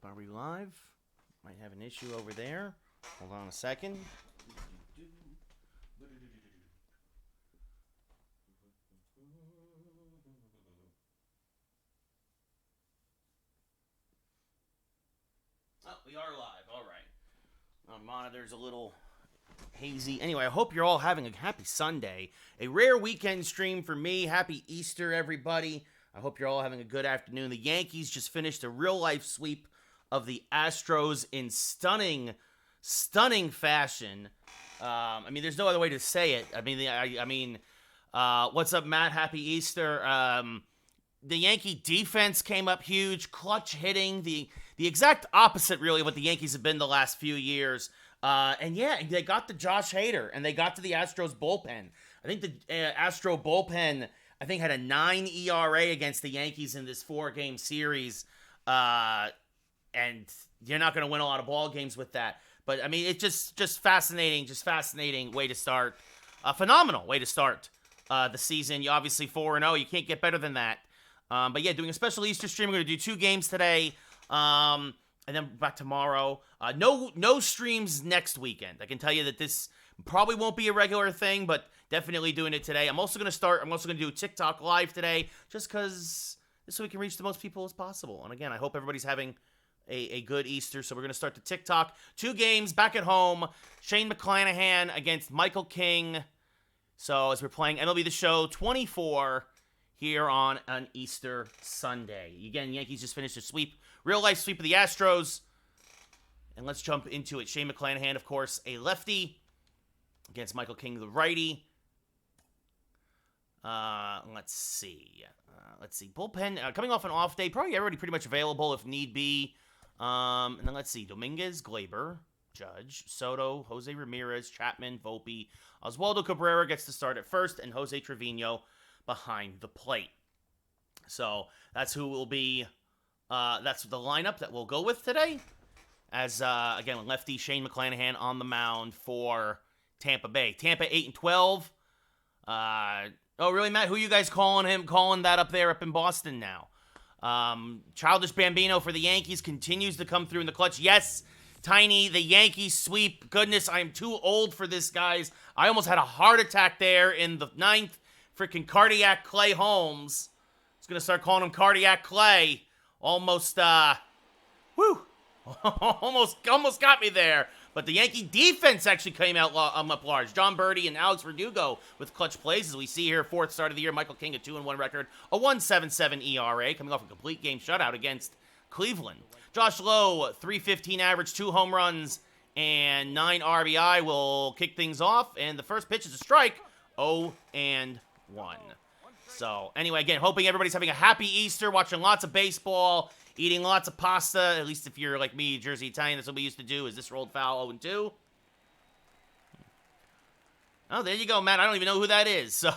Are we live? Might have an issue over there. Hold on a second. Oh, we are live. All right. Our monitor's a little hazy. Anyway, I hope you're all having a happy Sunday. A rare weekend stream for me. Happy Easter, everybody. I hope you're all having a good afternoon. The Yankees just finished a real-life sweep of the Astros in stunning fashion. I mean, there's no other way to say it. I mean, what's up, Matt? Happy Easter. The Yankee defense came up huge, clutch hitting, the exact opposite, really, of what the Yankees have been the last few years. And yeah, they got to Josh Hader, and they got to the Astros bullpen. I think the Astro bullpen, had a 9 ERA against the Yankees in this 4-game series. And you're not going to win a lot of ball games with that. But, I mean, it's just fascinating way to start. Phenomenal way to start the season. You obviously 4-0. You can't get better than that. But, yeah, doing a special Easter stream. We're going to do 2 games today. And then back tomorrow. No streams next weekend. I can tell you that this probably won't be a regular thing, but definitely doing it today. I'm also going to do TikTok live today just because this so we can reach the most people as possible. And again, I hope everybody's having a good Easter. So we're going to start the TikTok. 2 games back at home. Shane McClanahan against Michael King. So as we're playing MLB The Show 24 here on an Easter Sunday. Again, Yankees just finished a sweep. Real-life sweep of the Astros. And let's jump into it. Shane McClanahan, of course, a lefty against Michael King, the righty. Let's see. Bullpen, coming off an off day. Probably everybody pretty much available if need be. And then let's see. Dominguez, Glaber, Judge, Soto, Jose Ramirez, Chapman, Volpe. Oswaldo Cabrera gets to start at first, and Jose Trevino behind the plate. So that's who will be, that's the lineup that we'll go with today. As, again, lefty Shane McClanahan on the mound for Tampa Bay. Tampa 8-12. Oh, really, Matt? Who are you guys calling that up there up in Boston now? Childish Bambino for the Yankees continues to come through in the clutch. Yes, Tiny, the Yankees sweep. Goodness, I'm too old for this, guys. I almost had a heart attack there in the 9th. Freaking Cardiac Clay Holmes. I was going to start calling him Cardiac Clay. Almost got me there. But the Yankee defense actually came out up large. John Birdie and Alex Verdugo with clutch plays. As we see here, 4th start of the year, Michael King, a 2-1 record, a 1.77 ERA, coming off a complete game shutout against Cleveland. Josh Lowe, 315 average, 2 home runs, and 9 RBI will kick things off. And the first pitch is a strike, 0-1. So, anyway, again, hoping everybody's having a happy Easter, watching lots of baseball, eating lots of pasta, at least if you're like me, Jersey Italian. That's what we used to do. Is this rolled foul 0-2? Oh, there you go, Matt. I don't even know who that is. So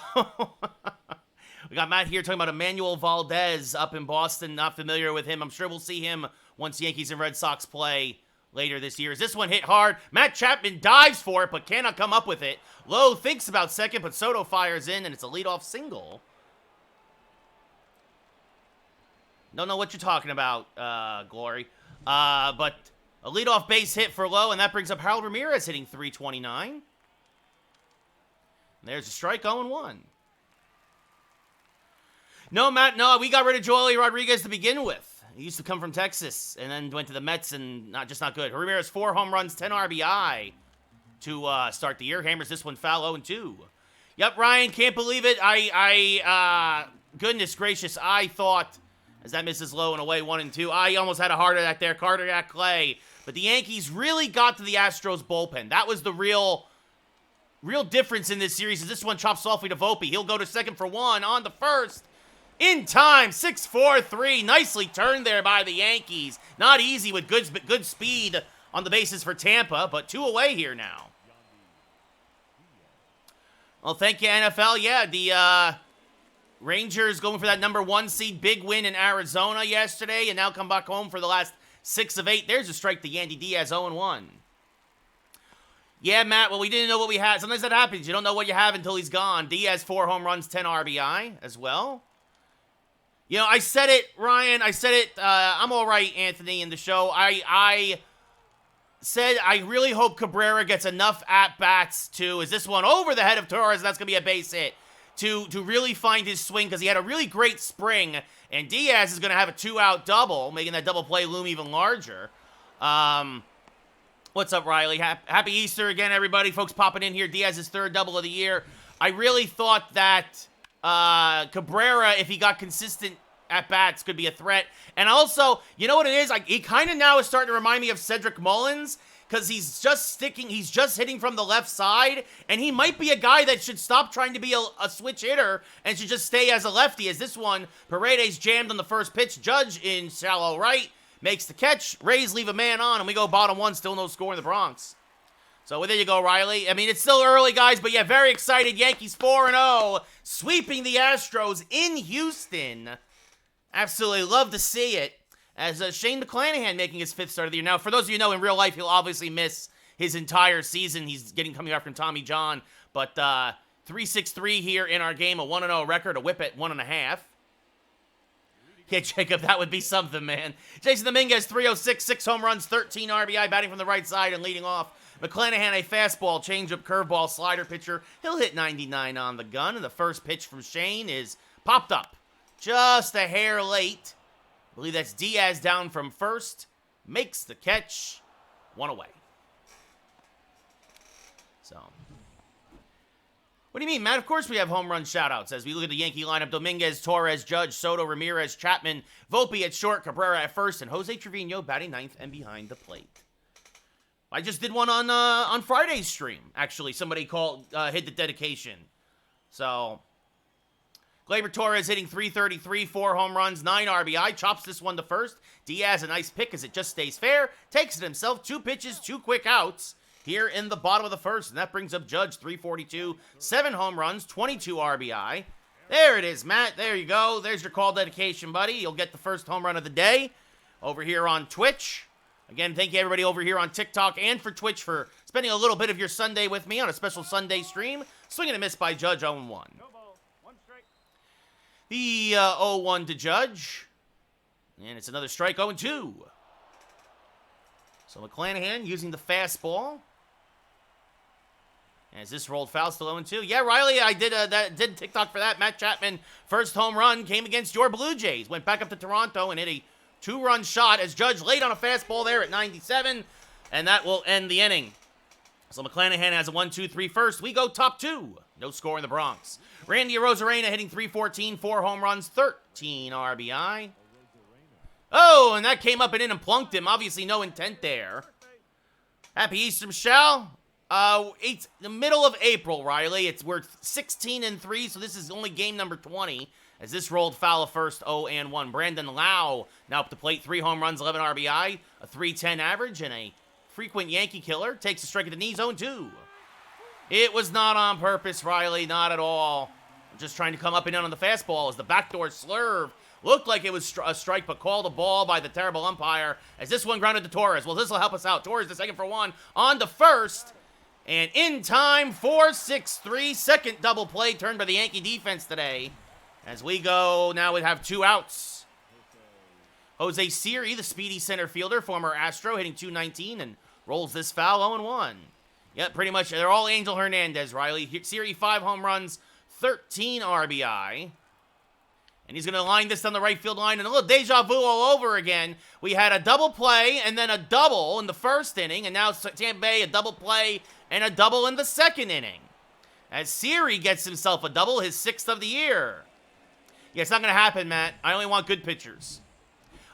we got Matt here talking about Emmanuel Valdez up in Boston. Not familiar with him. I'm sure we'll see him once Yankees and Red Sox play later this year. Is this one hit hard? Matt Chapman dives for it, but cannot come up with it. Lowe thinks about second, but Soto fires in, and it's a leadoff single. Don't know what you're talking about, Glory. But a leadoff base hit for Lowe, and that brings up Harold Ramirez hitting .329. There's a strike, 0-1. No, Matt, no, we got rid of Joely Rodriguez to begin with. He used to come from Texas, and then went to the Mets, and not good. Ramirez, 4 home runs, 10 RBI to start the year. Hammers this one foul, 0-2. Yep, Ryan, can't believe it. Goodness gracious, I thought, as that misses low and away, 1-2. I almost had a heart attack there, Cardiac Clay. But the Yankees really got to the Astros bullpen. That was the real difference in this series. Is this one chops softly to Volpe. He'll go to second for 1 on the first. In time, 6-4-3. Nicely turned there by the Yankees. Not easy with good speed on the bases for Tampa, but 2 away here now. Well, thank you, NFL. Yeah, the Rangers going for that number 1 seed, big win in Arizona yesterday, and now come back home for the last 6 of 8. There's a strike to Yandy Diaz, 0-1. Yeah, Matt, well, we didn't know what we had. Sometimes that happens. You don't know what you have until he's gone. Diaz, 4 home runs, 10 RBI as well. You know, I said it, Ryan. I said it. I'm all right, Anthony, in the show. I said I really hope Cabrera gets enough at-bats to, is this one over the head of Torres, that's going to be a base hit, to really find his swing, because he had a really great spring, and Diaz is going to have a 2-out double, making that double play loom even larger. What's up, Riley? Happy Easter again, everybody. Folks popping in here. Diaz's 3rd double of the year. I really thought that Cabrera, if he got consistent at-bats, could be a threat. And also, you know what it is? He kind of now is starting to remind me of Cedric Mullins, because he's just hitting from the left side, and he might be a guy that should stop trying to be a switch hitter and should just stay as a lefty. As this one, Paredes jammed on the first pitch. Judge in shallow right makes the catch. Rays leave a man on, and we go bottom 1, still no score in the Bronx. So there you go, Riley. I mean, it's still early, guys, but yeah, very excited. Yankees 4-0, sweeping the Astros in Houston. Absolutely love to see it. As Shane McClanahan making his 5th start of the year. Now, for those of you who know, in real life, he'll obviously miss his entire season. He's coming back from Tommy John. But 3-6-3 here in our game, a 1-0 record, a whip at 1.5. Yeah, Jacob, that would be something, man. Jason Dominguez, 306, 6 home runs, 13 RBI, batting from the right side and leading off. McClanahan, a fastball, changeup, curveball, slider pitcher. He'll hit 99 on the gun, and the first pitch from Shane is popped up. Just a hair late. I believe that's Diaz down from first. Makes the catch. 1 away. So, what do you mean, Matt? Of course we have home run shout-outs as we look at the Yankee lineup. Dominguez, Torres, Judge, Soto, Ramirez, Chapman, Volpe at short, Cabrera at first, and Jose Trevino batting 9th and behind the plate. I just did one on Friday's stream, actually. Somebody hit the dedication. So, Gleyber Torres hitting .333, 4 home runs, 9 RBI. Chops this one to first. Diaz, a nice pick as it just stays fair. Takes it himself. 2 pitches, 2 quick outs here in the bottom of the first. And that brings up Judge, .342, 7 home runs, 22 RBI. There it is, Matt. There you go. There's your call dedication, buddy. You'll get the first home run of the day over here on Twitch. Again, thank you everybody over here on TikTok and for Twitch for spending a little bit of your Sunday with me on a special Sunday stream. Swing and a miss by Judge, 0-1. The 0-1 to Judge. And it's another strike, 0-2. So McClanahan using the fastball. As this rolled foul, still 0-2. Yeah, Riley, I did TikTok for that. Matt Chapman, first home run, came against your Blue Jays. Went back up to Toronto and hit a 2-run shot as Judge laid on a fastball there at 97. And that will end the inning. So McClanahan has a 1-2-3 first. We go top 2. No score in the Bronx. Randy Arozarena hitting .314, 4 home runs, 13 RBI. Oh, and that came up and in and plunked him. Obviously no intent there. Happy Easter, Michelle. It's the middle of April, Riley. We're 16-3, so this is only game number 20. As this rolled foul of first, 0-1. Brandon Lau now up to plate, 3 home runs, 11 RBI, a .310 average, and a frequent Yankee killer. Takes a strike at the knees, 0-2. It was not on purpose, Riley, not at all. Just trying to come up and down on the fastball as the backdoor slurve looked like it was a strike, but called a ball by the terrible umpire as this one grounded to Torres. Well, this will help us out. Torres, the second for 1, on to first. And in time, 4-6-3, second double play turned by the Yankee defense today. As we go, now we have 2 outs. Jose Siri, the speedy center fielder, former Astro, hitting .219 and rolls this foul, 0-1. Yep, pretty much, they're all Angel Hernandez, Riley. Siri, 5 home runs, 13 RBI. And he's going to line this down the right field line. And a little deja vu all over again. We had a double play and then a double in the first inning. And now Tampa Bay, a double play and a double in the second inning. As Siri gets himself a double, his 6th of the year. Yeah, it's not going to happen, Matt. I only want good pitchers.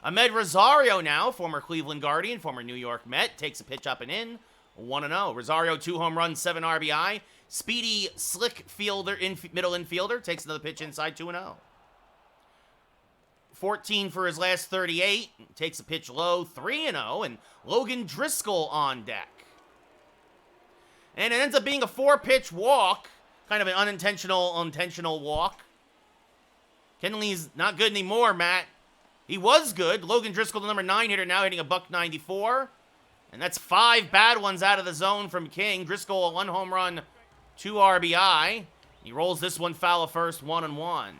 Ahmed Rosario now, former Cleveland Guardian, former New York Met, takes a pitch up and in. 1-0. Rosario, 2 home runs, 7 RBI. Speedy, slick fielder, middle infielder, takes another pitch inside, 2-0. 14 for his last 38. Takes a pitch low, 3-0. And Logan Driscoll on deck. And it ends up being a 4-pitch walk. Kind of an intentional walk. Kenley's not good anymore, Matt. He was good. Logan Driscoll, the number 9 hitter, now hitting a .194. And that's 5 bad ones out of the zone from King. Driscoll, 1 home run, 2 RBI. He rolls this one foul of first, 1-1.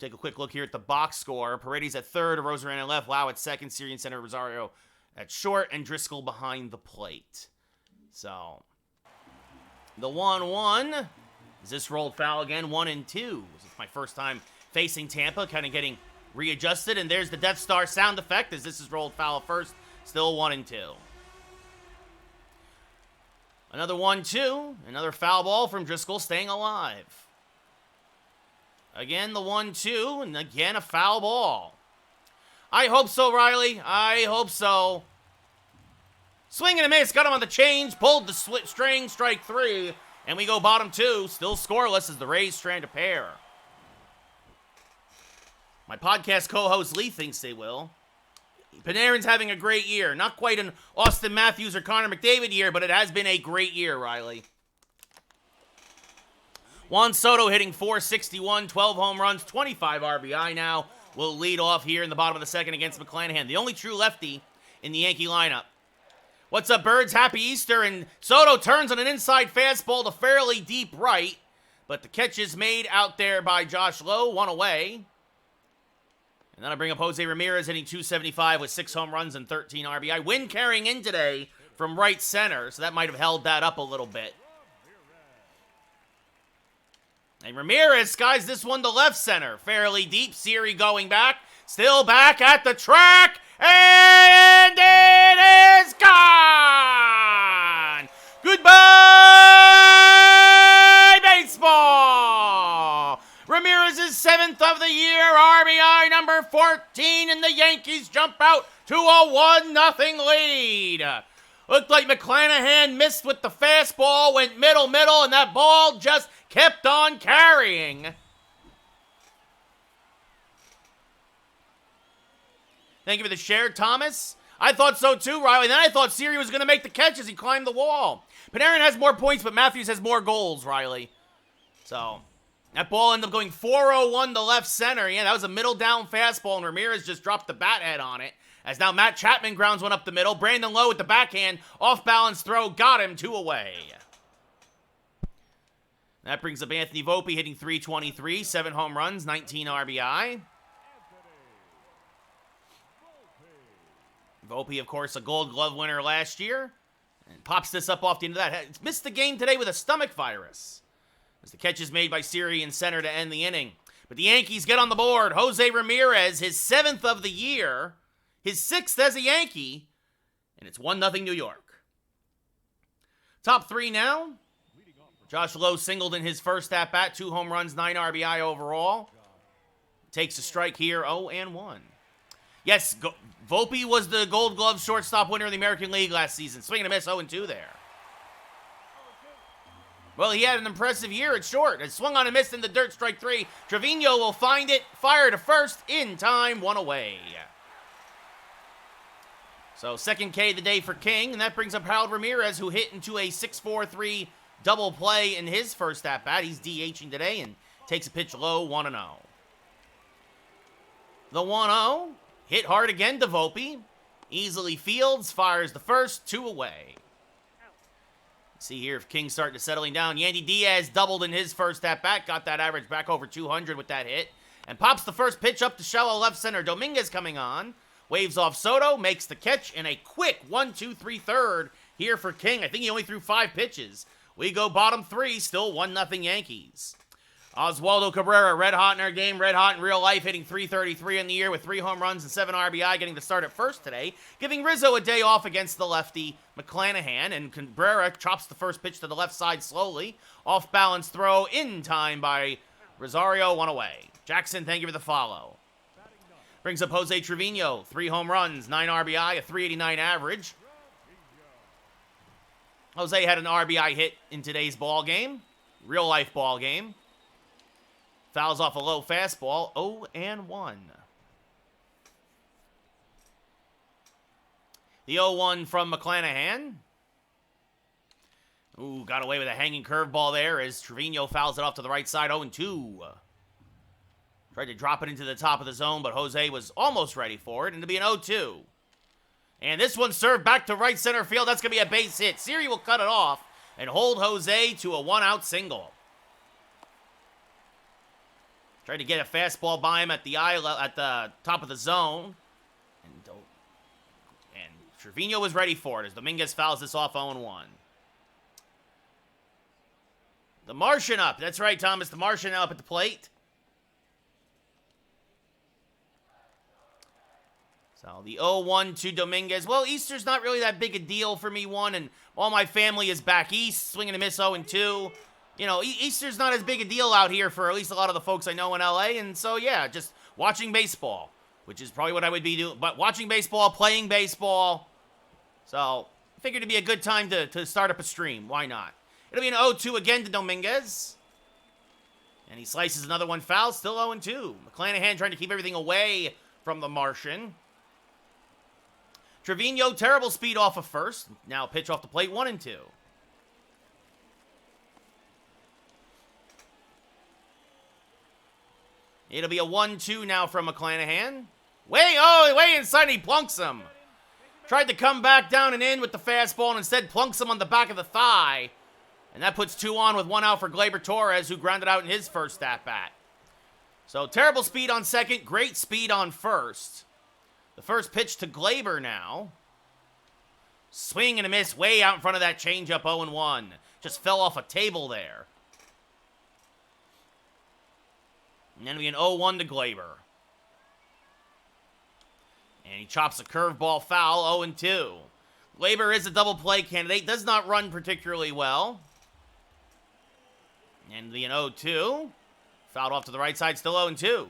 take a quick look here at the box score. Paredes at third, Rosarena at left, Lau at second, Siri in center, Rosario at short, and Driscoll behind the plate. So, the 1-1. Is this rolled foul again? 1-2. This is my first time facing Tampa, kind of getting readjusted. And there's the Death Star sound effect as this is rolled foul at first. Still 1-2. Another 1-2. Another foul ball from Driscoll staying alive. Again, the 1-2. And again, a foul ball. I hope so, Riley. I hope so. Swing and a miss. Got him on the change. Pulled the string. Strike 3. And we go bottom 2. Still scoreless as the Rays strand a pair. My podcast co-host Lee thinks they will. Panarin's having a great year. Not quite an Austin Matthews or Connor McDavid year, but it has been a great year, Riley. Juan Soto hitting .461, 12 home runs, 25 RBI now. Will lead off here in the bottom of the second against McClanahan, the only true lefty in the Yankee lineup. What's up, birds? Happy Easter. And Soto turns on an inside fastball to fairly deep right. But the catch is made out there by Josh Lowe. One away. And then I bring up Jose Ramirez hitting .275 with 6 home runs and 13 RBI. Wind carrying in today from right center. So that might have held that up a little bit. And Ramirez skies this one to left center. Fairly deep. Siri going back. Still back at the track. And it is gone! Goodbye, baseball! Ramirez's 7th of the year, RBI number 14, and the Yankees jump out to a 1-0 lead. Looked like McClanahan missed with the fastball, went middle, and that ball just kept on carrying. Thank you for the share, Thomas. I thought so too, Riley. Then I thought Siri was going to make the catch as he climbed the wall. Panarin has more points, but Matthews has more goals, Riley. So, that ball ended up going 401 to left center. Yeah, that was a middle down fastball, and Ramirez just dropped the bat head on it. As now Matt Chapman grounds one up the middle. Brandon Lowe with the backhand. Off-balance throw. Got him. 2 away. That brings up Anthony Volpe hitting .323. 7 home runs, 19 RBI. Volpe, of course, a Gold Glove winner last year. And pops this up off the end of that. It's missed the game today with a stomach virus. As the catch is made by Siri in center to end the inning. But the Yankees get on the board. Jose Ramirez, his 7th of the year. His 6th as a Yankee. And it's 1-0 New York. Top 3 now. Josh Lowe singled in his first at-bat. 2 home runs, 9 RBI overall. Takes a strike here, 0-1. Yes, Volpe was the Gold Glove shortstop winner in the American League last season. Swing and a miss, 0-2 there. Well, he had an impressive year at short. It swung on and missed in the dirt, strike 3. Trevino will find it, fire to first, in time, 1 away. So, second K of the day for King, and that brings up Harold Ramirez, who hit into a 6-4-3 double play in his first at-bat. He's DHing today and takes a pitch low, 1-0. The 1-0. Hit hard again to Volpe. Easily fields, fires the first, 2 away. See here if King's starting to settling down. Yandy Diaz doubled in his first at-bat. Got that average back over 200 with that hit. And pops the first pitch up to shallow left center. Dominguez coming on. Waves off Soto. Makes the catch. And a quick 1-2-3 third here for King. I think he only threw 5 pitches. We go bottom 3. Still 1-0 Yankees. Oswaldo Cabrera, red hot in our game, red hot in real life, hitting .333 in the year with 3 home runs and 7 RBI, getting the start at first today, giving Rizzo a day off against the lefty McClanahan, and Cabrera chops the first pitch to the left side slowly. Off-balance throw in time by Rosario, 1 away. Jackson, thank you for the follow. Brings up Jose Trevino, 3 home runs, 9 RBI, a .389 average. Jose had an RBI hit in today's ball game, real-life ball game. Fouls off a low fastball, 0-1. The 0-1 from McClanahan. Ooh, got away with a hanging curveball there as Trevino fouls it off to the right side, 0-2. Tried to drop it into the top of the zone, but Jose was almost ready for it, and it'll be an 0-2. And this one served back to right center field. That's going to be a base hit. Siri will cut it off and hold Jose to a 1-out single. Tried to get a fastball by him at the at the top of the zone. And Trevino was ready for it as Dominguez fouls this off 0-1. The Martian up. That's right, Thomas. The Martian up at the plate. So the 0-1 to Dominguez. Well, Easter's not really that big a deal for me, one, and all my family is back east, swinging a miss 0-2. You know, Easter's not as big a deal out here for at least a lot of the folks I know in LA, and so, yeah, just watching baseball, which is probably what I would be doing. But watching baseball, playing baseball. So, I figured it'd be a good time to start up a stream. Why not? It'll be an 0-2 again to Dominguez. And he slices another one foul, still 0-2. McClanahan trying to keep everything away from the Martian. Trevino, terrible speed off of first. Now pitch off the plate, 1-2. It'll be a 1-2 now from McClanahan. Way inside, he plunks him. Tried to come back down and in with the fastball and instead plunks him on the back of the thigh. And that puts 2 on with 1 out for Gleyber Torres, who grounded out in his first at-bat. So terrible speed on second, great speed on first. The first pitch to Gleyber now. Swing and a miss way out in front of that changeup, 0-1. Just fell off a table there. And then it'll be an 0-1 to Gleyber. And he chops a curveball foul, 0-2. Gleyber is a double play candidate. Does not run particularly well. And it'll be an 0-2. Fouled off to the right side, still 0-2.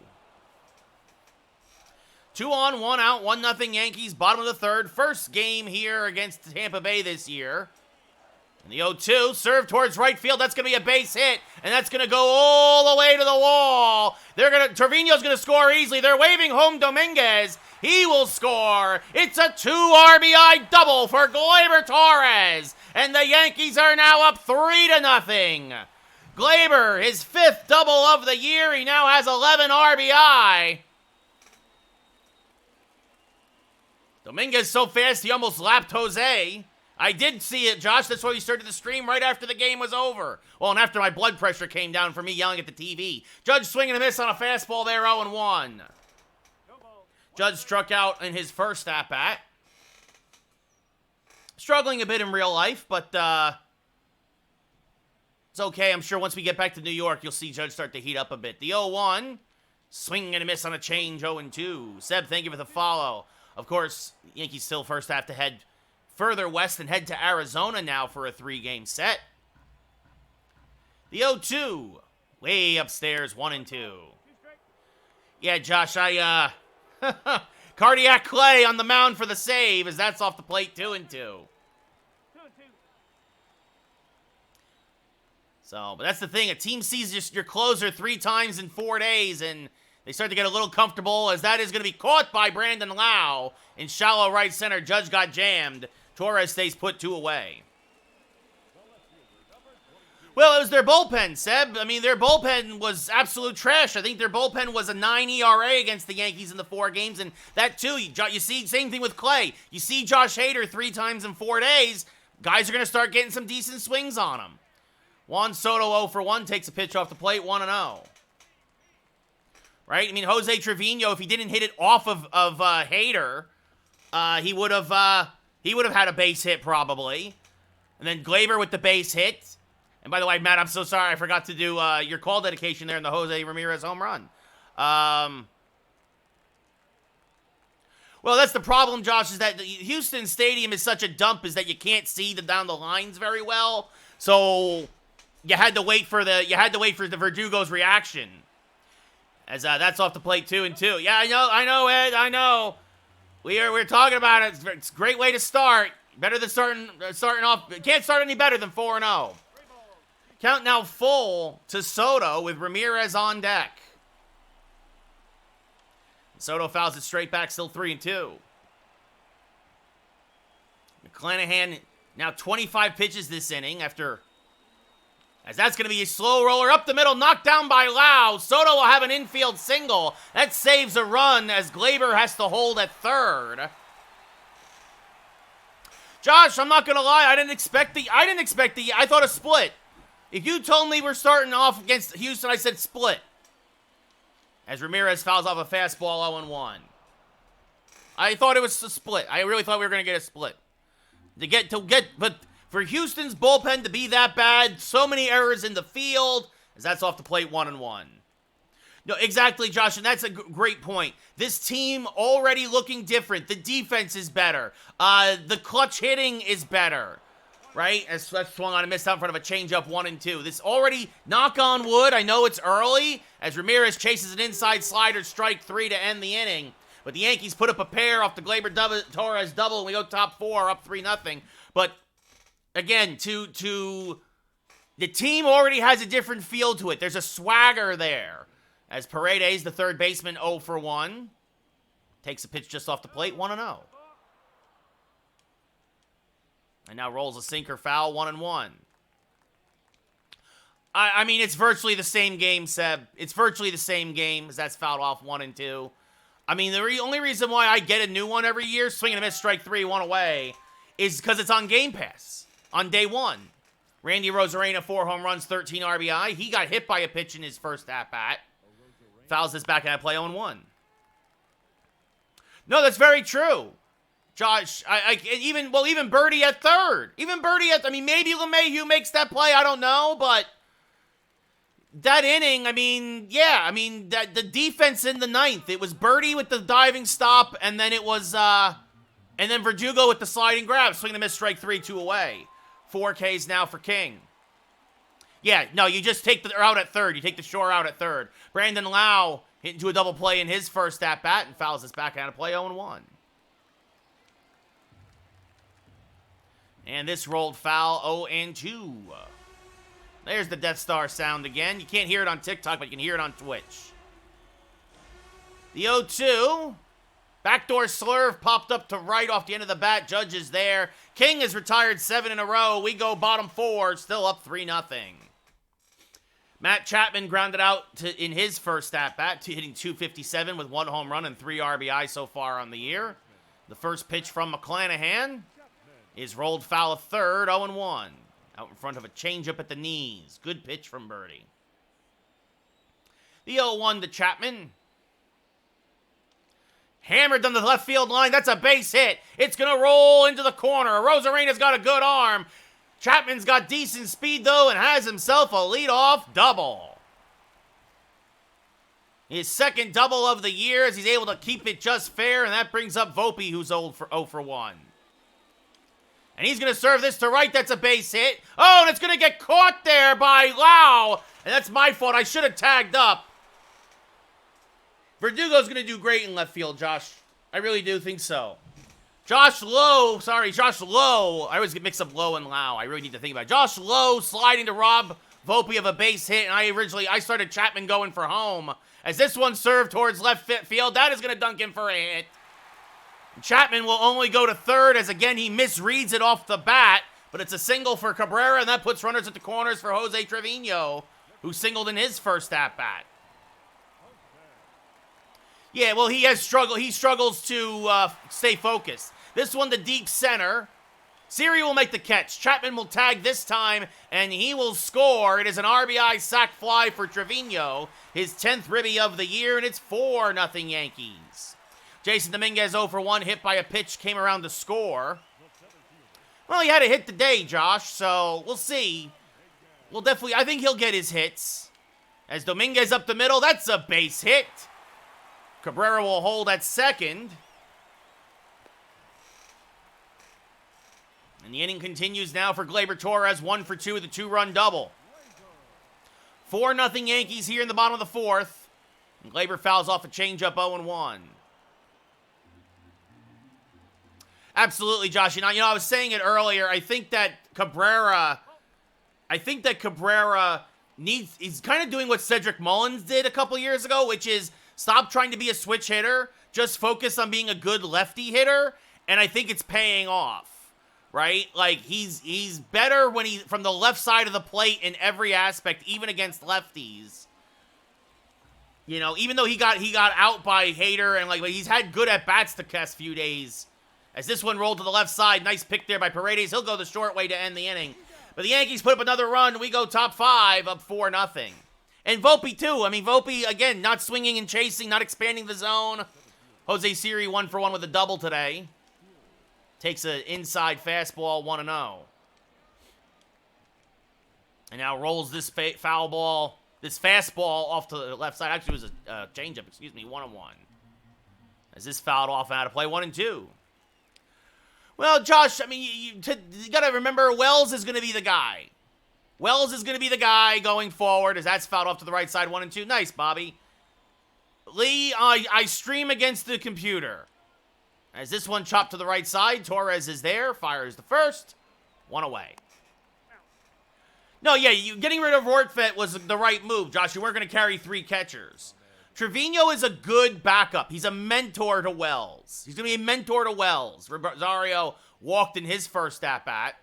2 on, 1 out, 1-0 Yankees, bottom of the third. First game here against Tampa Bay this year. And the 0-2, serve towards right field. That's going to be a base hit, and that's going to go all the way to the wall. Trevino's going to score easily. They're waving home Dominguez. He will score. It's a 2 RBI double for Gleyber Torres. And the Yankees are now up 3-0. Gleyber, his 5th double of the year. He now has 11 RBI. Dominguez so fast he almost lapped Jose. I did see it, Josh. That's why we started the stream right after the game was over. Well, and after my blood pressure came down for me yelling at the TV. Judge swinging a miss on a fastball there, 0-1. Judge struck out in his first at-bat. Struggling a bit in real life, but it's okay. I'm sure once we get back to New York, you'll see Judge start to heat up a bit. The 0-1. Swing and a miss on a change, 0-2. Seb, thank you for the follow. Of course, Yankees still first have to head further west and head to Arizona now for a 3-game set. The 0-2, way upstairs, 1-2. Yeah, Josh, Cardiac Clay on the mound for the save as that's off the plate, 2-2. So, but that's the thing, a team sees just your closer 3 times in 4 days and they start to get a little comfortable as that is going to be caught by Brandon Lau in shallow right center. Judge got jammed. Torres stays put 2 away. Well, it was their bullpen, Seb. I mean, their bullpen was absolute trash. I think their bullpen was a 9 ERA against the Yankees in the 4 games, and that too, you see, same thing with Clay. You see Josh Hader 3 times in 4 days, guys are going to start getting some decent swings on him. Juan Soto 0-1 takes a pitch off the plate, 1-0. Right? I mean, Jose Trevino, if he didn't hit it off of Hader, he would have had a base hit probably. And then Gleyber with the base hit. And by the way, Matt, I'm so sorry. I forgot to do your call dedication there in the Jose Ramirez home run. Well, that's the problem, Josh, is that Houston Stadium is such a dump is that you can't see down the lines very well. So you had to wait for the Verdugo's reaction. As that's off the plate, 2-2. Yeah, I know, Ed, I know. We're talking about it. It's a great way to start. Better than starting off. Can't start any better than 4-0. Count now full to Soto with Ramirez on deck. Soto fouls it straight back, still 3-2. McClanahan now 25 pitches this inning as that's going to be a slow roller up the middle, knocked down by Lau. Soto will have an infield single. That saves a run as Gleyber has to hold at third. Josh, I'm not going to lie. I thought a split. If you told me we're starting off against Houston, I said split. As Ramirez fouls off a fastball 0-1. I thought it was a split. I really thought we were going to get a split. But for Houston's bullpen to be that bad, so many errors in the field, as that's off the plate 1-1. No, exactly, Josh, and that's a great point. This team already looking different. The defense is better. The clutch hitting is better, right? As that's swung on and missed out in front of a changeup 1-2. This already, knock on wood, I know it's early, as Ramirez chases an inside slider, strike 3 to end the inning. But the Yankees put up a pair off the Gleyber-Torres double, and we go top 4, up 3-0. But, again, the team already has a different feel to it. There's a swagger there. As Paredes, the third baseman, 0 for 1. Takes a pitch just off the plate, 1-0. And now rolls a sinker foul, 1-1. I mean, it's virtually the same game, Seb. It's virtually the same game as that's fouled off 1-2. I mean, the only reason why I get a new one every year, swing and a miss, strike 3, 1 away, is because it's on Game Pass on day 1. Randy Rosarena, 4 home runs, 13 RBI. He got hit by a pitch in his first at-bat. Fouls this back and I play 0-1. No, that's very true. Josh, even Birdie at third. I mean, maybe LeMahieu makes that play, I don't know, but that inning, I mean, yeah, I mean, the defense in the ninth, it was Birdie with the diving stop, and then it was, and then Verdugo with the sliding grab, swing and miss, strike 3, 2 away. 4 Ks now for King. Yeah, no, you just take the out at third. You take the shore out at third. Brandon Lau hit into a double play in his first at-bat and fouls this back out of play 0-1. And this rolled foul 0-2. There's the Death Star sound again. You can't hear it on TikTok, but you can hear it on Twitch. The 0-2. Backdoor slurve popped up to right off the end of the bat. Judge is there. King has retired 7 in a row. We go bottom 4, still up 3-0. Matt Chapman grounded out in his first at-bat, hitting .257 with 1 home run and 3 RBI so far on the year. The first pitch from McClanahan is rolled foul of third, 0-1. Out in front of a changeup at the knees. Good pitch from Birdie. The 0-1 to Chapman. Hammered on the left field line. That's a base hit. It's going to roll into the corner. Rosarena's got a good arm. Chapman's got decent speed, though, and has himself a leadoff double. His second double of the year as he's able to keep it just fair, and that brings up Volpe, who's 0 for 1. And he's going to serve this to right. That's a base hit. Oh, and it's going to get caught there by Lau. And that's my fault. I should have tagged up. Verdugo's going to do great in left field, Josh. I really do think so. Josh Lowe. I always get mixed up Lowe and Lau. I really need to think about it. Josh Lowe sliding to rob Volpe of a base hit. And I started Chapman going for home. As this one served towards left field, that is going to dunk him for a hit. Chapman will only go to third as, again, he misreads it off the bat. But it's a single for Cabrera, and that puts runners at the corners for Jose Trevino, who singled in his first at-bat. Yeah, well, he struggles to stay focused. This one, the deep center. Siri will make the catch. Chapman will tag this time, and he will score. It is an RBI sac fly for Trevino, his 10th ribby of the year, and it's 4-0 Yankees. Jason Dominguez 0 for 1, hit by a pitch, came around to score. Well, he had a hit today, Josh, so we'll see. I think he'll get his hits. As Dominguez up the middle, that's a base hit. Cabrera will hold at second. And the inning continues now for Gleyber-Torres, 1 for 2 with a 2-run double. 4-0 Yankees here in the bottom of the fourth. And Gleyber fouls off a changeup 0-1. Absolutely, Josh. You know, I was saying it earlier. I think that Cabrera he's kind of doing what Cedric Mullins did a couple years ago, which is stop trying to be a switch hitter, just focus on being a good lefty hitter, and I think it's paying off, right? Like, he's better when he's from the left side of the plate in every aspect, even against lefties. You know, even though he got out by Hader, and like he's had good at-bats the past few days. As this one rolled to the left side, nice pick there by Paredes. He'll go the short way to end the inning. But the Yankees put up another run. We go top 5, up 4-0. And Volpe, too. I mean, Volpe, again, not swinging and chasing, not expanding the zone. Jose Siri 1-for-1 with a double today. Takes an inside fastball, 1-0. And now rolls this foul ball, this fastball off to the left side. Actually, it was a changeup, 1-1. As this fouled off and out of play, 1-2. Well, Josh, I mean, you got to remember, Wells is going to be the guy. Wells is going to be the guy going forward as that's fouled off to the right side, 1-2. Nice, Bobby. Lee, I stream against the computer. As this one chopped to the right side, Torres is there, fires the first, 1 away. No, yeah, getting rid of Rortvedt was the right move, Josh. You weren't going to carry 3 catchers. Trevino is a good backup. He's a mentor to Wells. He's going to be a mentor to Wells. Rosario walked in his first at-bat.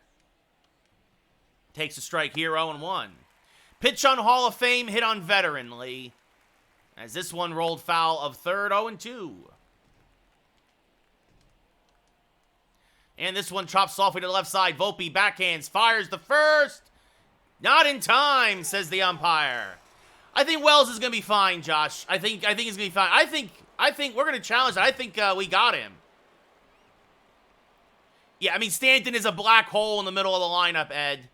Takes a strike here, 0-1. Pitch on Hall of Fame, hit on veteran, Lee. As this one rolled foul of third, 0-2. And this one chops softly to the left side. Volpe backhands, fires the first. Not in time, says the umpire. I think Wells is going to be fine, Josh. I think he's going to be fine. I think we're going to challenge it. I think we got him. Yeah, I mean, Stanton is a black hole in the middle of the lineup, Ed.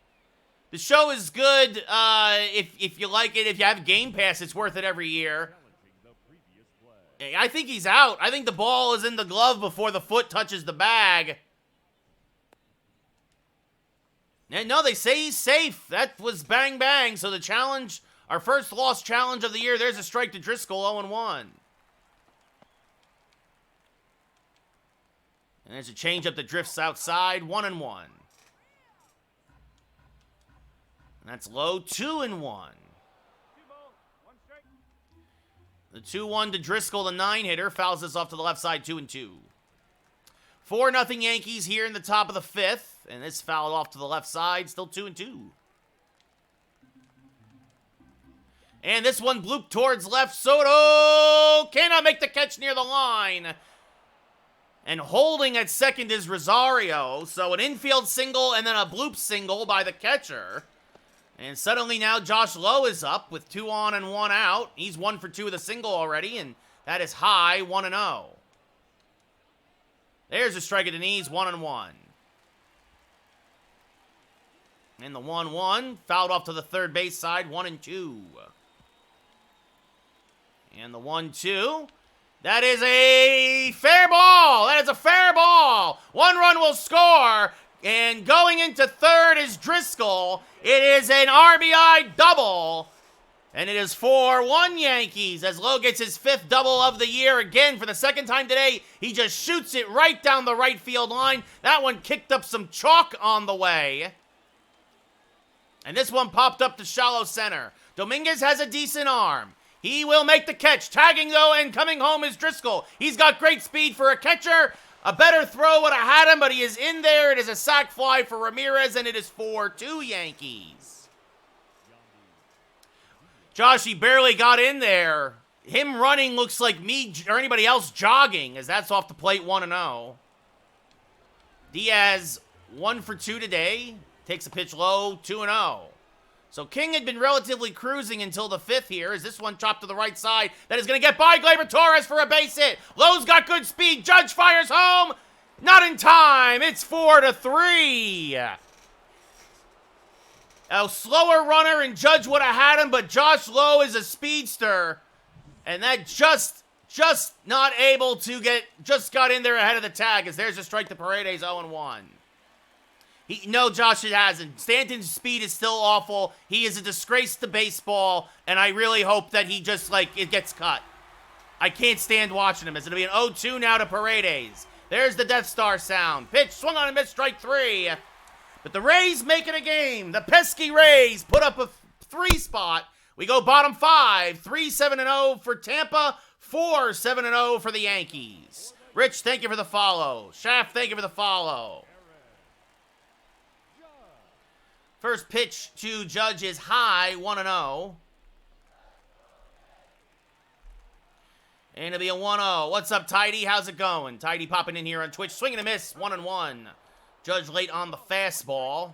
The show is good if you like it. If you have Game Pass, it's worth it every year. I think he's out. I think the ball is in the glove before the foot touches the bag. And no, they say he's safe. That was bang bang. So the challenge, our first lost challenge of the year, there's a strike to Driscoll, 0-1. And there's a changeup that drifts outside, 1-1. And that's low, 2-1. The 2-1 to Driscoll, the 9-hitter, fouls this off to the left side, 2-2. 4-0 Yankees here in the top of the 5th. And this fouled off to the left side, still 2-2. And this one blooped towards left. Soto cannot make the catch near the line. And holding at second is Rosario. So an infield single and then a bloop single by the catcher. And suddenly now Josh Lowe is up with 2 on and 1 out. He's 1 for 2 with a single already, and that is high, 1-0. There's a strike at the knees, 1-1. And the 1-1 fouled off to the third base side, 1-2. And the 1-2. That is a fair ball. That is a fair ball. 1 run will score. And going into third is Driscoll. It is an RBI double. And it is 4-1 Yankees as Lowe gets his 5th double of the year again for the second time today. He just shoots it right down the right field line. That one kicked up some chalk on the way. And this one popped up to shallow center. Dominguez has a decent arm. He will make the catch. Tagging, though, and coming home is Driscoll. He's got great speed for a catcher. A better throw would have had him, but he is in there. It is a sac fly for Ramirez, and it is 4-2 Yankees. Josh, he barely got in there. Him running looks like me or anybody else jogging, as that's off the plate, 1-0. Diaz, 1 for 2 today. Takes a pitch low, 2-0. So King had been relatively cruising until the 5th here. As this one chopped to the right side. That is going to get by Gleyber Torres for a base hit. Lowe's got good speed. Judge fires home. Not in time. It's 4-3. A slower runner, and Judge would have had him, but Josh Lowe is a speedster. And that just not able to just got in there ahead of the tag, as there's a strike to Paredes, 0-1. No, Josh, it hasn't. Stanton's speed is still awful. He is a disgrace to baseball, and I really hope that he just, it gets cut. I can't stand watching him. It's going to be an 0-2 now to Paredes. There's the Death Star sound. Pitch, swung on and missed, strike 3. But the Rays make it a game. The pesky Rays put up a 3 spot. We go bottom 5. 3-7-0 for Tampa. 4-7-0 for the Yankees. Rich, thank you for the follow. Shaft, thank you for the follow. First pitch to Judge is high, 1-0. And it'll be a 1-0. What's up, Tidy? How's it going? Tidy popping in here on Twitch. Swing and a miss, 1-1. Judge late on the fastball.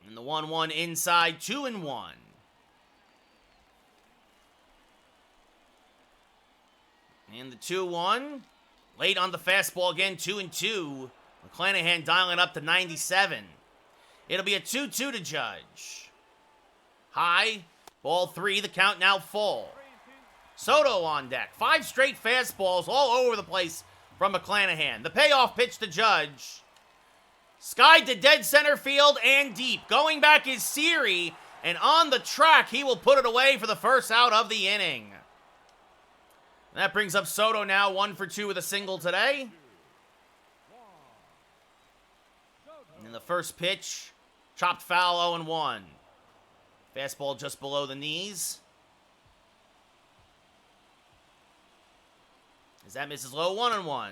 And the 1-1 inside, 2-1. And the 2-1. Late on the fastball again, 2-2. McClanahan dialing up to 97. It'll be a 2-2 to Judge. High, ball 3, the count now full. Soto on deck. 5 straight fastballs all over the place from McClanahan. The payoff pitch to Judge. Skied to dead center field and deep. Going back is Siri, and on the track, he will put it away for the first out of the inning. And that brings up Soto now, 1 for 2 with a single today. And the first pitch, chopped foul, 0-1. Fastball just below the knees. As that misses low, 1-1.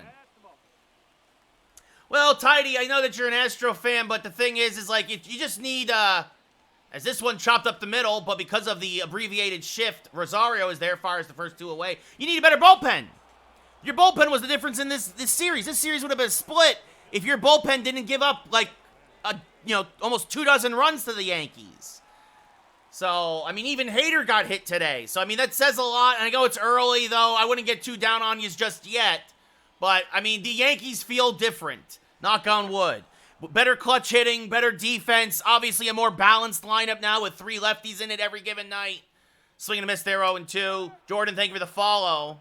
Well, Tidy, I know that you're an Astro fan, but the thing is like, you just need, as this one chopped up the middle, but because of the abbreviated shift, Rosario is there, fires the first 2 away. You need a better bullpen. Your bullpen was the difference in this series. This series would have been split if your bullpen didn't give up, like, almost 24 runs to the Yankees. So, I mean, even Hader got hit today. So, I mean, that says a lot. And I know it's early, though. I wouldn't get too down on you just yet. But, I mean, the Yankees feel different. Knock on wood. Better clutch hitting, better defense. Obviously, a more balanced lineup now with 3 lefties in it every given night. Swing and a miss there, 0-2. Jordan, thank you for the follow.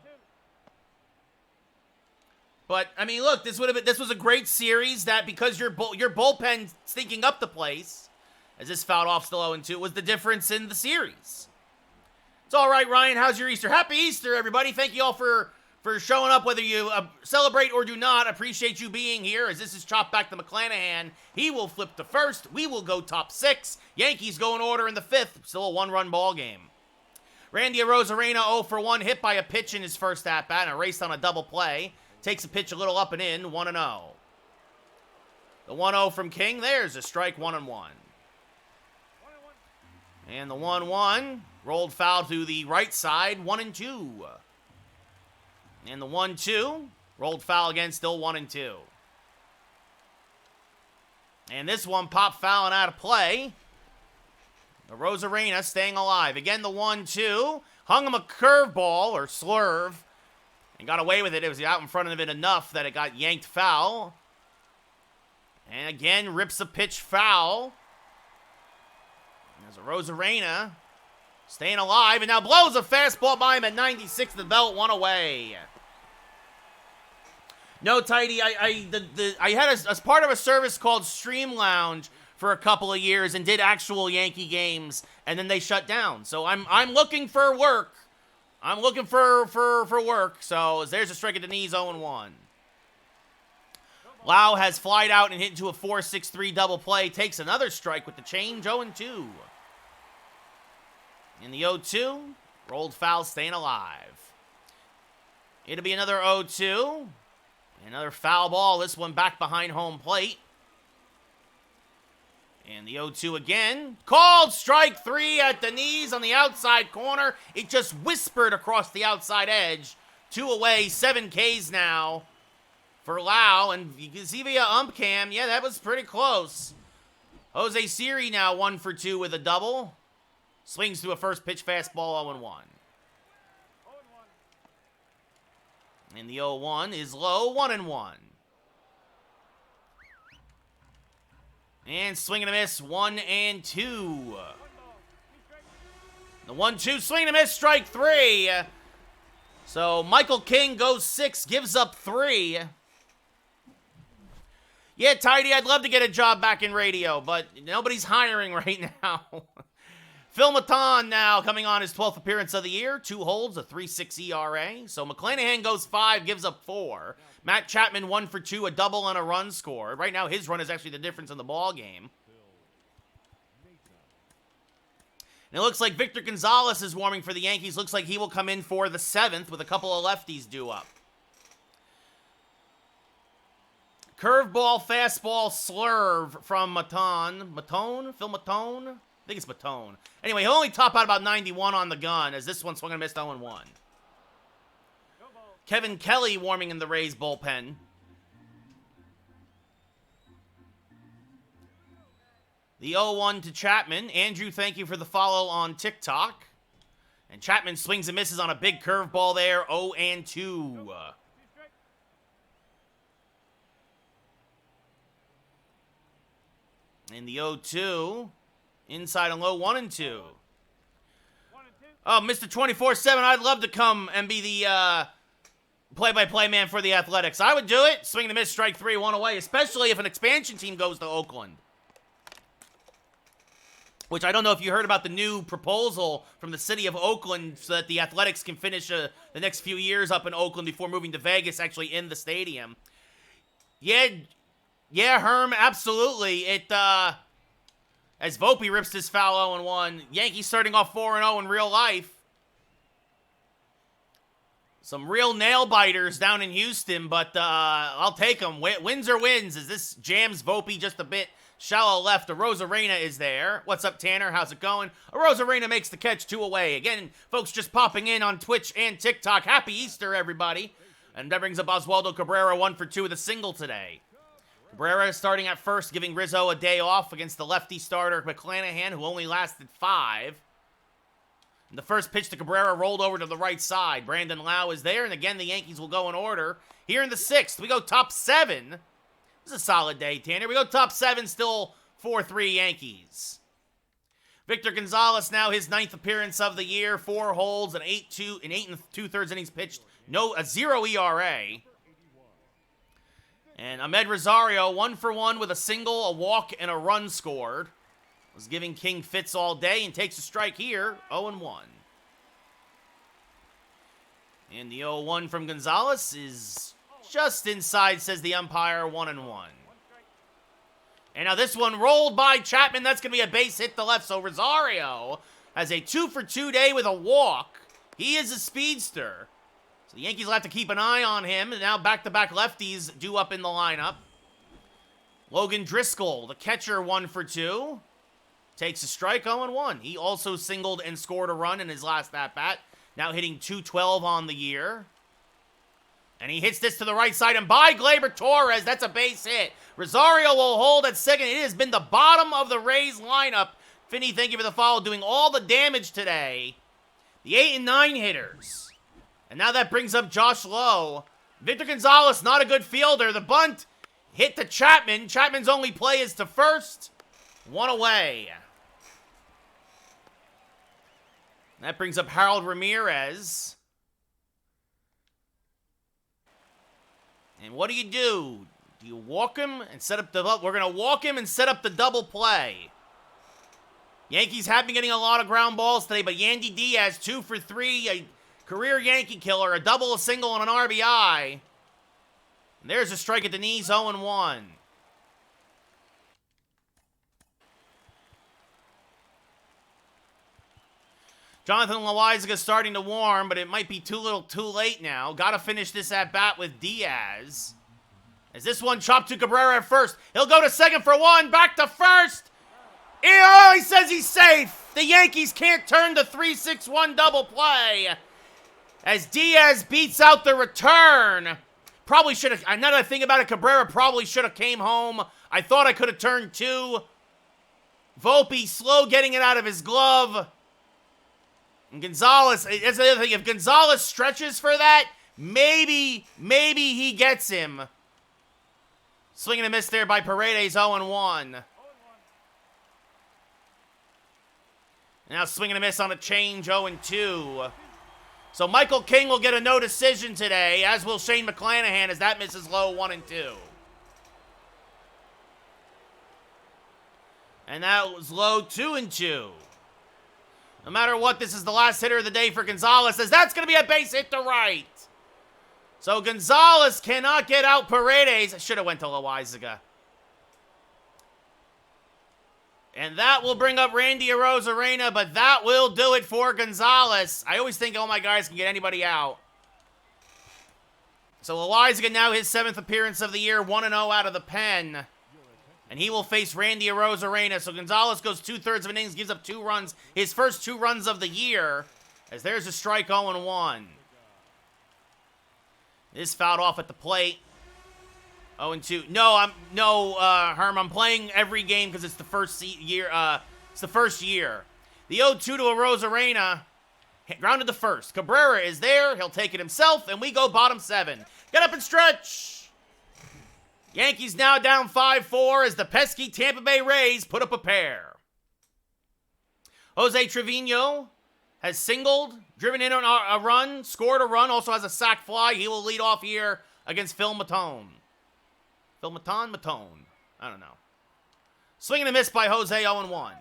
But, I mean, look, this was a great series that because your bullpen stinking up the place, as this fouled off still 0-2, was the difference in the series. It's all right, Ryan. How's your Easter? Happy Easter, everybody. Thank you all for showing up, whether you celebrate or do not. Appreciate you being here, as this is chopped back to McClanahan. He will flip to first. We will go top 6. Yankees go in order in the 5th. Still a 1-run ball game. Randy Arozarena 0 for 1, hit by a pitch in his first at-bat and erased on a double play. Takes a pitch a little up and in, 1-0. The 1-0 from King, there's a strike, 1-1. And the 1-1 rolled foul to the right side, 1-2. And the 1-2 rolled foul again, still 1-2. And this one popped foul and out of play. The Rosarena staying alive. Again, the 1-2 hung him a curveball or slurve and got away with it. It was out in front of it enough that it got yanked foul. And again, rips a pitch foul. There's a Rosarena staying alive and now blows a fastball by him at 96 to the belt, 1 away. No, Tidy, I had as part of a service called Stream Lounge for a couple of years and did actual Yankee games, and then they shut down. So I'm looking for work. I'm looking for work. So there's a strike at the knees, 0-1. Lau has flied out and hit into a 4-6-3 double play. Takes another strike with the change, 0-2. In the 0-2, rolled foul, staying alive. It'll be another 0-2. Another foul ball, this one back behind home plate. And the 0-2 again. Called strike 3 at the knees on the outside corner. It just whispered across the outside edge. 2 away, 7 Ks now for Lau. And you can see via ump cam, yeah, that was pretty close. Jose Siri now 1 for 2 with a double. Swings through a first pitch fastball, 0-1. And the 0-1 is low, 1-1. And swing and a miss, 1-2. The 1-2, swing and a miss, strike 3. So Michael King goes 6, gives up 3. Yeah, Tidy, I'd love to get a job back in radio, but nobody's hiring right now. Phil Maton now coming on his 12th appearance of the year. 2 holds, a 3.6 ERA. So McClanahan goes 5, gives up 4. Matt Chapman 1 for 2, a double and a run scored. Right now his run is actually the difference in the ball game. And it looks like Victor Gonzalez is warming for the Yankees. Looks like he will come in for the 7th with a couple of lefties due up. Curveball, fastball, slurve from Maton. Matone? Phil Matone? I think it's Matone. Anyway, he'll only top out about 91 on the gun, as this one swung and missed 0-1. Kevin Kelly warming in the Rays bullpen. The 0-1 to Chapman. Andrew, thank you for the follow on TikTok. And Chapman swings and misses on a big curveball there. 0-2. And the 0-2. Inside and low, 1-2. Oh, Mr. 24/7, I'd love to come and be the play-by-play man for the Athletics. I would do it. Swing and a miss, strike 3, 1 away, especially if an expansion team goes to Oakland. Which I don't know if you heard about the new proposal from the city of Oakland so that the Athletics can finish the next few years up in Oakland before moving to Vegas, actually in the stadium. Yeah, Herm, absolutely. As Volpe rips this foul 0-1. Yankees starting off 4-0 in real life. Some real nail-biters down in Houston, but I'll take them. Wins are wins, as this jams Volpe just a bit shallow left. Arozarena is there. What's up, Tanner? How's it going? Arozarena makes the catch, 2 away. Again, folks just popping in on Twitch and TikTok. Happy Easter, everybody. And that brings up Oswaldo Cabrera, 1 for 2 with a single today. Cabrera starting at first, giving Rizzo a day off against the lefty starter McClanahan, who only lasted 5. And the first pitch to Cabrera rolled over to the right side. Brandon Lau is there, and again, the Yankees will go in order. Here in the 6th, we go top 7. This is a solid day, Tanner. We go top 7, still 4-3 Yankees. Victor Gonzalez now his 9th appearance of the year. 4 holds, an 8 2/3 innings pitched. A 0 ERA. And Ahmed Rosario, 1 for 1 with a single, a walk, and a run scored. Was giving King fits all day and takes a strike here, 0-1. And the 0-1 from Gonzalez is just inside, says the umpire, 1-1. And now this one rolled by Chapman. That's going to be a base hit to left. So Rosario has a 2 for 2 day with a walk. He is a speedster. So the Yankees will have to keep an eye on him. And now back-to-back lefties due up in the lineup. Logan Driscoll, the catcher, 1 for 2. Takes a strike, 0-1. He also singled and scored a run in his last at-bat. Now hitting .212 on the year. And he hits this to the right side. And by Gleyber Torres, that's a base hit. Rosario will hold at second. It has been the bottom of the Rays lineup. Finney, thank you for the follow. Doing all the damage today. The 8 and 9 hitters. And now that brings up Josh Lowe. Victor Gonzalez, not a good fielder. The bunt hit to Chapman. Chapman's only play is to first. 1 away. That brings up Harold Ramirez. And what do? Do you walk him and set up the... We're going to walk him and set up the double play. Yankees have been getting a lot of ground balls today, but Yandy Diaz, 2 for 3, a career Yankee killer, a double, a single, and an RBI. And there's a strike at the knees, 0-1. Jonathan Loaizaga starting to warm, but it might be too late now. Got to finish this at-bat with Diaz. As this one chopped to Cabrera at first. He'll go to second for 1, back to first. He says he's safe. The Yankees can't turn the 3-6-1 double play. As Diaz beats out the return. Probably should have, now that I think about it, Cabrera probably should have came home. I thought I could have turned 2. Volpe slow getting it out of his glove. And Gonzalez, that's the other thing. If Gonzalez stretches for that, maybe he gets him. Swing and a miss there by Paredes, 0-1. Now swing and a miss on a change, 0-2. So Michael King will get a no decision today, as will Shane McClanahan, as that misses low, 1-2. And that was low, 2-2. No matter what, this is the last hitter of the day for Gonzalez, as that's going to be a base hit to right. So Gonzalez cannot get out Paredes. I should have went to Loaizaga. And that will bring up Randy Arozarena, but that will do it for Gonzalez. I always think all my guys can get anybody out. So Loaizaga now his 7th appearance of the year, 1-0 out of the pen. And he will face Randy Arozarena. So Gonzalez goes 2/3 of innings, gives up 2 runs. His first 2 runs of the year. As there's a strike, 0-1. This fouled off at the plate. 0-2. No, Herm. I'm playing every game because it's the first year. It's the first year. The 0-2 to Arozarena. Grounded to first. Cabrera is there. He'll take it himself, and we go bottom 7. Get up and stretch. Yankees now down 5-4 as the pesky Tampa Bay Rays put up a pair. Jose Trevino has singled, driven in on a run, scored a run, also has a sac fly. He will lead off here against Phil Matone. Matone. I don't know. Swing and a miss by Jose, 0-1.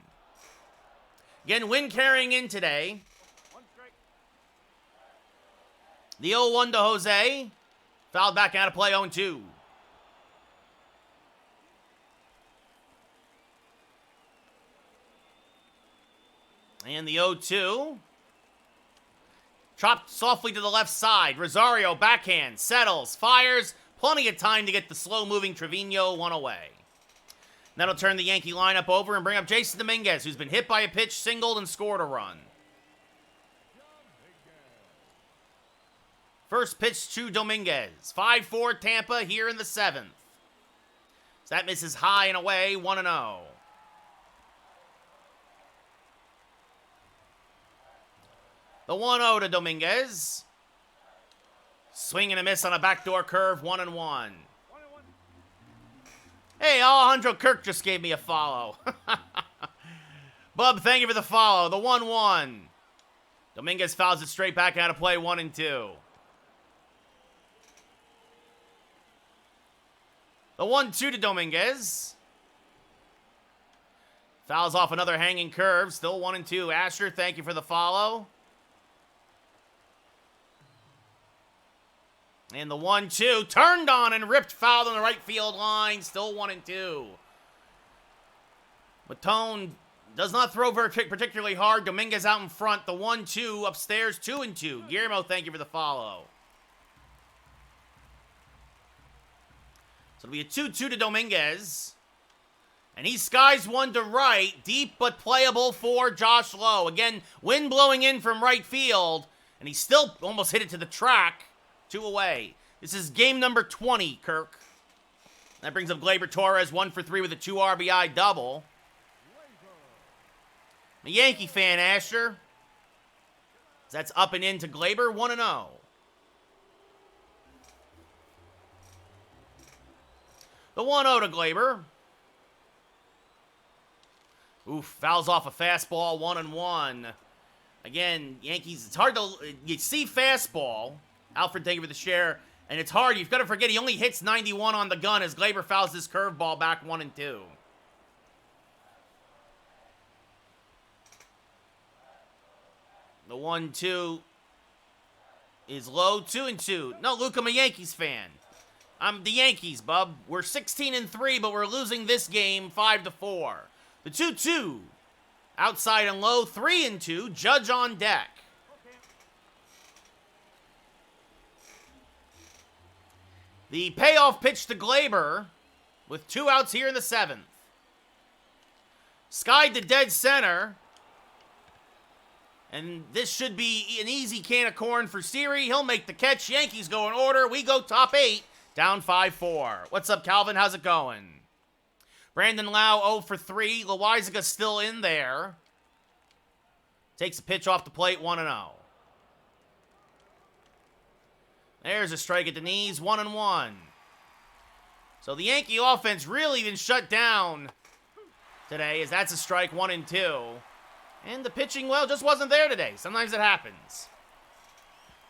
Again, wind carrying in today. The 0-1 to Jose. Fouled back out of play, 0-2. And the 0-2. Chopped softly to the left side. Rosario, backhand, settles, fires. Plenty of time to get the slow-moving Trevino one away. That'll turn the Yankee lineup over and bring up Jason Dominguez, who's been hit by a pitch, singled, and scored a run. First pitch to Dominguez. 5-4 Tampa here in the 7th. So that misses high and away, 1-0. The 1-0 to Dominguez. Swing and a miss on a backdoor curve, 1-1. Hey, Alejandro Kirk just gave me a follow. Bub, thank you for the follow. The 1-1. Dominguez fouls it straight back out of play, 1-2. The 1-2 to Dominguez. Fouls off another hanging curve. Still 1-2. Asher, thank you for the follow. And the 1-2. Turned on and ripped foul on the right field line. Still 1-2. Matone does not throw very particularly hard. Dominguez out in front. The 1-2 upstairs, 2-2. Guillermo, thank you for the follow. So it'll be a 2-2 to Dominguez. And he skies one to right. Deep but playable for Josh Lowe. Again, wind blowing in from right field. And he still almost hit it to the track. 2 away. This is game number 20, Kirk. That brings up Gleyber Torres, 1 for 3 with a 2 RBI double. I'm a Yankee fan, Asher. That's up and in to Gleyber, 1-0. The 1-0 to Gleyber. Oof, fouls off a fastball, 1-1. Again, Yankees, it's hard to, you see fastball. Alfred, thank you for the share. And it's hard. You've got to forget he only hits 91 on the gun as Gleyber fouls this curveball back 1-2. The 1-2 is low. 2-2. No, Luke, I'm a Yankees fan. I'm the Yankees, bub. We're 16-3, but we're losing this game 5-4. The 2-2. Outside and low. 3-2. Judge on deck. The payoff pitch to Gleyber with 2 outs here in the 7th. Skied to dead center. And this should be an easy can of corn for Siri. He'll make the catch. Yankees go in order. We go top 8, down 5-4. What's up, Calvin? How's it going? Brandon Lau 0 for 3. Loizaga still in there. Takes a pitch off the plate, 1-0. There's a strike at the knees, 1-1. So the Yankee offense really been shut down today, as that's a strike, 1-2. And the pitching, well, just wasn't there today. Sometimes it happens.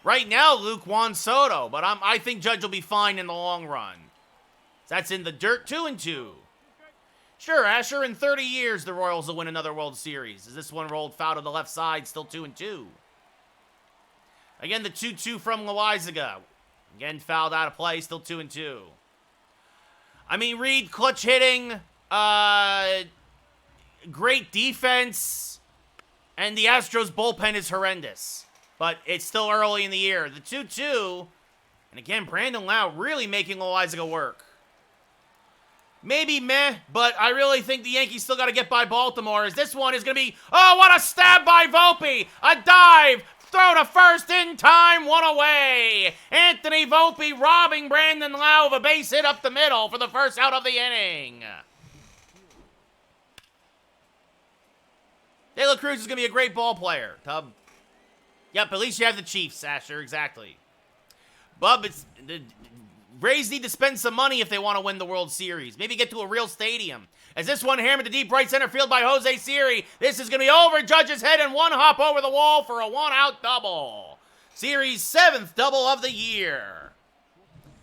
Right now, Luke, Juan Soto, but I think Judge will be fine in the long run. That's in the dirt, 2-2. Sure, Asher, in 30 years, the Royals will win another World Series. As this one rolled foul to the left side, still 2-2. Again, the 2-2 from Loizaga. Again, fouled out of play, still 2-2. I mean, Reed, clutch hitting, great defense, and the Astros bullpen is horrendous. But it's still early in the year. The 2-2, and again, Brandon Lau really making Loizaga work. Maybe meh, but I really think the Yankees still got to get by Baltimore, as this one is going to be, oh, what a stab by Volpe! A dive! Throw to first in time, one away. Anthony Volpe robbing Brandon Lau of a base hit up the middle for the first out of the inning. De La Cruz is going to be a great ball player, Tub. Yep, at least you have the Chiefs, Asher, exactly. Bub, the Rays need to spend some money if they want to win the World Series. Maybe get to a real stadium. As this one hammered to deep right center field by Jose Siri. This is going to be over Judge's head and one hop over the wall for a one-out double. Series' 7th double of the year.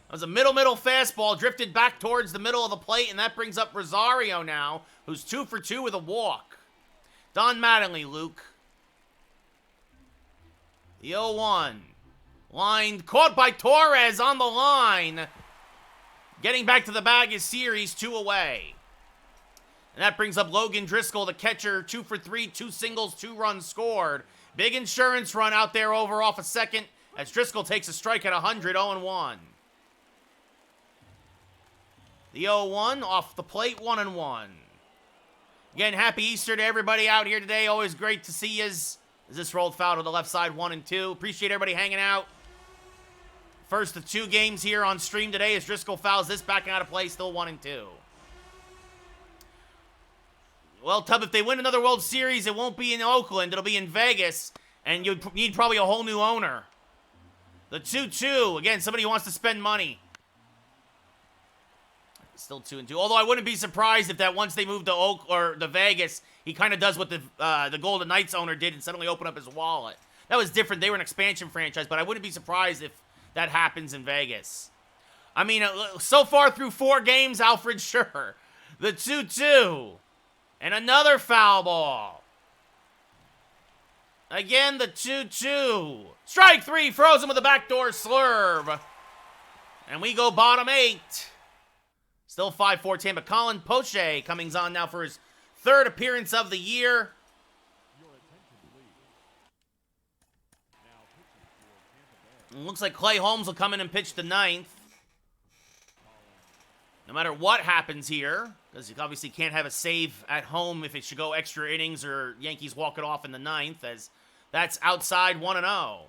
That was a middle fastball, drifted back towards the middle of the plate, and that brings up Rosario now, who's 2 for 2 with a walk. Don Mattingly, Luke. The 0-1. Line caught by Torres on the line. Getting back to the bag is Series, 2 away. And that brings up Logan Driscoll, the catcher, 2 for 3, 2 singles, 2 runs scored. Big insurance run out there over off a second as Driscoll takes a strike at 100, 0-1. The 0-1 off the plate, 1-1. Again, happy Easter to everybody out here today. Always great to see you as this rolled foul to the left side, 1-2. Appreciate everybody hanging out. First of 2 games here on stream today as Driscoll fouls this backing out of play, still 1-2. Well, Tub, if they win another World Series, it won't be in Oakland. It'll be in Vegas, and you need probably a whole new owner. The 2-2. Again, somebody who wants to spend money. Still 2-2. Although I wouldn't be surprised if that once they move to Vegas, he kind of does what the Golden Knights owner did and suddenly open up his wallet. That was different. They were an expansion franchise, but I wouldn't be surprised if that happens in Vegas. I mean, so far through 4 games, Alfred, sure. The 2-2. And another foul ball. Again, the 2-2. Strike 3, frozen with a backdoor slurve. And we go bottom 8. Still 5-4 Tampa. Colin Poche coming on now for his 3rd appearance of the year. It looks like Clay Holmes will come in and pitch the 9th. No matter what happens here, because you obviously can't have a save at home if it should go extra innings or Yankees walk it off in the 9th, as that's outside 1-0.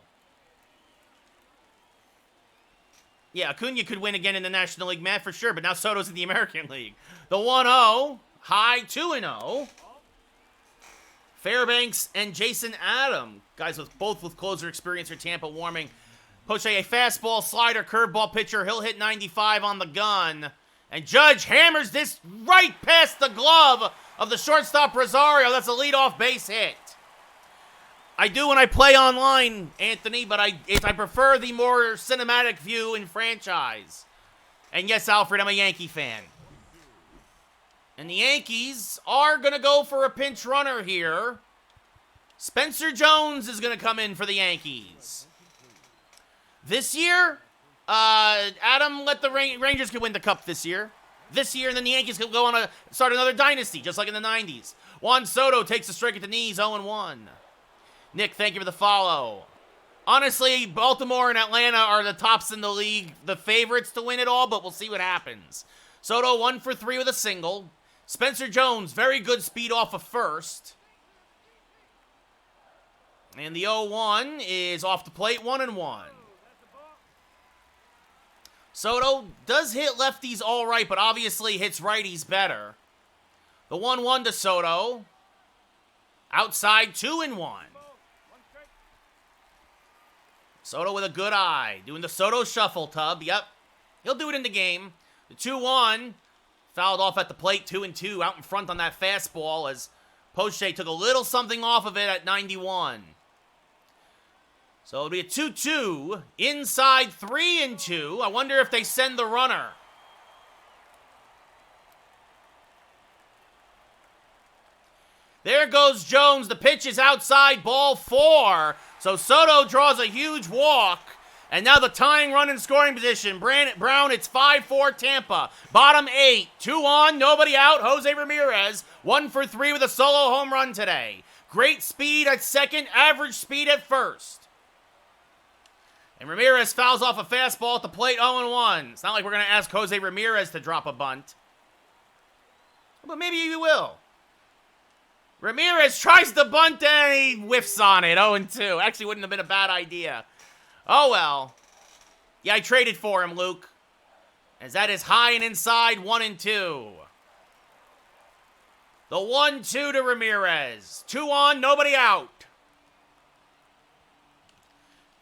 Yeah, Acuna could win again in the National League, Matt, for sure, but now Soto's in the American League. The 1-0, high 2-0. Fairbanks and Jason Adam, guys both with closer experience for Tampa, warming. Poche, a fastball, slider, curveball pitcher. He'll hit 95 on the gun. And Judge hammers this right past the glove of the shortstop Rosario. That's a leadoff base hit. I do when I play online, Anthony, but I prefer the more cinematic view in franchise. And yes, Alfred, I'm a Yankee fan. And the Yankees are going to go for a pinch runner here. Spencer Jones is going to come in for the Yankees. This year, Adam, let the Rangers could win the Cup this year. And then the Yankees could go on start another dynasty, just like in the 90s. Juan Soto takes a strike at the knees, 0-1. Nick, thank you for the follow. Honestly, Baltimore and Atlanta are the tops in the league, the favorites to win it all, but we'll see what happens. Soto 1 for 3 with a single. Spencer Jones, very good speed off of first. And the 0-1 is off the plate, 1-1. Soto does hit lefties all right, but obviously hits righties better. The 1-1 to Soto. Outside, 2-1. Soto with a good eye. Doing the Soto shuffle, Tub. Yep. He'll do it in the game. The 2-1. Fouled off at the plate, 2-2. Out in front on that fastball as Poche took a little something off of it at 91. So it'll be a 2-2. Inside, 3-2. I wonder if they send the runner. There goes Jones. The pitch is outside, ball 4. So Soto draws a huge walk. And now the tying run in scoring position. Brown, it's 5-4 Tampa. Bottom 8. 2 on, nobody out. Jose Ramirez, 1 for 3 with a solo home run today. Great speed at second, average speed at first. And Ramirez fouls off a fastball at the plate, 0-1. It's not like we're going to ask Jose Ramirez to drop a bunt. But maybe he will. Ramirez tries to bunt and he whiffs on it. 0-2. Actually, wouldn't have been a bad idea. Oh, well. Yeah, I traded for him, Luke. As that is high and inside, 1-2. The 1-2 to Ramirez. 2 on, nobody out.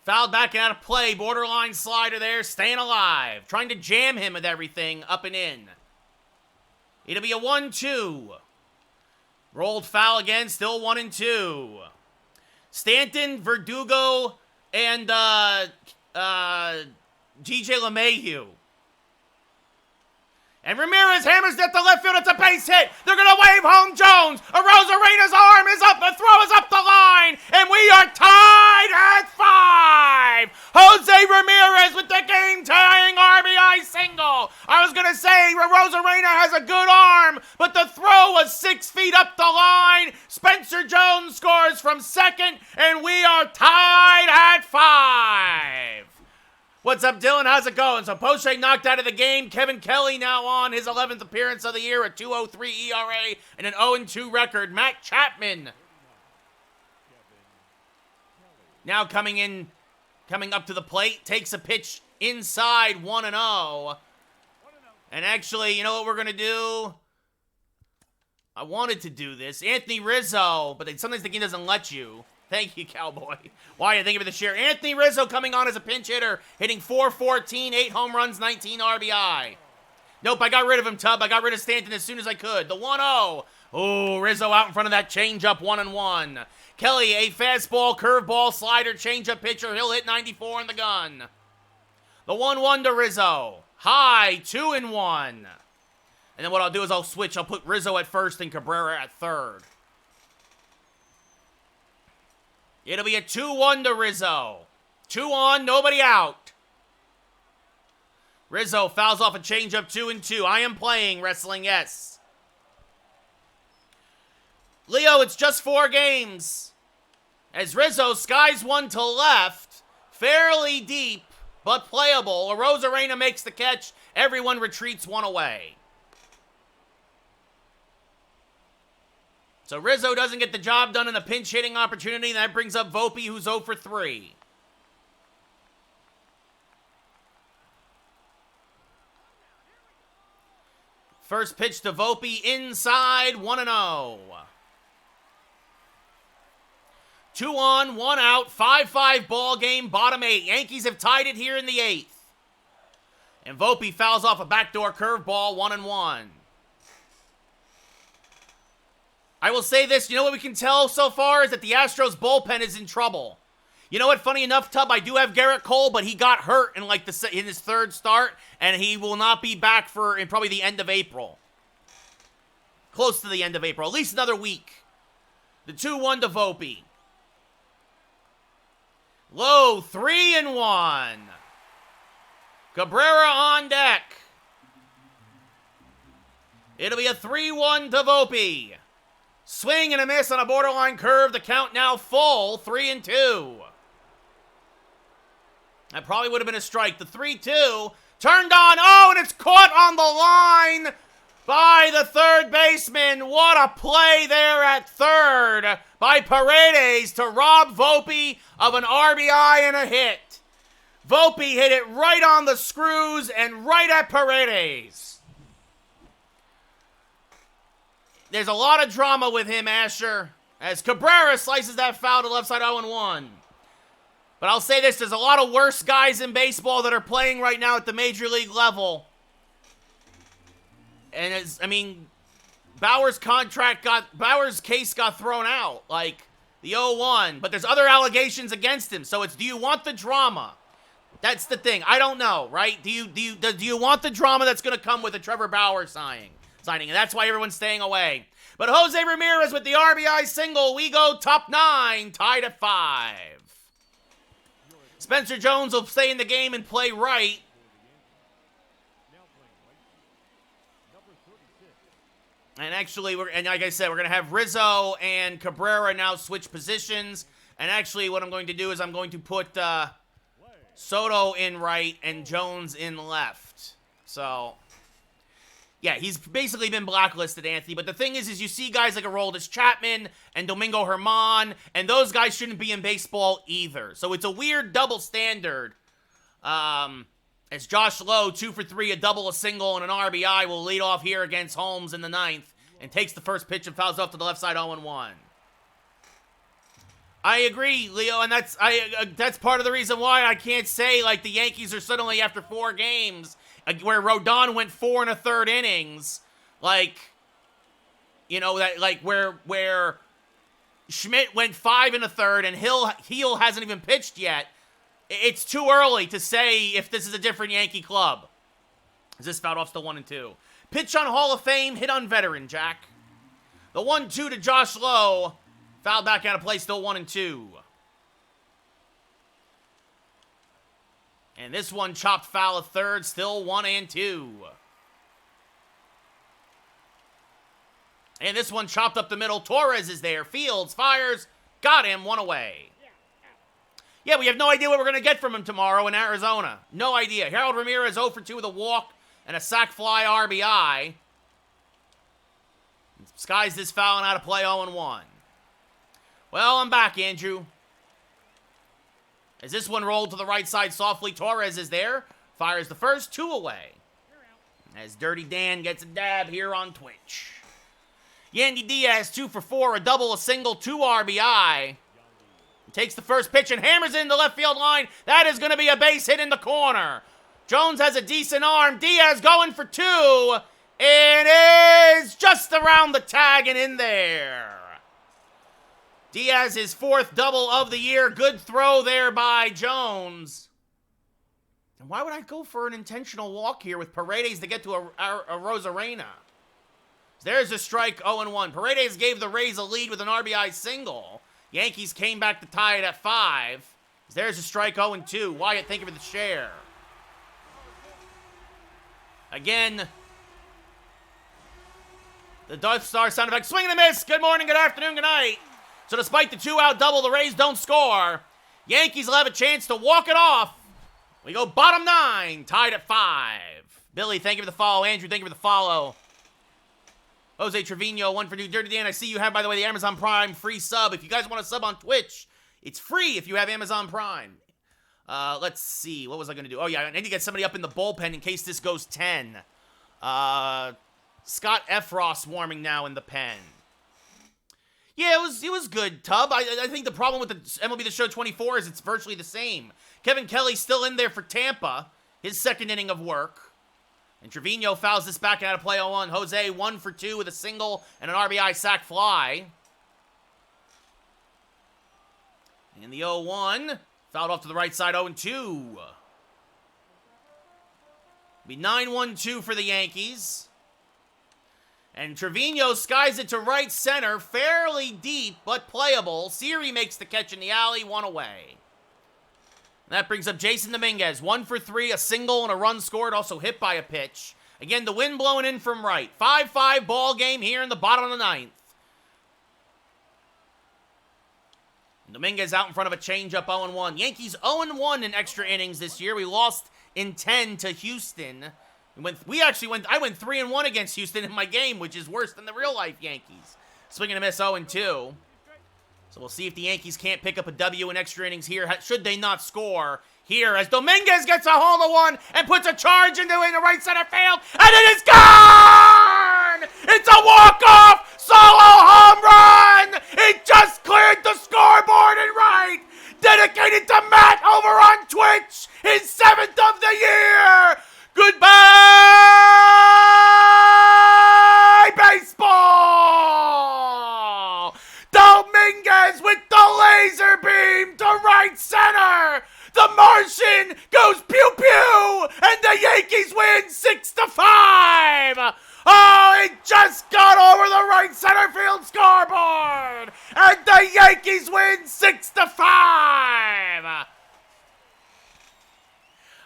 Fouled back and out of play. Borderline slider there, staying alive. Trying to jam him with everything, up and in. It'll be a 1-2. Rolled foul again, still 1-2. Stanton, Verdugo, and G.J. LeMahieu. And Ramirez hammers it to left field. It's a base hit. They're going to wave home Jones. Arozarena's arm is up. The throw is up the line. And we are tied at 5. Jose Ramirez with the game-tying RBI single. I was going to say Arozarena has a good arm, but the throw was 6 feet up the line. Spencer Jones scores from second, and we are tied at 5. What's up, Dylan? How's it going? So Poche knocked out of the game. Kevin Kelly now on his 11th appearance of the year, a 2.03 ERA and an 0-2 record. Matt Chapman now coming up to the plate, takes a pitch inside, 1-0. And actually, you know what we're going to do? I wanted to do this. Anthony Rizzo, but sometimes the game doesn't let you. Thank you, Cowboy. Why? Thank you for the share. Anthony Rizzo coming on as a pinch hitter, hitting .414, 8 home runs, 19 RBI. Nope, I got rid of him, Tub. I got rid of Stanton as soon as I could. The 1-0. Oh, Rizzo out in front of that changeup, 1-1. Kelly, a fastball, curveball, slider, changeup pitcher. He'll hit 94 in the gun. The 1-1 to Rizzo. High, 2-1. And then what I'll do is I'll switch. I'll put Rizzo at first and Cabrera at third. It'll be a 2-1 to Rizzo. 2 on, nobody out. Rizzo fouls off a changeup, 2-2. I am playing wrestling, yes. Leo, it's just 4 games. As Rizzo skies one to left, fairly deep, but playable. Arozarena makes the catch. Everyone retreats one away. So Rizzo doesn't get the job done in a pinch hitting opportunity. That brings up Volpe, who's 0 for 3. First pitch to Volpe, inside, 1-0. 2 on, 1 out, 5-5 ball game, bottom 8. Yankees have tied it here in the 8th. And Volpe fouls off a backdoor curveball, 1-1. I will say this, you know what we can tell so far is that the Astros bullpen is in trouble. You know what, funny enough, Tub, I do have Garrett Cole, but he got hurt in in his 3rd start, and he will not be back in probably the end of April. Close to the end of April, at least another week. The 2-1 to Volpe. Low, 3-1. Cabrera on deck. It'll be a 3-1 to Volpe. Swing and a miss on a borderline curve. The count now full, 3-2. That probably would have been a strike. The 3-2 turned on. Oh, and it's caught on the line by the third baseman. What a play there at third by Paredes to rob Volpe of an RBI and a hit. Volpe hit it right on the screws and right at Paredes. There's a lot of drama with him, Asher, as Cabrera slices that foul to left side 0-1. But I'll say this, there's a lot of worse guys in baseball that are playing right now at the major league level. And Bauer's case got thrown out, like the 0-1, but there's other allegations against him. So it's, do you want the drama? That's the thing. I don't know, right? Do you want the drama that's going to come with a Trevor Bauer signing? And that's why everyone's staying away. But Jose Ramirez with the RBI single. We go top 9, tied at 5. Spencer Jones will stay in the game and play right. And actually, like I said, we're going to have Rizzo and Cabrera now switch positions. And actually, what I'm going to do is I'm going to put Soto in right and Jones in left. So Yeah, he's basically been blacklisted, Anthony. But the thing is you see guys like Aroldis Chapman and Domingo Germán, and those guys shouldn't be in baseball either. So it's a weird double standard. As Josh Lowe, 2 for 3, a double, a single, and an RBI, will lead off here against Holmes in the 9th and takes the first pitch and fouls off to the left side 0-1. I agree, Leo, and that's part of the reason why I can't say, like, the Yankees are suddenly, after 4 games, where Rodon went 4 1/3 innings, like, you know, that, like, where Schmidt went 5 1/3 and Heel hasn't even pitched yet. It's too early to say if this is a different Yankee club. Is this fouled off still 1-2? Pitch on Hall of Fame, hit on veteran, Jack. The 1-2 to Josh Lowe. Fouled back out of play, still 1-2. And this one chopped foul of third, still 1-2. And this one chopped up the middle. Torres is there. Fields fires. Got him. 1 away. Yeah, we have no idea what we're going to get from him tomorrow in Arizona. No idea. Harold Ramirez 0 for 2 with a walk and a sac fly RBI. Skies this foul and out of play 0-1. Well, I'm back, Andrew. As this one rolled to the right side softly, Torres is there. Fires the first, 2 away. As Dirty Dan gets a dab here on Twitch. Yandy Diaz, 2 for 4, a double, a single, 2 RBI. Takes the first pitch and hammers it in the left field line. That is going to be a base hit in the corner. Jones has a decent arm. Diaz going for 2. And is just around the tag and in there. Diaz, his 4th double of the year. Good throw there by Jones. And why would I go for an intentional walk here with Paredes to get to a Rosarena? There's a strike, 0-1. Paredes gave the Rays a lead with an RBI single. Yankees came back to tie it at 5. There's a strike, 0-2. Wyatt, thank you for the share. Again, the Death Star sound effect. Swing and a miss. Good morning, good afternoon, good night. So despite the 2-out double, the Rays don't score. Yankees will have a chance to walk it off. We go bottom 9, tied at 5. Billy, thank you for the follow. Andrew, thank you for the follow. Jose Trevino, 1 for 2. Dirty Dan, I see you have, by the way, the Amazon Prime free sub. If you guys want to sub on Twitch, it's free if you have Amazon Prime. Let's see. What was I going to do? Oh, yeah, I need to get somebody up in the bullpen in case this goes 10. Scott Efros warming now in the pen. Yeah, it was good, Tub. I think the problem with the MLB The Show 24 is it's virtually the same. Kevin Kelly's still in there for Tampa, his 2nd inning of work. And Trevino fouls this back out of play 0-1. Jose 1 for 2 with a single and an RBI sac fly. And the 0-1 fouled off to the right side 0-2. Be 9-1-2 for the Yankees. And Trevino skies it to right center, fairly deep, but playable. Siri makes the catch in the alley, 1 away. And that brings up Jason Dominguez, 1 for 3, a single and a run scored, also hit by a pitch. Again, the wind blowing in from right. 5-5 ball game here in the bottom of the 9th. Dominguez out in front of a changeup, 0-1. Yankees 0-1 in extra innings this year. We lost in 10 to Houston. I went 3-1 against Houston in my game, which is worse than the real-life Yankees. Swing and a miss, 0-2. So we'll see if the Yankees can't pick up a W in extra innings here, should they not score here, as Dominguez gets a home-run and puts a charge into in the right center field, and it is gone! It's a walk-off solo home run! It just cleared the scoreboard in right! Dedicated to Matt over on Twitch, his 7th of the year! Goodbye, baseball! Dominguez with the laser beam to right center! The Martian goes pew-pew, and the Yankees win 6-5! Oh, it just got over the right center field scoreboard, and the Yankees win 6-5!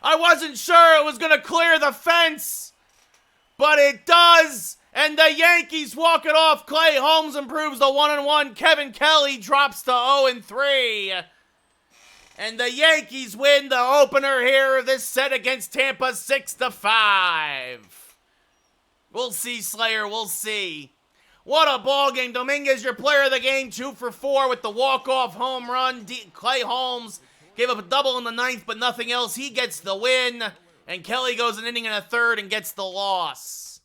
I wasn't sure it was going to clear the fence, but it does, and the Yankees walk it off. Clay Holmes improves the 1-1. Kevin Kelly drops to 0-3. And the Yankees win the opener here of this set against Tampa 6-5. We'll see, Slayer. We'll see. What a ball game. Dominguez, your player of the game, 2 for 4 with the walk-off home run. Clay Holmes gave up a double in the 9th, but nothing else. He gets the win. And Kelly goes an inning and a third and gets the loss.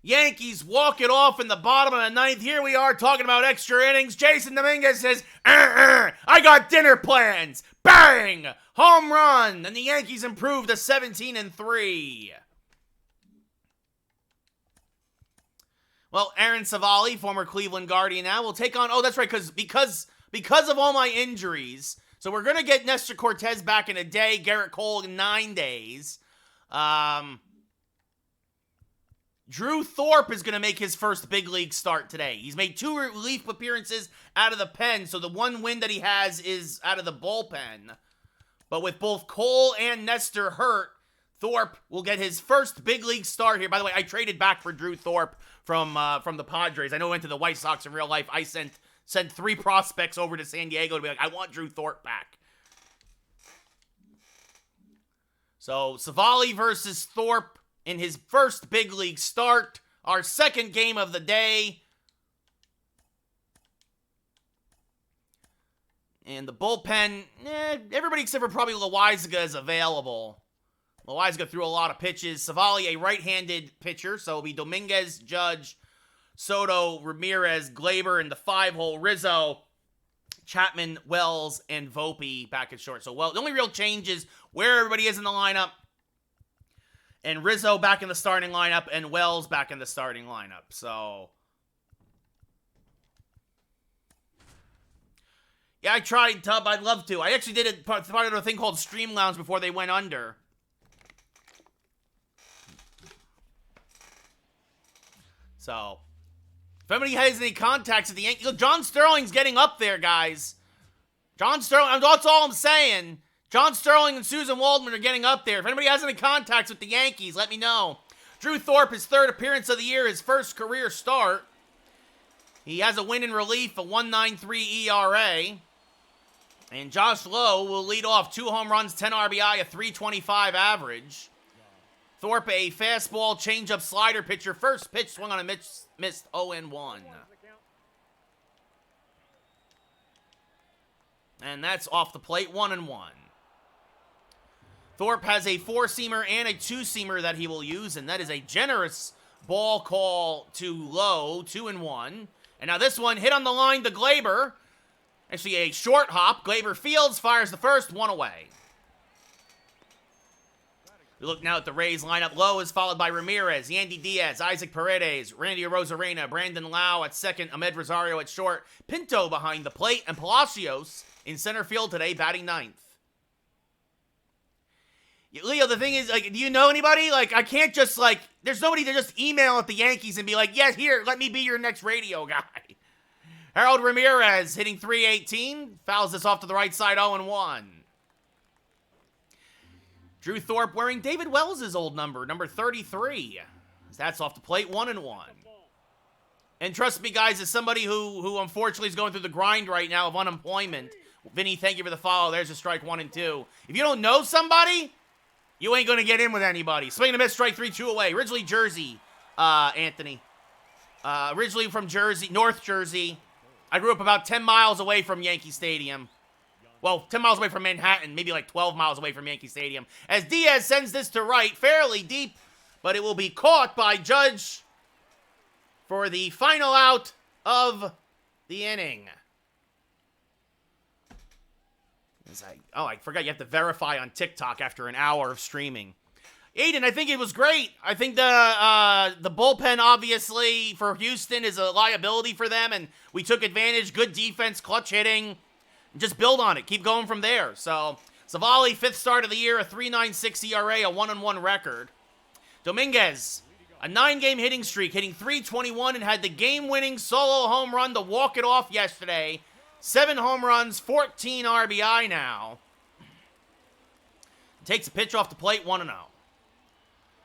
Yankees walk it off in the bottom of the 9th. Here we are talking about extra innings. Jason Dominguez says, I got dinner plans. Bang! Home run. And the Yankees improve to 17-3. Well, Aaron Savali, former Cleveland Guardian now, will take on... Oh, that's right, because of all my injuries. So we're going to get Nestor Cortez back in a day. Garrett Cole in 9 days. Drew Thorpe is going to make his first big league start today. He's made 2 relief appearances out of the pen, so the one win that he has is out of the bullpen. But with both Cole and Nestor hurt, Thorpe will get his first big league start here. By the way, I traded back for Drew Thorpe from the Padres. I know I went to the White Sox in real life. I sent 3 prospects over to San Diego to be like, I want Drew Thorpe back. So, Savali versus Thorpe in his first big league start. Our second game of the day. And the bullpen, everybody except for probably Loaizaga is available. Loaizaga threw a lot of pitches. Savali, a right-handed pitcher, so it'll be Dominguez, Judge, Soto, Ramirez, Glaber, and the 5-hole Rizzo, Chapman, Wells, and Volpe back at short. So, the only real change is where everybody is in the lineup. And Rizzo back in the starting lineup, and Wells back in the starting lineup. So, yeah, I tried, Tub. I'd love to. I actually did it part of a thing called Stream Lounge before they went under. So, if anybody has any contacts at the Yankees, John Sterling's getting up there, guys. John Sterling, that's all I'm saying. John Sterling and Susan Waldman are getting up there. If anybody has any contacts with the Yankees, let me know. Drew Thorpe, his 3rd appearance of the year, his first career start. He has a win in relief, a 1.93 ERA. And Josh Lowe will lead off 2 home runs, 10 RBI, a 3.25 average. Thorpe, a fastball, changeup, slider pitcher. First pitch swung on a missed 0-1. And that's off the plate, 1-1. Thorpe has a 4-seamer and a 2-seamer that he will use, and that is a generous ball call to Lowe, 2-1. And now this one hit on the line to Glaber. Actually, a short hop. Glaber fields, fires the first, 1 away. We look now at the Rays lineup. Lowe is followed by Ramirez, Yandy Diaz, Isaac Paredes, Randy Arozarena, Brandon Lau at second, Ahmed Rosario at short, Pinto behind the plate, and Palacios in center field today, batting 9th. Leo, the thing is, like, do you know anybody? Like, I can't just, like, there's nobody to just email at the Yankees and be like, yeah, here, let me be your next radio guy. Harold Ramirez hitting .318, fouls this off to the right side, 0-1. Drew Thorpe wearing David Wells' old number 33. That's off the plate, 1-1. And trust me, guys, as somebody who unfortunately is going through the grind right now of unemployment, Vinny, thank you for the follow. There's a strike 1 and 2. If you don't know somebody, you ain't going to get in with anybody. Swing and a miss, strike 3, 2 away. Originally Jersey, Anthony. Originally from Jersey, North Jersey. I grew up about 10 miles away from Yankee Stadium. Well, 10 miles away from Manhattan, maybe like 12 miles away from Yankee Stadium. As Diaz sends this to right, fairly deep, but it will be caught by Judge for the final out of the inning. I forgot you have to verify on TikTok after an hour of streaming. Aiden, I think it was great. I think the bullpen, obviously, for Houston is a liability for them, and we took advantage. Good defense, clutch hitting. Just build on it. Keep going from there. So, Savali, 5th start of the year, a 3.96 ERA, a 1-1 record. Dominguez, a 9-game hitting streak, hitting .321 and had the game-winning solo home run to walk it off yesterday. 7 home runs, 14 RBI now. Takes a pitch off the plate, 1-0.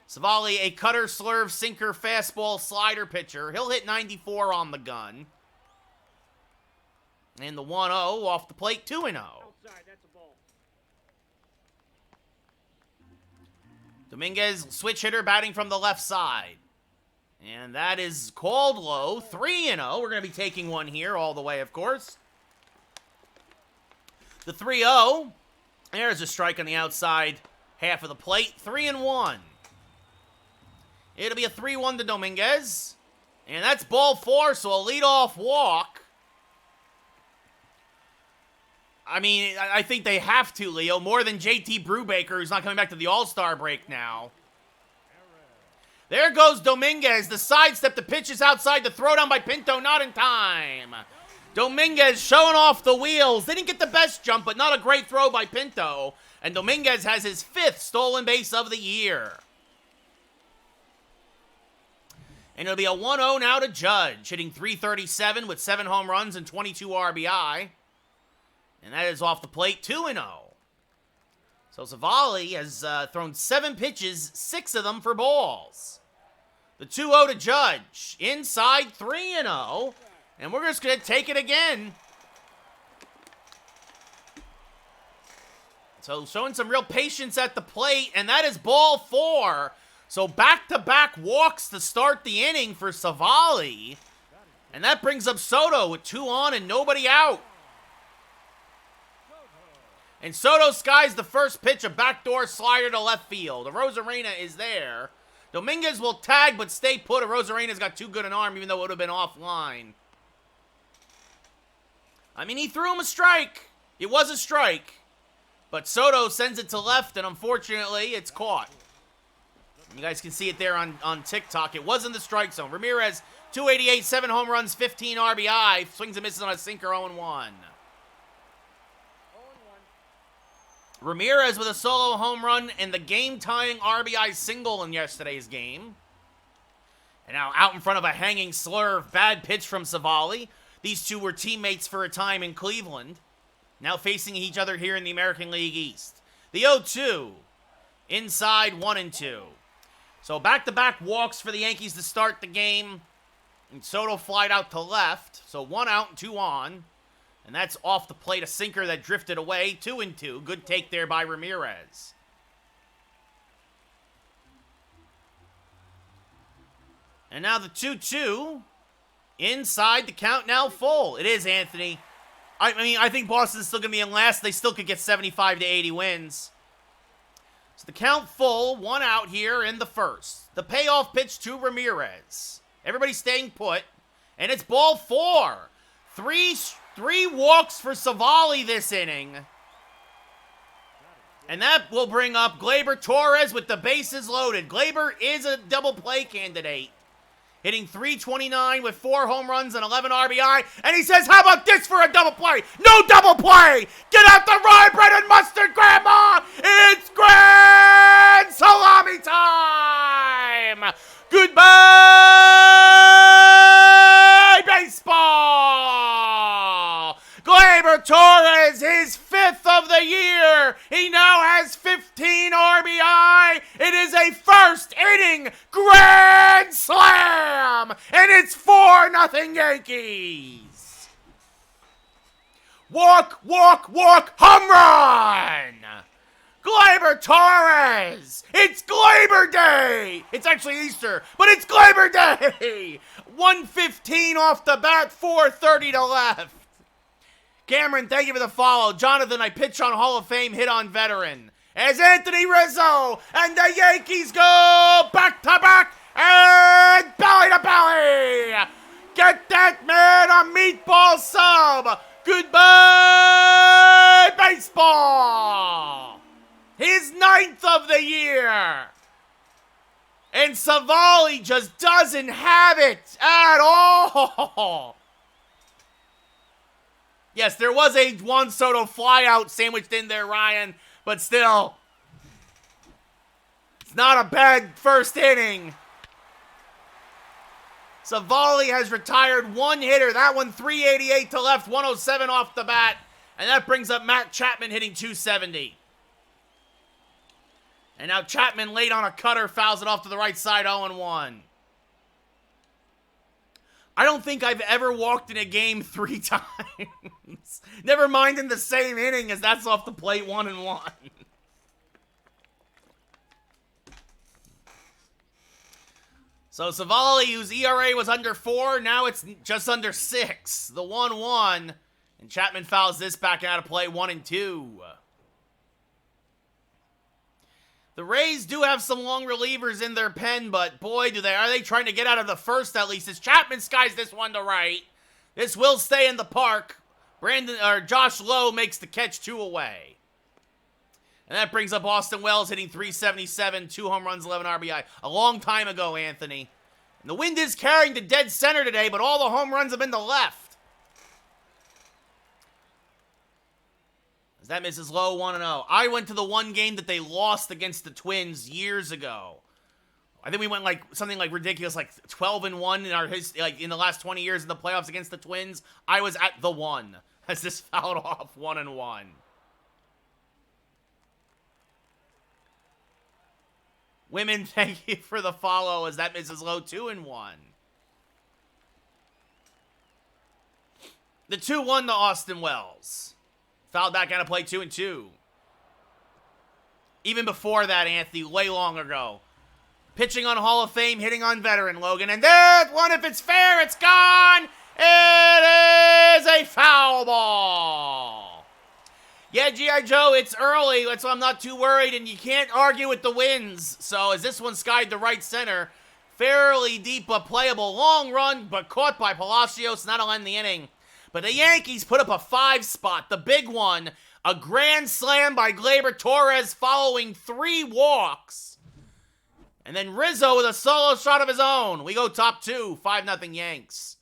Savali, a cutter, slurve, sinker, fastball, slider pitcher. He'll hit 94 on the gun. And the 1-0 off the plate, 2-0. Outside, that's a ball. Dominguez, switch hitter, batting from the left side. And that is called low. 3-0. We're going to be taking one here all the way, of course. The 3-0. There's a strike on the outside half of the plate. 3-1. It'll be a 3-1 to Dominguez. And that's ball 4, so a leadoff walk. I mean, I think they have to, Leo. More than JT Brubaker, who's not coming back to the All-Star break now. There goes Dominguez. The sidestep, the pitch is outside. The throw down by Pinto, not in time. Dominguez showing off the wheels. They didn't get the best jump, but not a great throw by Pinto. And Dominguez has his 5th stolen base of the year. And it'll be a 1-0 now to Judge, hitting .337 with 7 home runs and 22 RBI. And that is off the plate, 2-0. So Savali has thrown 7 pitches, 6 of them for balls. The 2-0 to Judge. Inside, 3-0. And we're just going to take it again. So showing some real patience at the plate, and that is ball 4. So back-to-back walks to start the inning for Savali. And that brings up Soto with 2 on and nobody out. And Soto skies the first pitch, a backdoor slider to left field. A Rosarena is there. Dominguez will tag but stay put. A Rosarena's got too good an arm, even though it would have been offline. I mean, he threw him a strike. It was a strike. But Soto sends it to left, and unfortunately, it's caught. You guys can see it there on TikTok. It was in the strike zone. Ramirez, 288, 7 home runs, 15 RBI. Swings and misses on a sinker, 0-1. Ramirez with a solo home run and the game-tying RBI single in yesterday's game. And now out in front of a hanging slurve. Bad pitch from Savali. These two were teammates for a time in Cleveland. Now facing each other here in the American League East. The 0-2. Inside, 1-2. So back-to-back walks for the Yankees to start the game. And Soto flied out to left. So 1 out and 2 on. And that's off the plate, a sinker that drifted away, 2-2. Good take there by Ramirez. And now the 2-2. Inside, the count now full. It is, Anthony. I mean, I think Boston's still going to be in last. They still could get 75 to 80 wins. So the count full, 1 out here in the first. The payoff pitch to Ramirez. Everybody staying put. And it's ball 4. Three walks for Savali this inning. And that will bring up Gleyber Torres with the bases loaded. Gleyber is a double play candidate. Hitting .329 with 4 home runs and 11 RBI. And he says, how about this for a double play? No double play! Get out the rye bread and mustard, Grandma! It's grand salami time! Goodbye, baseball! Gleyber Torres, his 5th of the year. He now has 15 RBI. It is a first inning grand slam. And it's 4-0 Yankees. Walk, walk, walk, home run. Gleyber Torres. It's Gleyber Day. It's actually Easter, but it's Gleyber Day. 1:15 off the bat, 4:30 to left. Cameron, thank you for the follow. Jonathan, I pitch on Hall of Fame, hit on veteran. As Anthony Rizzo and the Yankees go back to back and belly to belly. Get that man a meatball sub. Goodbye, baseball. His 9th of the year. And Savali just doesn't have it at all. Yes, there was a Juan Soto flyout sandwiched in there, Ryan, but still, it's not a bad first inning. Savali has retired 1 hitter. That one, 388 to left, 107 off the bat, and that brings up Matt Chapman hitting .270. And now Chapman late on a cutter, fouls it off to the right side, 0-1. I don't think I've ever walked in a game 3 times. Never mind in the same inning, as that's off the plate, 1-1. So Savali, whose ERA was under 4, now it's just under 6. The 1-1. And Chapman fouls this back out of play, 1-2. The Rays do have some long relievers in their pen, but boy, are they trying to get out of the first at least. As Chapman skies this one to right. This will stay in the park. Josh Lowe makes the catch, 2 away. And that brings up Austin Wells hitting .377, 2 home runs, 11 RBI. A long time ago, Anthony. And the wind is carrying to dead center today, but all the home runs have been to left. As that misses low, 1-0. I went to the one game that they lost against the Twins years ago. I think we went something ridiculous, 12-1 in our in the last 20 years in the playoffs against the Twins. I was at the one as this fouled off, 1-1. Women, thank you for the follow as that misses low, 2-1. The 2-1 to Austin Wells. Fouled back out of play, 2-2. Even before that, Anthony, way long ago. Pitching on Hall of Fame, hitting on veteran, Logan. And there's one, if it's fair, it's gone. It is a foul ball. Yeah, G.I. Joe, it's early, so I'm not too worried, and you can't argue with the wins. So as this one skied to right center, fairly deep but playable. Long run, but caught by Palacios, and that'll end the inning. But the Yankees put up a 5 spot, the big one, a grand slam by Gleyber Torres following 3 walks. And then Rizzo with a solo shot of his own. We go top 2, 5-0 Yanks.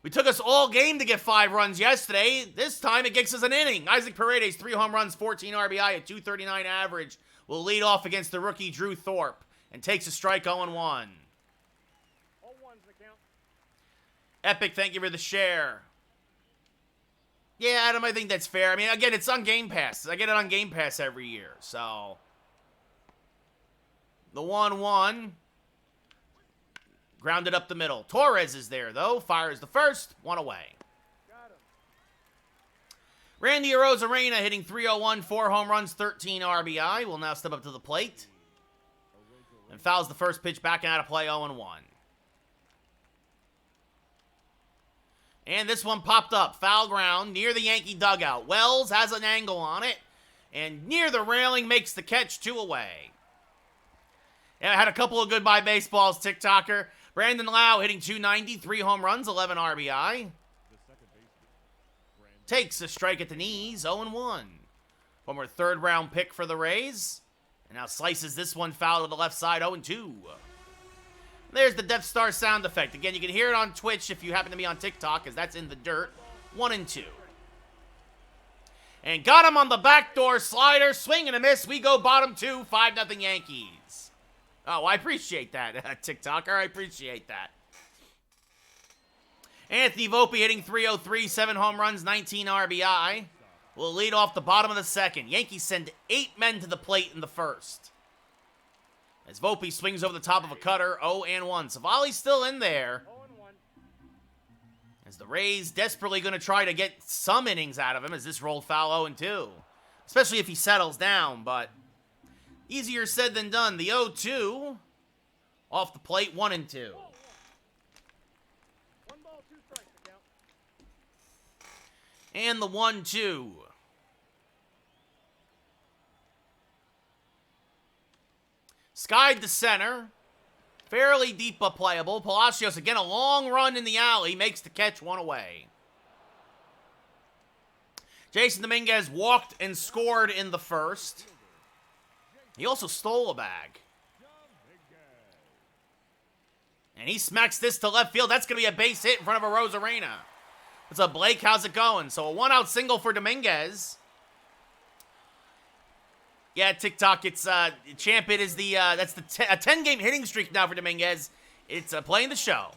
We took us all game to get 5 runs yesterday. This time it gets us an inning. Isaac Paredes, 3 home runs, 14 RBI, a .239 average. Will lead off against the rookie Drew Thorpe and takes a strike 0-1. 0-1's the count. Epic, thank you for the share. Yeah, Adam, I think that's fair. I mean, again, it's on Game Pass. I get it on Game Pass every year, so. The 1-1. Grounded up the middle. Torres is there, though. Fires the first. 1 away. Randy Arozarena hitting .301, 4 home runs, 13 RBI. Will now step up to the plate. And fouls the first pitch back out of play, 0-1. And this one popped up. Foul ground near the Yankee dugout. Wells has an angle on it. And near the railing makes the catch, 2 away. Yeah, I had a couple of goodbye baseballs, TikToker. Brandon Lau hitting .290, 3 home runs, 11 RBI. Takes a strike at the knees, 0-1. One more 3rd round pick for the Rays. And now slices this one foul to the left side, 0-2. There's the Death Star sound effect. Again, you can hear it on Twitch if you happen to be on TikTok, as that's in the dirt. 1-2. And got him on the backdoor slider. Swing and a miss. We go bottom 2, 5-0 Yankees. Oh, I appreciate that, TikToker. I appreciate that. Anthony Volpe hitting .303, 7 home runs, 19 RBI. Will lead off the bottom of the 2nd. Yankees send 8 men to the plate in the 1st. As Volpe swings over the top of a cutter, 0-1. Savali's still in there. As the Rays desperately going to try to get some innings out of him as this rolled foul 0-2. Especially if he settles down, but easier said than done. The 0-2 off the plate, 1-2. 1 ball, 2 strikes, the count. And the 1-2. Skied to center. Fairly deep but playable. Palacios, again, a long run in the alley. Makes the catch, 1 away. Jason Dominguez walked and scored in the 1st. He also stole a bag. And he smacks this to left field. That's going to be a base hit in front of Arozarena. What's up, Blake? How's it going? So a 1-out single for Dominguez. Yeah, TikTok, it's, Champ, it is the, that's the a 10-game hitting streak now for Dominguez. It's playing the show.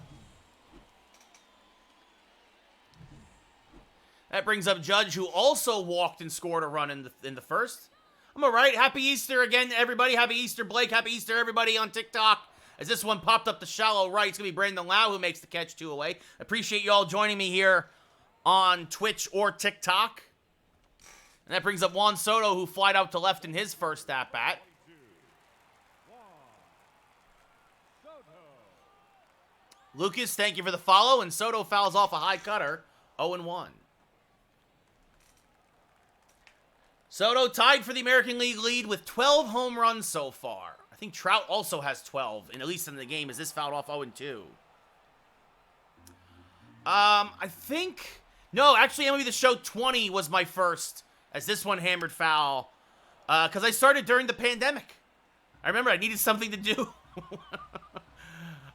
That brings up Judge, who also walked and scored a run in the 1st. I'm all right. Happy Easter again, everybody. Happy Easter, Blake. Happy Easter, everybody on TikTok. As this one popped up the shallow right, it's going to be Brandon Lau who makes the catch, 2 away. Appreciate you all joining me here on Twitch or TikTok. And that brings up Juan Soto, who flied out to left in his first at-bat. Lucas, thank you for the follow. And Soto fouls off a high cutter. 0-1. Soto tied for the American League lead with 12 home runs so far. I think Trout also has 12, and at least in the game. Is this fouled off 0-2? I think... No, actually, MLB The Show 20 was my first, as this one hammered foul. Because I started during the pandemic. I remember I needed something to do.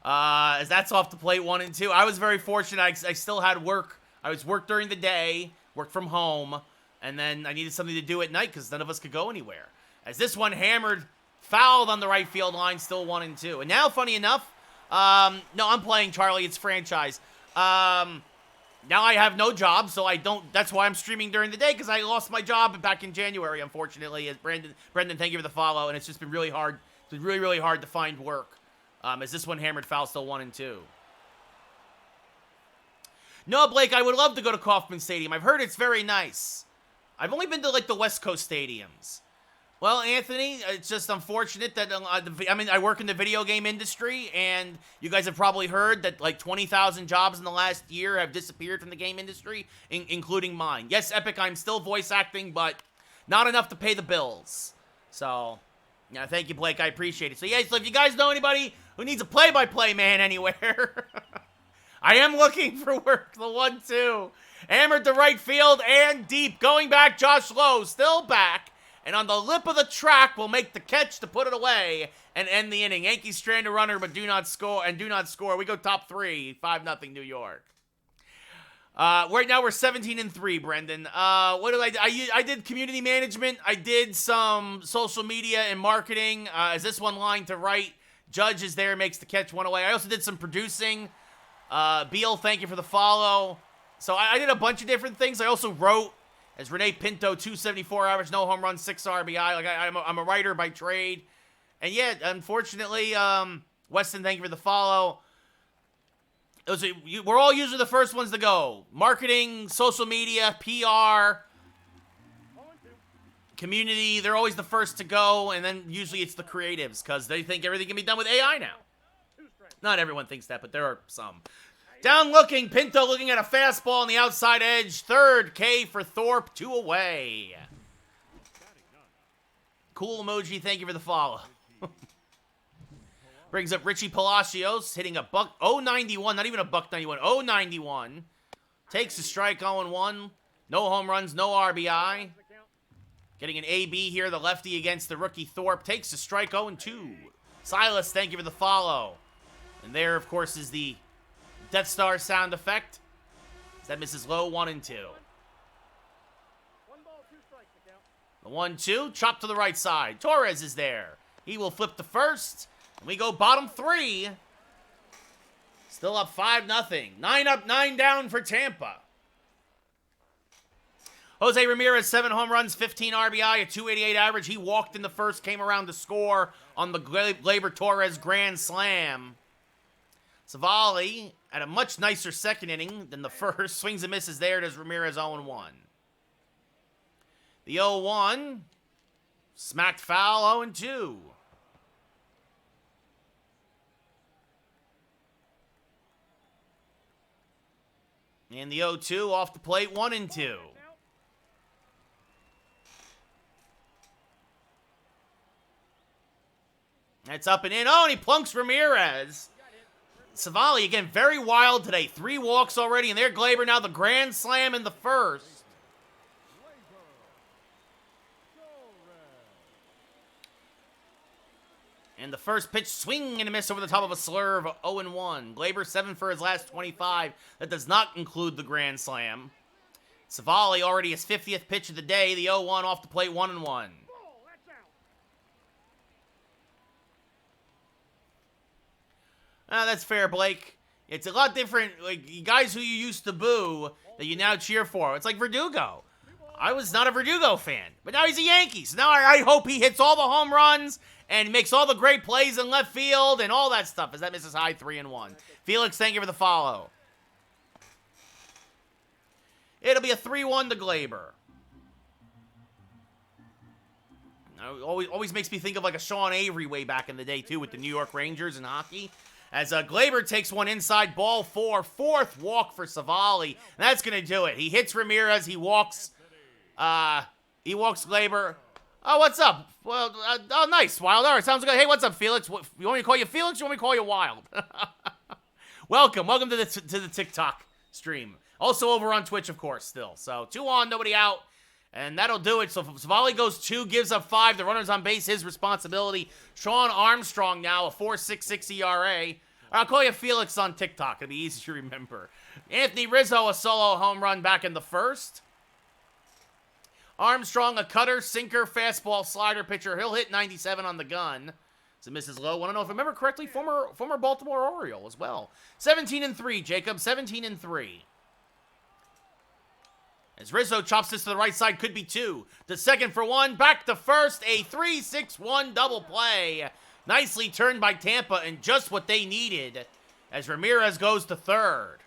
As that's off the plate 1 and 2. I was very fortunate. I still had work. I was worked during the day, worked from home, and then I needed something to do at night because none of us could go anywhere. As this one hammered, fouled on the right field line, still 1 and 2. And now, funny enough, no, I'm playing Charlie. It's franchise. Now I have no job, so I don't. That's why I'm streaming during the day, because I lost my job back in January, unfortunately. As Brendan, thank you for the follow, and it's just been really hard. It's been really, really hard to find work. As this one hammered foul, still 1 and 2. No, Blake, I would love to go to Kauffman Stadium. I've heard it's very nice. I've only been to, like, the West Coast stadiums. Well, Anthony, it's just unfortunate that, I work in the video game industry, and you guys have probably heard that, like, 20,000 jobs in the last year have disappeared from the game industry, including mine. Yes, Epic, I'm still voice acting, but not enough to pay the bills. So, yeah, thank you, Blake. I appreciate it. So, yeah, so if you guys know anybody who needs a play-by-play man anywhere, I am looking for work. The 1-2. Hammered to right field and deep. Going back, Josh Lowe still back. And on the lip of the track will make the catch to put it away and end the inning. Yankees strand a runner but do not score. We go top 3, 5-0 New York. Right now we're 17-3, Brendan. What did I did community management. I did some social media and marketing. Is this one line to right? Judge is there, makes the catch 1 away. I also did some producing. Beal, thank you for the follow. So I did a bunch of different things. I also wrote. As Rene Pinto, 274 average, no home run, 6 RBI. Like I'm a writer by trade. And yeah, unfortunately, Weston, thank you for the follow. We're all usually the first ones to go. Marketing, social media, PR, community, they're always the first to go. And then usually it's the creatives because they think everything can be done with AI now. Not everyone thinks that, but there are some. Down looking, Pinto looking at a fastball on the outside edge. Third, K for Thorpe, 2 away. Cool emoji, thank you for the follow. Brings up Richie Palacios, hitting a buck, 091, not even a buck 91, 091. Takes a strike, 0-1. No home runs, no RBI. Getting an AB here, the lefty against the rookie Thorpe. Takes a strike, 0-2. Silas, thank you for the follow. And there, of course, is the Death Star sound effect. That misses low, 1 and 2. 1 ball, 2 strikes, The 1-2, chop to the right side. Torres is there. He will flip to first. And we go bottom 3. Still up 5-0. 9 up, 9 down for Tampa. Jose Ramirez, 7 home runs, 15 RBI, a 288 average. He walked in the first, came around to score on the Gleyber Torres grand slam. Savali at a much nicer second inning than the first. Swings and misses there. Does Ramirez 0-1. The 0-1. Smacked foul 0-2. And the 0-2 off the plate 1 and 2. That's up and in. Oh, and he plunks Ramirez. Savali, again, very wild today. 3 walks already, and there Gleyber now the grand slam in the first. And the first pitch, swing and a miss over the top of a slurve, 0-1. Gleyber 7 for his last 25. That does not include the grand slam. Savali already his 50th pitch of the day. The 0-1 off the plate, 1-1. That's fair, Blake. It's a lot different. Like, guys who you used to boo that you now cheer for. It's like Verdugo. I was not a Verdugo fan, but now he's a Yankee. So now I hope he hits all the home runs and makes all the great plays in left field and all that stuff as that misses high 3-1. Felix, thank you for the follow. It'll be a 3-1 to Gleyber. Always makes me think of like a Sean Avery way back in the day, too, with the New York Rangers and hockey. As Glaber takes one inside, ball 4, fourth walk for Savali. And that's going to do it. He hits Ramirez. He walks Glaber. Oh, what's up? Well, oh, nice, Wild. All right, sounds good. Hey, what's up, Felix? You want me to call you Felix or you want me to call you Wild? Welcome to the TikTok stream. Also over on Twitch, of course, still. So, 2 on, nobody out. And that'll do it. So, if Savali goes 2, gives up 5. The runner's on base, his responsibility. Sean Armstrong now, a 4.66 ERA. I'll call you Felix on TikTok. It'll be easy to remember. Anthony Rizzo, a solo home run back in the first. Armstrong, a cutter, sinker, fastball, slider pitcher. He'll hit 97 on the gun. So misses low. Want to know if I remember correctly, former Baltimore Oriole as well. 17-3, Jacob. 17-3. As Rizzo chops this to the right side, could be 2. The second for 1, back to first, a 3-6-1 double play. Nicely turned by Tampa, and just what they needed as Ramirez goes to third.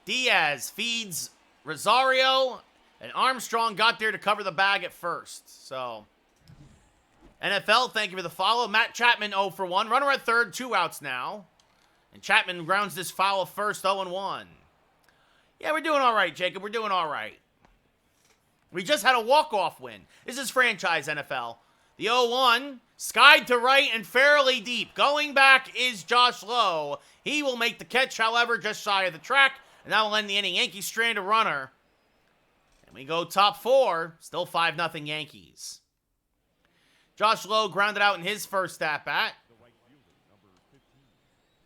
Diaz feeds Rosario, and Armstrong got there to cover the bag at first. So, NFL, thank you for the follow. Matt Chapman 0 for 1. Runner at third, 2 outs now. And Chapman grounds this foul of first, 0-1. Yeah, we're doing all right, Jacob. We're doing all right. We just had a walk-off win. This is franchise NFL. The 0-1, skied to right and fairly deep. Going back is Josh Lowe. He will make the catch, however, just shy of the track. And that will end the inning. Yankees strand a runner. And we go top 4. Still 5-0 Yankees. Josh Lowe grounded out in his first at-bat.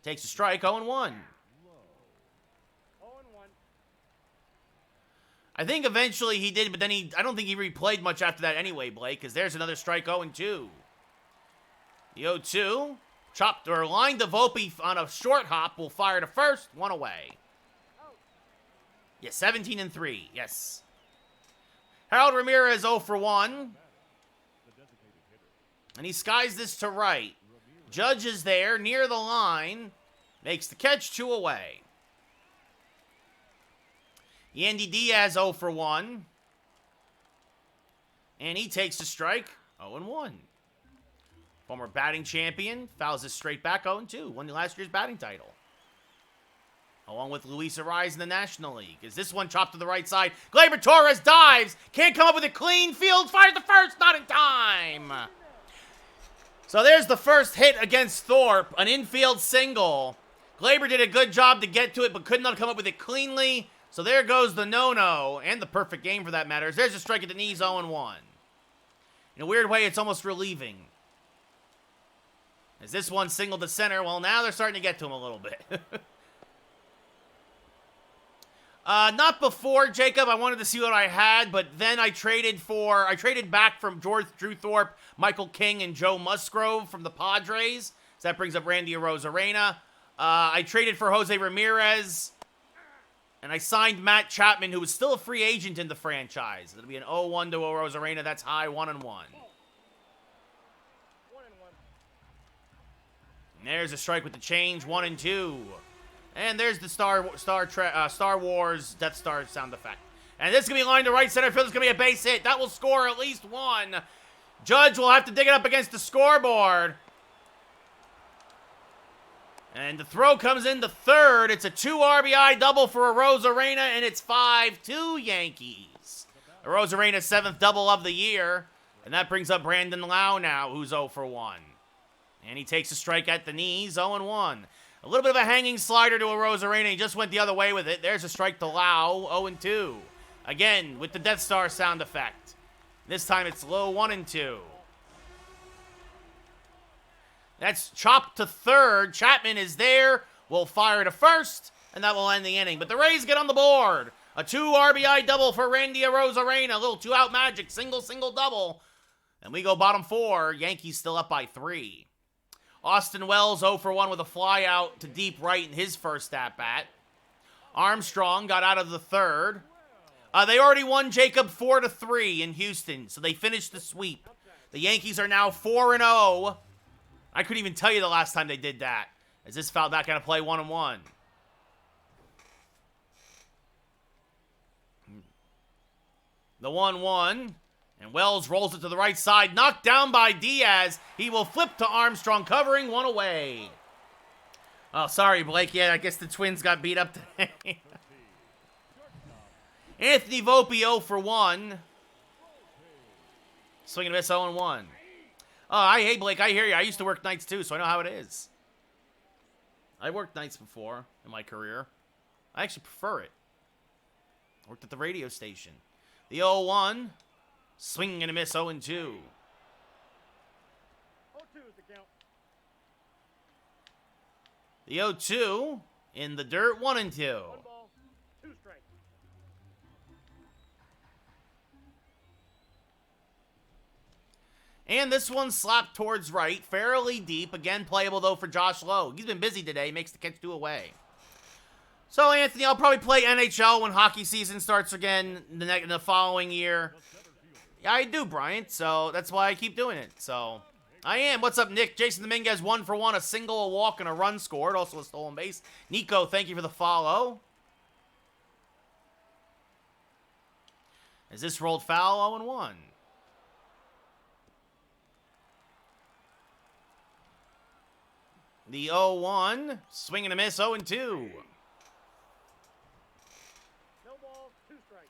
Takes a strike, 0-1. 0-1. I think eventually he did, but then I don't think he replayed much after that anyway, Blake, because there's another strike, 0-2. The 0-2, chopped or lined to Volpe on a short hop, will fire to first, 1 away. Yes, 17-3, yes. Harold Ramirez 0 for 1. And he skies this to right. Judge is there, near the line. Makes the catch, 2 away. Yandy Diaz 0 for 1. And he takes the strike, 0-1. Former batting champion, fouls this straight back, 0-2. Won last year's batting title. Along with Luis Ariz in the National League. Is this one chopped to the right side? Gleyber Torres dives. Can't come up with a clean field. Fires the first, not in time. So there's the first hit against Thorpe. An infield single. Gleyber did a good job to get to it, but could not come up with it cleanly. So there goes the no-no, and the perfect game for that matter. There's a strike at the knees, 0-1. In a weird way, it's almost relieving. As this one singled to center, well, now they're starting to get to him a little bit. Not before, Jacob. I wanted to see what I had, but then I traded back from Drew Thorpe, Michael King, and Joe Musgrove from the Padres. So that brings up Randy Arozarena. I traded for Jose Ramirez, and I signed Matt Chapman, who was still a free agent in the franchise. It'll be an 0-1 to Arozarena. That's high, 1-1. 1-1. And there's a strike with the change, 1-2. And there's the Star Wars Death Star sound effect. And this is going to be lined to right center field. It's going to be a base hit. That will score at least 1. Judge will have to dig it up against the scoreboard. And the throw comes into third. It's a 2 RBI double for Arozarena, and it's 5-2 Yankees. Arozarena's 7th double of the year. And that brings up Brandon Lau now, who's 0 for 1. And he takes a strike at the knees, 0-1. A little bit of a hanging slider to Arozarena. He just went the other way with it. There's a strike to Lau, 0-2. Again, with the Death Star sound effect. This time it's low, 1-2. That's chopped to third. Chapman is there. Will fire to first, and that will end the inning. But the Rays get on the board. A 2 RBI double for Randy Arozarena. A little 2-out magic. Single, double. And we go bottom 4. Yankees still up by 3. Austin Wells 0 for 1 with a fly out to deep right in his first at-bat. Armstrong got out of the third. They already won, Jacob, 4-3 in Houston, so they finished the sweep. The Yankees are now 4-0. I couldn't even tell you the last time they did that, as this foul back out of play, 1-1. The 1-1, And Wells rolls it to the right side, knocked down by Diaz. He will flip to Armstrong, covering one away. Oh, sorry, Blake. Yeah, I guess the Twins got beat up today. Anthony Volpe 0 for 1. Swing and miss 0 and 1. Oh, hey, Blake, I hear you. I used to work nights too, so I know how it is. I worked nights before in my career. I actually prefer it. Worked at the radio station. The 0-1. Swing and a miss 0 and 2. 0-2 is the count. The 0-2 in the dirt 1 and 2. 1 ball, 2 strikes. And this one slapped towards right, fairly deep. Again, playable, though, for Josh Lowe. He's been busy today. Makes the catch 2 away. So, Anthony, I'll probably play NHL when hockey season starts again the following year. Yeah, I do, Bryant. So, that's why I keep doing it. So, I am. What's up, Nick? Jason Dominguez, 1 for 1. A single, a walk, and a run scored. Also a stolen base. Nico, thank you for the follow. As this rolled foul, 0 and 1. The 0-1, swing and a miss, 0 and 2. No balls, 2 strikes.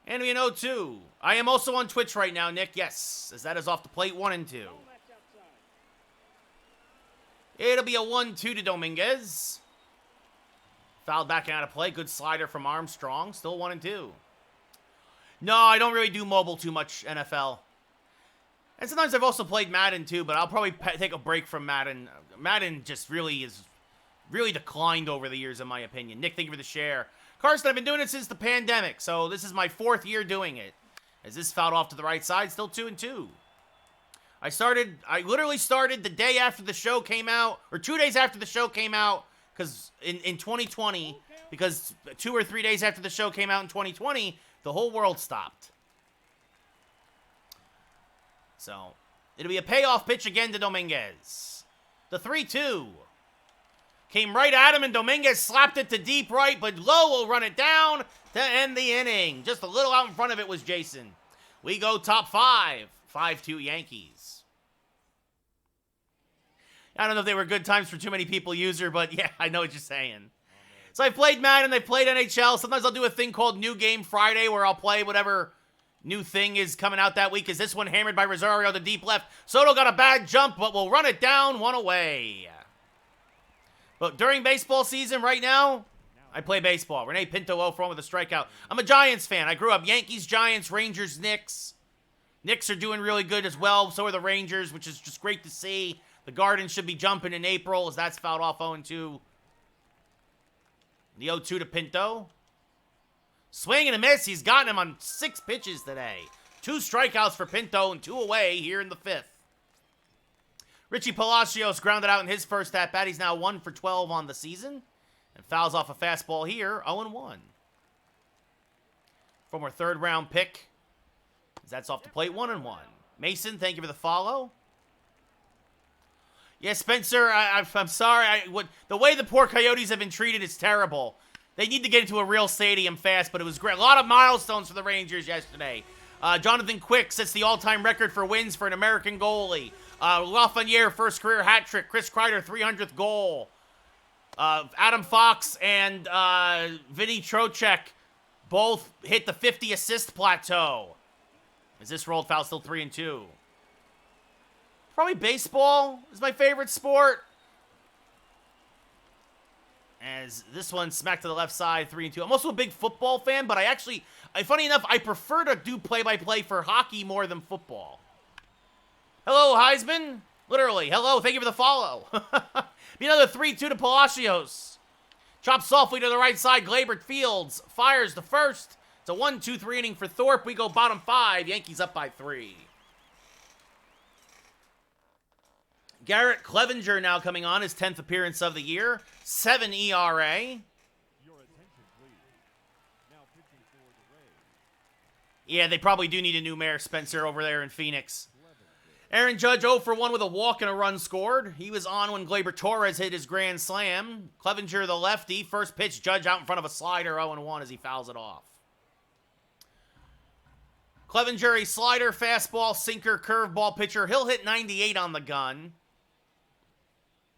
And we an 0-2. I am also on Twitch right now, Nick. Yes, as that is off the plate, 1 and 2. No match outside. It'll be a 1-2 to Dominguez. Fouled back out of play. Good slider from Armstrong. Still 1 and 2. No, I don't really do mobile too much, NFL. And sometimes I've also played Madden too, but I'll probably take a break from Madden. Madden just really declined over the years, in my opinion. Nick, thank you for the share. Carson, I've been doing it since the pandemic, so this is my 4th year doing it. As this fouled off to the right side, still 2 and 2. I literally started the day after the show came out, or 2 days after the show came out, because in 2020, because 2 or 3 days after the show came out in 2020, the whole world stopped. So, it'll be a payoff pitch again to Dominguez. The 3-2. Came right at him, and Dominguez slapped it to deep right, but Lowe will run it down to end the inning. Just a little out in front of it was Jason. We go top 5. 5-2 Yankees. I don't know if they were good times for too many people, user, but yeah, I know what you're saying. So I played Madden, I played NHL. Sometimes I'll do a thing called New Game Friday where I'll play whatever new thing is coming out that week. Is this one hammered by Rosario to deep left? Soto got a bad jump, but we'll run it down 1 away. But during baseball season right now, I play baseball. Rene Pinto 0 for 1 with a strikeout. I'm a Giants fan. I grew up Yankees, Giants, Rangers, Knicks. Knicks are doing really good as well. So are the Rangers, which is just great to see. The Garden should be jumping in April as that's fouled off 0-2. The 0-2 to Pinto. Swing and a miss. He's gotten him on 6 pitches today. 2 strikeouts for Pinto and 2 away here in the 5th. Richie Palacios grounded out in his first at-bat. He's now 1 for 12 on the season. And fouls off a fastball here, 0-1. Former 3rd-round pick. That's off the plate, 1-1. Mason, thank you for the follow. Yeah, Spencer, I'm sorry. The way the poor Coyotes have been treated is terrible. They need to get into a real stadium fast, but it was great. A lot of milestones for the Rangers yesterday. Jonathan Quick sets the all-time record for wins for an American goalie. Lafreniere, first career hat trick. Chris Kreider, 300th goal. Adam Fox and Vinny Trocheck both hit the 50 assist plateau. As this rolled foul, still 3 and 2. Probably baseball is my favorite sport. As this one smacked to the left side, 3 and 2. I'm also a big football fan, but funny enough, I prefer to do play-by-play for hockey more than football. Hello, Heisman. Literally, hello, thank you for the follow. Be another 3-2 to Palacios. Chops softly to the right side, Glaber Fields fires the first. It's a 1-2-3 inning for Thorpe. We go bottom 5, Yankees up by 3. Garrett Clevenger now coming on, his 10th appearance of the year. 7 ERA. Yeah, they probably do need a new mayor, Spencer, over there in Phoenix. Aaron Judge 0 for 1 with a walk and a run scored. He was on when Gleyber Torres hit his grand slam. Clevenger, the lefty. First pitch, Judge out in front of a slider, 0-1 as he fouls it off. Clevenger, a slider, fastball, sinker, curveball pitcher. He'll hit 98 on the gun.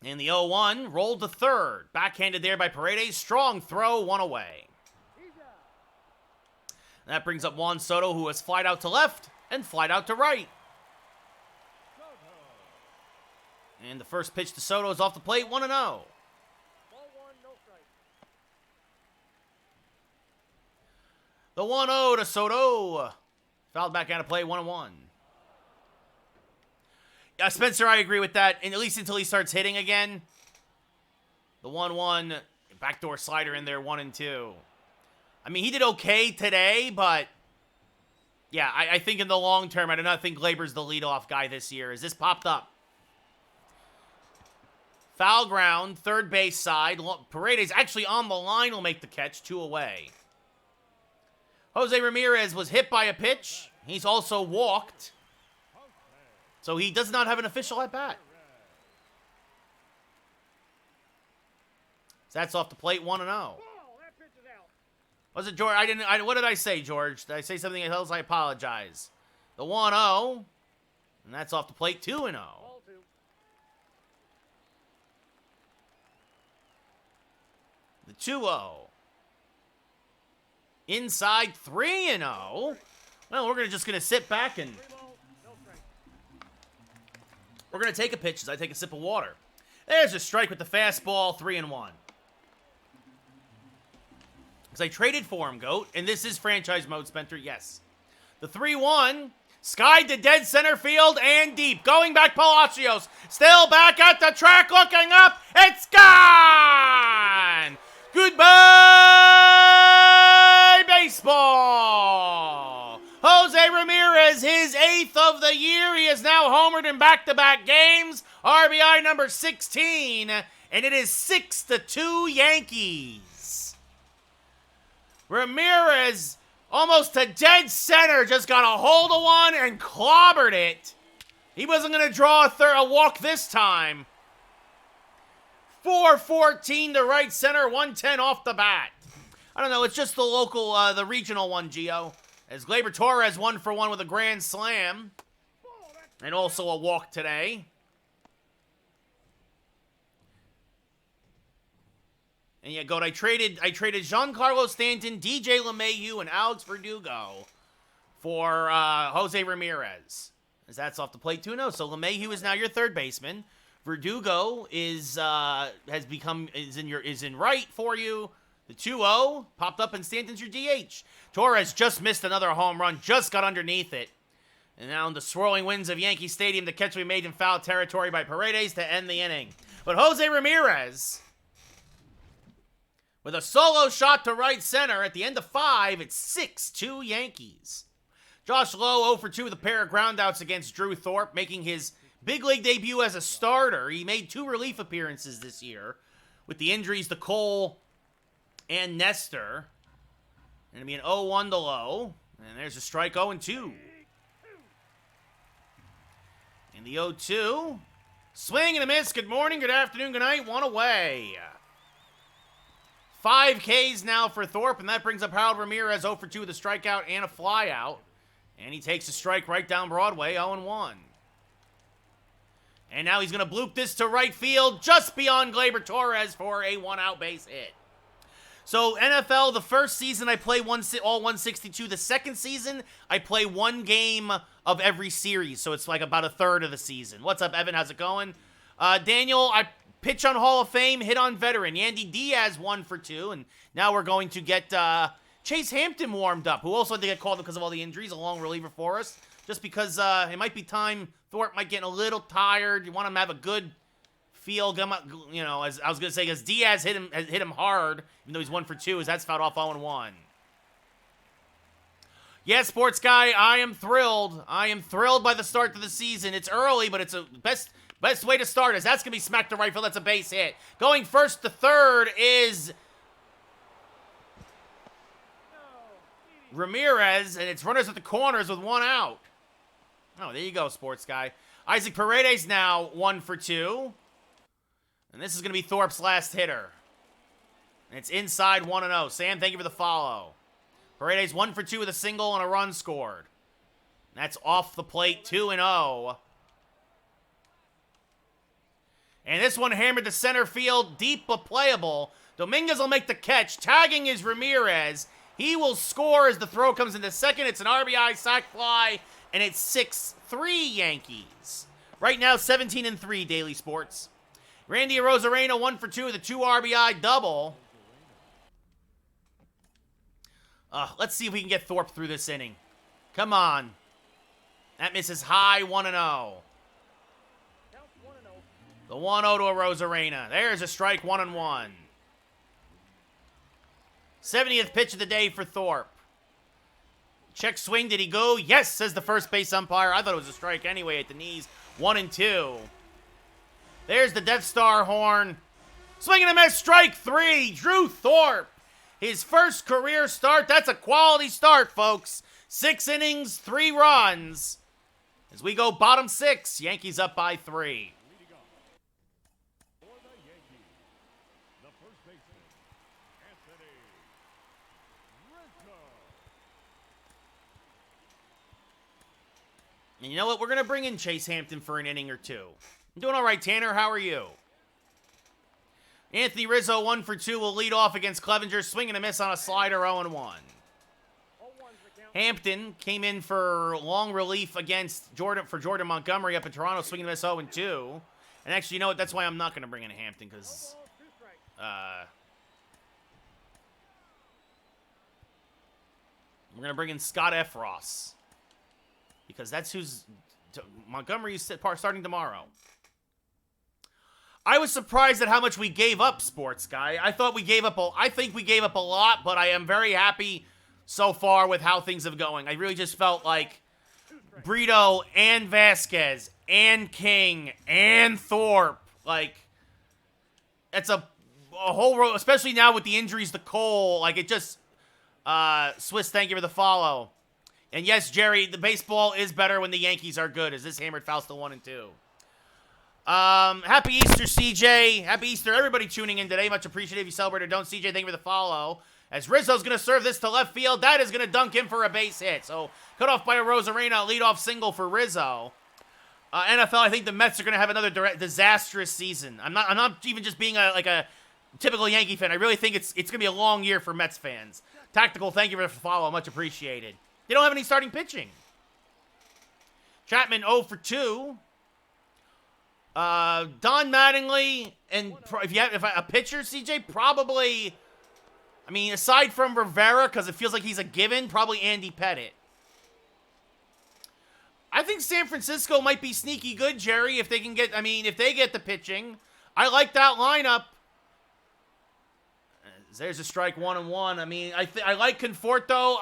And the 0-1 rolled to third. Backhanded there by Paredes. Strong throw, one away. That brings up Juan Soto, who has flied out to left and flied out to right. And the first pitch to Soto is off the plate, 1-0. Ball 1, no strike. The 1-0 to Soto. Fouled back out of play, 1-1. Yeah, Spencer, I agree with that, and at least until he starts hitting again. The 1-1, backdoor slider in there, 1-2. I mean, he did okay today, but yeah, I think in the long term, I do not think Gleyber's the leadoff guy this year. As this popped up. Foul ground, third base side. Paredes actually on the line will make the catch, 2 away. Jose Ramirez was hit by a pitch. He's also walked. So he does not have an official at bat. So that's off the plate, 1-0. Ball, that pitch is out. Was it George? What did I say, George? Did I say something else? I apologize. The 1-0. And that's off the plate, 2-0. Ball 2. The 2-0. Inside 3-0. Well, we're just going to sit back and 3 balls, no strike. we're going to take a pitch as I take a sip of water. There's a strike with the fastball, 3-1. Because I traded for him, Goat, and this is franchise mode, Spencer, yes. The 3-1, skied to dead center field and deep. Going back, Palacios, still back at the track, looking up, it's gone! Goodbye, baseball! Jose Ramirez, his 8th of the year. He is now homered in back-to-back games. RBI number 16, and it is 6-2 Yankees. Ramirez, almost to dead center, just got a hold of one and clobbered it. He wasn't going to draw a walk this time. 414 to right center, 110 off the bat. I don't know, it's just the local, the regional one, Gio. As Gleyber Torres 1-for-1 with a grand slam. And also a walk today. And yeah, Goat, I traded Giancarlo Stanton, DJ LeMahieu, and Alex Verdugo for Jose Ramirez. As that's off the plate 2-0. So LeMahieu is now your third baseman. Verdugo is in right for you. The 2-0 popped up and Stanton's your DH. Torres just missed another home run, just got underneath it. And now in the swirling winds of Yankee Stadium, the catch we made in foul territory by Paredes to end the inning. But Jose Ramirez, with a solo shot to right center at the end of 5, it's 6-2 Yankees. Josh Lowe 0-for-2 with a pair of groundouts against Drew Thorpe, making his big league debut as a starter. He made 2 relief appearances this year with the injuries to Cole and Nestor. And it'll be an 0-1 to Lowe. And there's a strike, 0-2. And the 0-2. Swing and a miss. Good morning, good afternoon, good night. 1 away. 5 Ks now for Thorpe, and that brings up Harold Ramirez 0-for-2 with a strikeout and a flyout. And he takes a strike right down Broadway, 0-1. And now he's going to bloop this to right field just beyond Gleyber Torres for a 1-out base hit. So NFL, the first season I play all 162. The second season, I play 1 game of every series. So it's like about a third of the season. What's up, Evan? How's it going? Daniel, I pitch on Hall of Fame, hit on veteran. Yandy Diaz 1-for-2. And now we're going to get Chase Hampton warmed up, who also had to get called because of all the injuries. A long reliever for us. Just because it might be time. Thorpe might get a little tired. You want him to have a good feel, you know, as I was going to say, because Diaz hit him hard, even though he's 1-for-2, as that's fouled off 0-1. Yes, sports guy, I am thrilled. I am thrilled by the start to the season. It's early, but it's a best way to start is that's going to be smacked to right field. That's a base hit. Going first to third is Ramirez, and it's runners at the corners with 1 out. Oh, there you go, sports guy. Isaac Paredes now 1-for-2. And this is going to be Thorpe's last hitter. And it's inside 1-0. Sam, thank you for the follow. Paredes 1-for-2 with a single and a run scored. That's off the plate, 2-0. And this one hammered to center field, deep but playable. Dominguez will make the catch. Tagging is Ramirez. He will score as the throw comes into second. It's an RBI sac fly, and it's 6-3 Yankees. Right now, 17-3 Daily Sports. Randy Arozarena, 1 for 2 with a 2 RBI double. Let's see if we can get Thorpe through this inning. Come on. That misses high, 1-0. The 1-0 to Arozarena. There's a strike, 1-1. 70th pitch of the day for Thorpe. Check swing, did he go? Yes, says the first base umpire. I thought it was a strike anyway at the knees. 1-2. There's the Death Star horn. Swing and a miss, strike 3. Drew Thorpe. His first career start. That's a quality start, folks. 6 innings, 3 runs. As we go bottom 6, Yankees up by 3. And you know what? We're going to bring in Chase Hampton for an inning or two. I'm doing all right, Tanner. How are you? Anthony Rizzo, 1 for 2, will lead off against Clevenger. Swing and a miss on a slider, 0-1. Hampton came in for long relief against Jordan Montgomery up in Toronto. Swing and a miss, 0-2. And actually, you know what? That's why I'm not going to bring in Hampton, because... we're going to bring in Scott F. Ross. Because that's who's... Montgomery's starting tomorrow. I was surprised at how much we gave up, Sports Guy. I think we gave up a lot, but I am very happy so far with how things have going. I really just felt like Brito and Vasquez and King and Thorpe, like, it's a whole row, especially now with the injuries to Cole, like, it just, Swiss, thank you for the follow. And yes, Jerry, the baseball is better when the Yankees are good, as this hammered Fausto 1 and 2. Happy Easter, CJ. Happy Easter, everybody tuning in today. Much appreciated if you celebrate or don't. CJ, thank you for the follow. As Rizzo's going to serve this to left field, that is going to dunk him for a base hit. So, cut off by Arozarena, leadoff single for Rizzo. NFL, I think the Mets are going to have another disastrous season. I'm not even just being a typical Yankee fan. I really think it's going to be a long year for Mets fans. Tactical, thank you for the follow. Much appreciated. They don't have any starting pitching. Chapman 0 for 2. Don Mattingly, and if a pitcher, CJ, probably, I mean, aside from Rivera, because it feels like he's a given, probably Andy Pettitte. I think San Francisco might be sneaky good, Jerry, if they can get, if they get the pitching. I like that lineup. There's a strike, 1-1. I like Conforto.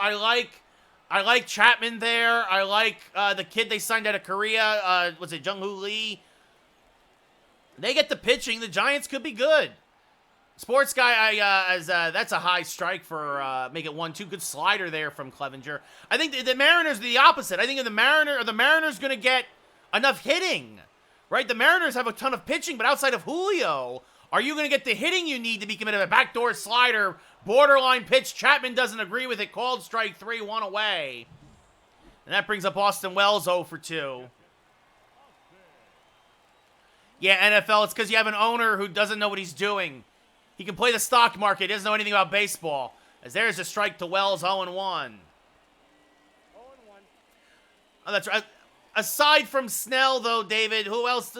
I like Chapman there. I like the kid they signed out of Korea. Was it Jung-Hoo Lee? They get the pitching. The Giants could be good. Sports Guy, that's a high strike for make it 1-2. Good slider there from Clevenger. I think the Mariners are the opposite. I think the Mariners going to get enough hitting, right? The Mariners have a ton of pitching, but outside of Julio, are you going to get the hitting you need to be committed? A backdoor slider, borderline pitch. Chapman doesn't agree with it. Called strike 3, 1 away. And that brings up Austin Wells 0 for 2. Yeah, NFL, it's because you have an owner who doesn't know what he's doing. He can play the stock market, doesn't know anything about baseball. As there's a strike to Wells, 0-1. 0-1. Oh, that's right. Aside from Snell, though, David, who else?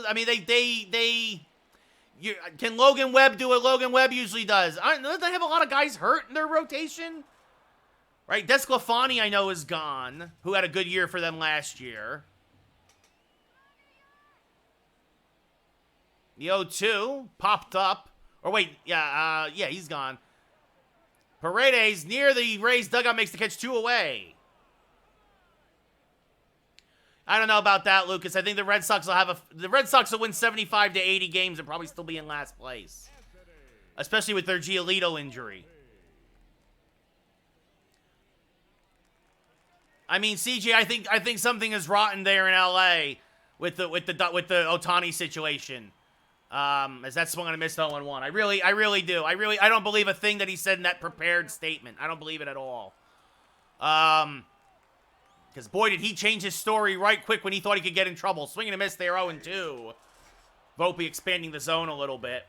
Can Logan Webb do what Logan Webb usually does? Don't they have a lot of guys hurt in their rotation? Right, Desclafani, I know, is gone, who had a good year for them last year. The 0-2 popped up. Or wait, he's gone. Paredes near the Rays dugout makes the catch 2 away. I don't know about that, Lucas. I think the Red Sox will win 75 to 80 games and probably still be in last place, especially with their Giolito injury. CJ, I think something is rotten there in LA with the Ohtani situation. As that swung on a miss 0-1. I really do. I don't believe a thing that he said in that prepared statement. I don't believe it at all. Because, boy, did he change his story right quick when he thought he could get in trouble. Swing and a miss there, 0-2. Volpe expanding the zone a little bit.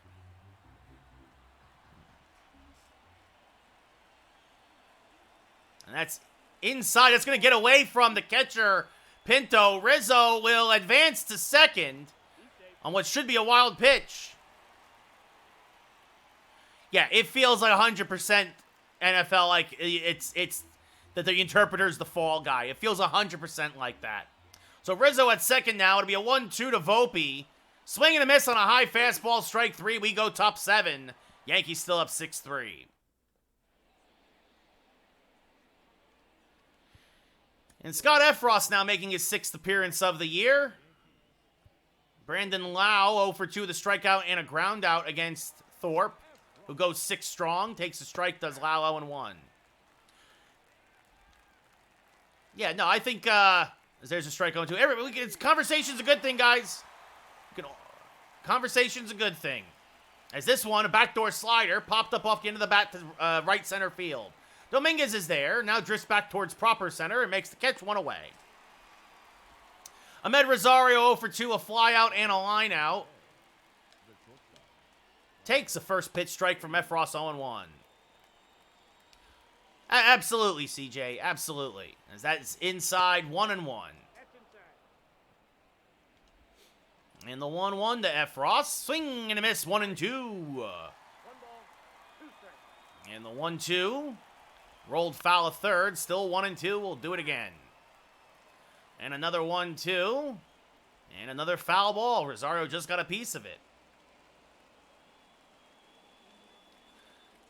And that's inside. That's going to get away from the catcher, Pinto. Rizzo will advance to second on what should be a wild pitch. Yeah, it feels like 100% NFL, like it's that the interpreter's the fall guy. It feels 100% like that. So Rizzo at second now. It'll be a 1-2 to Volpe. Swing and a miss on a high fastball, strike 3. We go top 7. Yankees still up 6-3. And Scott Effross now making his 6th appearance of the year. Brandon Lau 0 for 2 with a strikeout and a ground out against Thorpe, who goes 6 strong, takes a strike, does Lau 0-1. Yeah, no, I think there's a strike 0-2. Conversation's a good thing, guys. Conversation's a good thing. As this one, a backdoor slider, popped up off the end of the bat to right center field. Dominguez is there, now drifts back towards proper center and makes the catch, 1 away. Ahmed Rosario 0 for 2, a fly out and a line out. Takes a first pitch strike from Effross, 0-1. Absolutely, CJ, absolutely. As that's inside, 1-1. That's inside. And the 1-1 to Effross. Swing and a miss, 1-2. 1 ball, 2 strikes. And the 1-2. Rolled foul of third. Still 1-2. We'll do it again. And another 1-2. And another foul ball. Rosario just got a piece of it.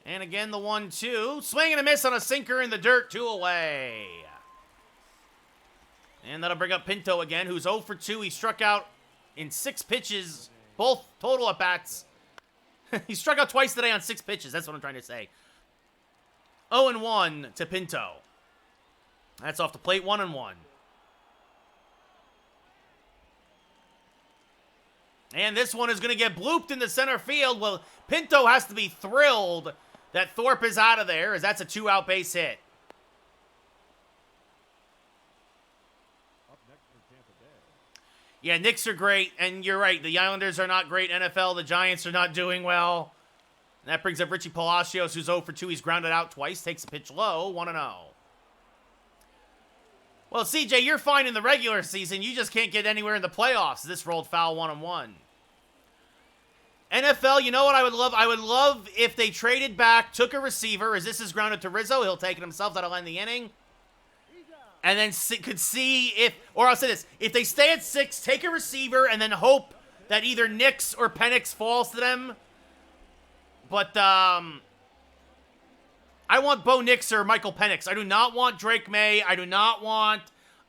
And again, the 1-2. Swing and a miss on a sinker in the dirt. 2 away. And that'll bring up Pinto again, who's 0 for 2. He struck out in 6 pitches. Both total at-bats. He struck out twice today on 6 pitches. That's what I'm trying to say. 0-1 to Pinto. That's off the plate, 1-1. And this one is going to get blooped into center field. Well, Pinto has to be thrilled that Thorpe is out of there, as that's a 2-out base hit. Up next for Tampa Bay. Yeah, Knicks are great, and you're right. The Islanders are not great. NFL, the Giants are not doing well. And that brings up Richie Palacios, who's 0 for 2. He's grounded out twice, takes a pitch low, 1-0. Well, CJ, you're fine in the regular season. You just can't get anywhere in the playoffs. This rolled foul, 1-1. NFL, you know what I would love? I would love if they traded back, took a receiver, as this is grounded to Rizzo. He'll take it himself. That'll end the inning. And then could see if, or I'll say this, if they stay at 6, take a receiver, and then hope that either Nix or Penix falls to them. But, I want Bo Nix or Michael Penix. I do not want Drake May. I do not want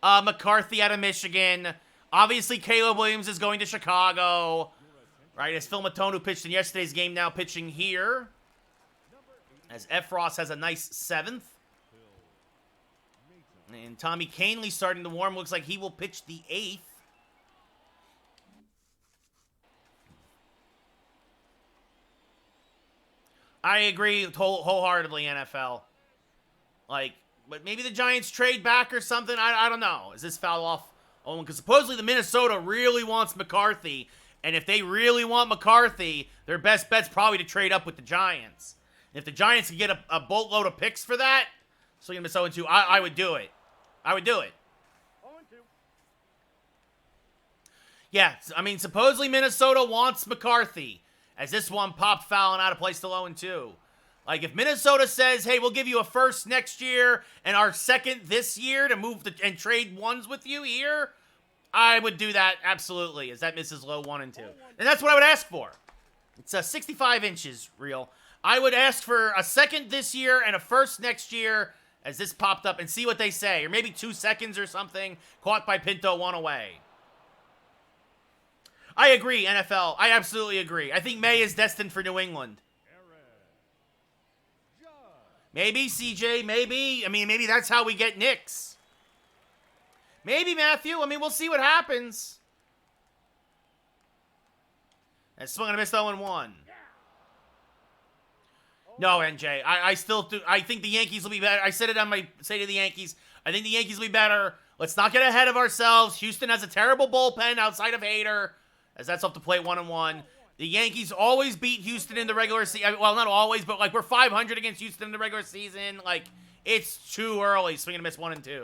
McCarthy out of Michigan. Obviously, Caleb Williams is going to Chicago. Right, as Phil Matone, who pitched in yesterday's game, now pitching here. As Effross has a nice 7th. And Tommy Canley starting to warm. Looks like he will pitch the 8th. I agree wholeheartedly, NFL. Like, but maybe the Giants trade back or something. I don't know. Is this foul off? Oh, because supposedly the Minnesota really wants McCarthy. And if they really want McCarthy, their best bet's probably to trade up with the Giants. And if the Giants can get a boatload of picks for that, so you're going to 0-2, I would do it. I would do it. 0-2. Yeah, I mean, supposedly Minnesota wants McCarthy. As this one popped foul and out of place to 0-2. Like, if Minnesota says, hey, we'll give you a first next year and our second this year to move and trade ones with you here, I would do that absolutely, as that misses low 1-2. And that's what I would ask for. It's 65 inches, real. I would ask for a second this year and a first next year, as this popped up, and see what they say. Or maybe 2 seconds or something, caught by Pinto, 1 away. I agree, NFL. I absolutely agree. I think May is destined for New England. Maybe, CJ, maybe. I mean, maybe that's how we get Knicks. Maybe, Matthew. I mean, we'll see what happens. And swung and a miss 0-1. No, NJ. I still do. I think the Yankees will be better. I said it on my say to the Yankees. I think the Yankees will be better. Let's not get ahead of ourselves. Houston has a terrible bullpen outside of Hader, as that's off the plate 1-1. The Yankees always beat Houston in the regular season. Well, not always, but like we're 500 against Houston in the regular season. Like, it's too early. Swing and miss 1-2.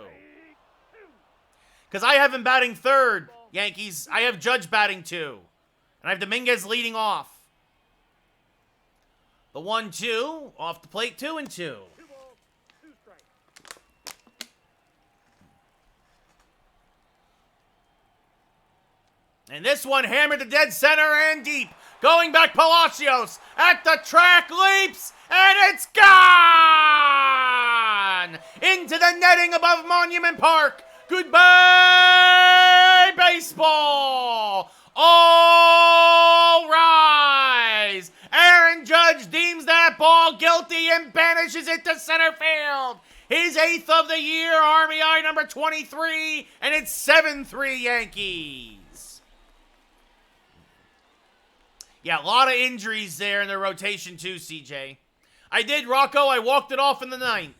Because I have him batting third, Yankees. I have Judge batting 2. And I have Dominguez leading off. The 1-2, off the plate, 2-2. 2 balls, 2 strikes. And this one hammered to dead center and deep. Going back, Palacios at the track, leaps, and it's gone! Into the netting above Monument Park. Goodbye, baseball! All rise! Aaron Judge deems that ball guilty and banishes it to center field. His 8th of the year, RBI number 23, and it's 7-3 Yankees. Yeah, a lot of injuries there in the rotation too, CJ. I did, Rocco. I walked it off in the 9th.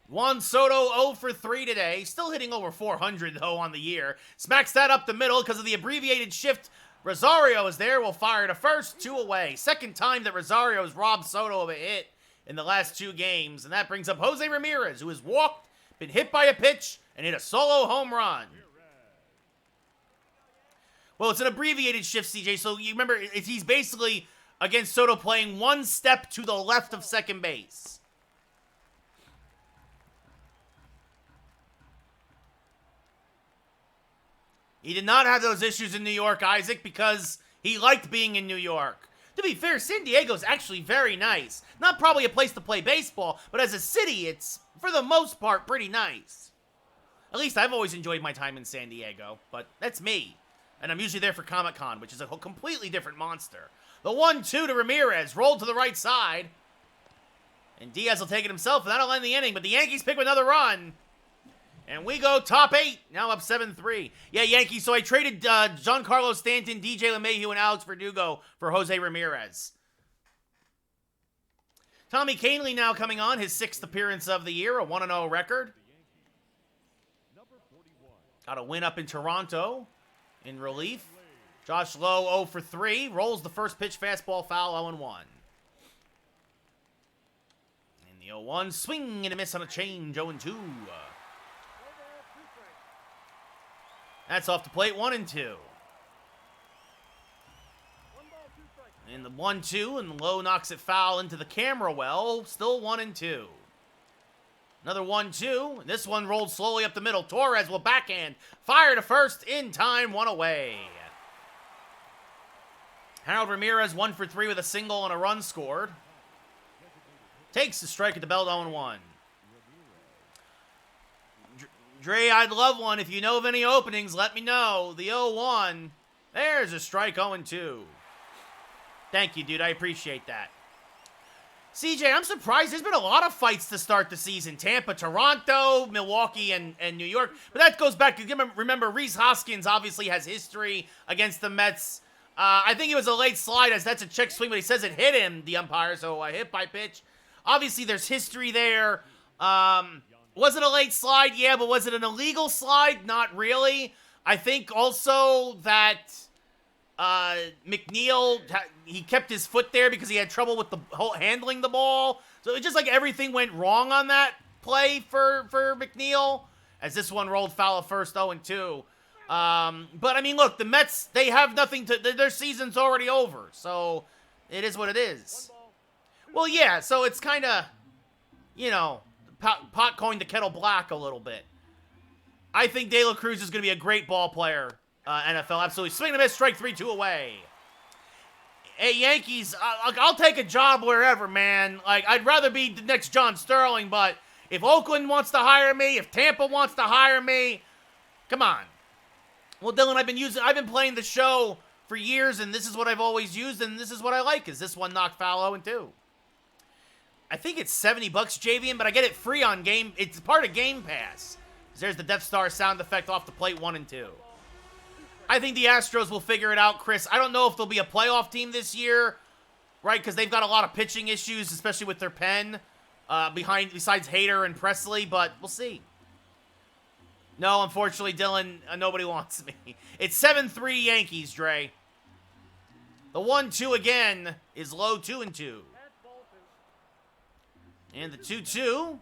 Juan Soto 0 for 3 today. Still hitting over 400, though, on the year. Smacks that up the middle because of the abbreviated shift. Rosario is there. Will fire to first. 2 away. Second time that Rosario has robbed Soto of a hit in the last 2 games. And that brings up Jose Ramirez, who has walked, been hit by a pitch, and hit a solo home run. Well, it's an abbreviated shift, CJ, so you remember, he's basically, against Soto, playing 1 step to the left of second base. He did not have those issues in New York, Isaac, because he liked being in New York. To be fair, San Diego's actually very nice. Not probably a place to play baseball, but as a city, it's, for the most part, pretty nice. At least I've always enjoyed my time in San Diego, but that's me. And I'm usually there for Comic-Con, which is a completely different monster. The 1-2 to Ramirez, rolled to the right side. And Diaz will take it himself, and that'll end the inning. But the Yankees pick up another run. And we go top 8, now up 7-3. Yeah, Yankees, so I traded Giancarlo Stanton, DJ LeMahieu, and Alex Verdugo for Jose Ramirez. Tommy Kahnle now coming on, his 6th appearance of the year, a 1-0 record. Got a win up in Toronto. In relief, Josh Lowe 0 for 3. Rolls the first pitch, fastball foul, 0-1. And the 0-1, swing and a miss on a change, 0-2. That's off the plate, 1-2. 1 ball, 2 strikes. And the 1-2, and Lowe knocks it foul into the camera well, still 1-2. Another 1-2, and this one rolled slowly up the middle. Torres will backhand, fire to first, in time, 1 away. Harold Ramirez 1 for 3 with a single and a run scored. Takes the strike at the belt, 0-1. Dre, I'd love one. If you know of any openings, let me know. The 0-1, there's a strike, 0-2. Thank you, dude, I appreciate that. CJ, I'm surprised. There's been a lot of fights to start the season. Tampa, Toronto, Milwaukee, and New York. But that goes back to, remember, Rhys Hoskins obviously has history against the Mets. I think it was a late slide, as that's a check swing, but he says it hit him, the umpire, so a hit by pitch. Obviously, there's history there. Was it a late slide? Yeah, but was it an illegal slide? Not really. I think also that McNeil, he kept his foot there because he had trouble with the whole handling the ball. So it's just like everything went wrong on that play for McNeil, as this one rolled foul at first, 0-2. But I mean, look, the Mets, they have nothing to, their season's already over. So it is what it is. Well, yeah, so it's kind of, you know, pot calling the kettle black a little bit. I think De La Cruz is going to be a great ball player. NFL, absolutely. Swing and a miss, strike 3, 2 away. Hey, Yankees, I'll take a job wherever, man. Like, I'd rather be the next John Sterling, but if Oakland wants to hire me, if Tampa wants to hire me, come on. Well, Dylan, I've been playing the show for years, and this is what I've always used, and this is what I like, is this one knocked foul 0-2. I think it's $70, Javian, but I get it free on Game, it's part of Game Pass. There's the Death Star sound effect off the plate, 1-2. I think the Astros will figure it out, Chris. I don't know if they'll be a playoff team this year, right? Because they've got a lot of pitching issues, especially with their pen besides Hader and Presley, but we'll see. No, unfortunately, Dylan, nobody wants me. It's 7-3 Yankees, Dre. The 1-2 again is low 2-2. That's ball two. And the 2-2,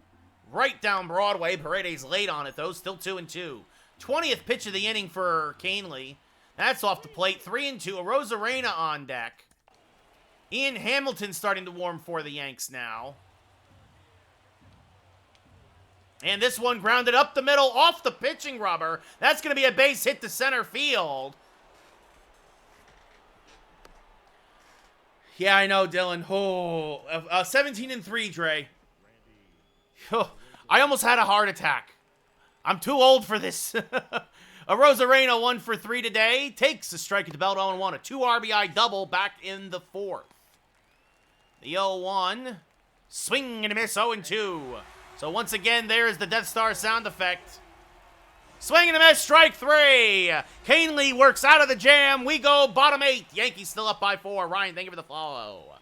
right down Broadway. Paredes late on it, though. Still 2-2. 20th pitch of the inning for Canely. That's off the plate. 3-2. A Rosarena on deck. Ian Hamilton starting to warm for the Yanks now. And this one grounded up the middle off the pitching rubber. That's going to be a base hit to center field. Yeah, I know, Dylan. Oh, 17-3, Dre. Oh, I almost had a heart attack. I'm too old for this. A Rosarena 1 for 3 today. Takes a strike at the belt 0-1. A 2 RBI double back in the 4th. The 0-1. Swing and a miss 0-2. So once again, there's the Death Star sound effect. Swing and a miss, strike 3. Canely works out of the jam. We go bottom 8. Yankees still up by 4. Ryan, thank you for the follow.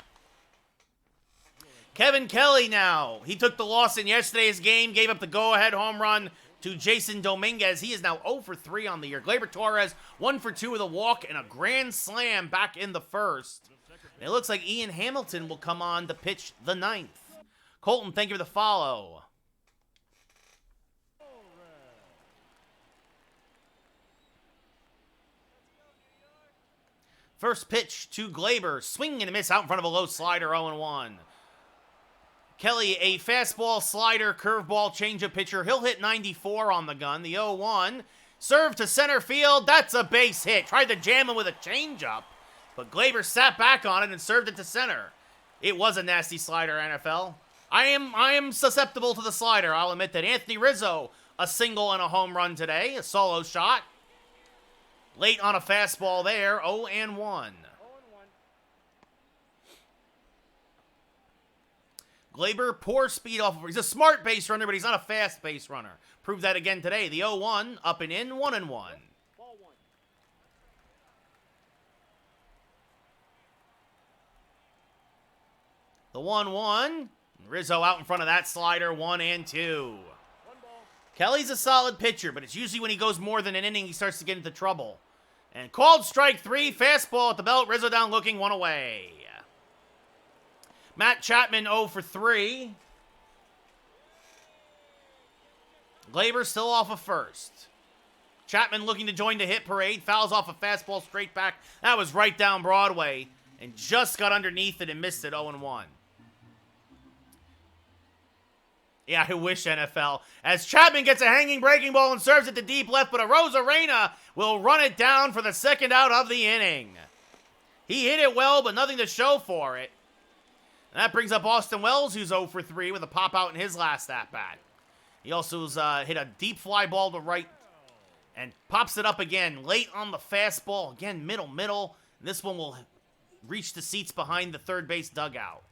Kevin Kelly now. He took the loss in yesterday's game, gave up the go-ahead home run to Jason Dominguez. He is now 0 for 3 on the year. Gleyber Torres, 1 for 2 with a walk and a grand slam back in the 1st. And it looks like Ian Hamilton will come on to pitch the 9th. Colton, thank you for the follow. First pitch to Gleyber. Swing and a miss out in front of a low slider, 0-1. Kelly, a fastball, slider, curveball, changeup pitcher. He'll hit 94 on the gun. The 0-1. Serve to center field. That's a base hit. Tried to jam him with a changeup, but Gleyber sat back on it and served it to center. It was a nasty slider, NFL. I am susceptible to the slider. I'll admit that. Anthony Rizzo, a single and a home run today. A solo shot. Late on a fastball there, 0-1. 0-1. Gleyber, poor speed off of. He's a smart base runner, but he's not a fast base runner. Proved that again today. The 0-1, up and in, 1-1. Ball 1. The 1-1. Rizzo out in front of that slider, 1-2. 1 ball. Kelly's a solid pitcher, but it's usually when he goes more than an inning, he starts to get into trouble. And called strike 3, fastball at the belt. Rizzo down looking, 1 away. Matt Chapman 0 for 3. Gleyber still off of first. Chapman looking to join the hit parade. Fouls off a fastball straight back. That was right down Broadway. And just got underneath it and missed it, 0-1. Yeah, I wish, NFL. As Chapman gets a hanging breaking ball and serves it to deep left, but a Rosarena will run it down for the second out of the inning. He hit it well, but nothing to show for it. And that brings up Austin Wells, who's 0 for 3 with a pop out in his last at-bat. He also hit a deep fly ball to right and pops it up again. Late on the fastball. Again, middle. This one will reach the seats behind the third base dugout.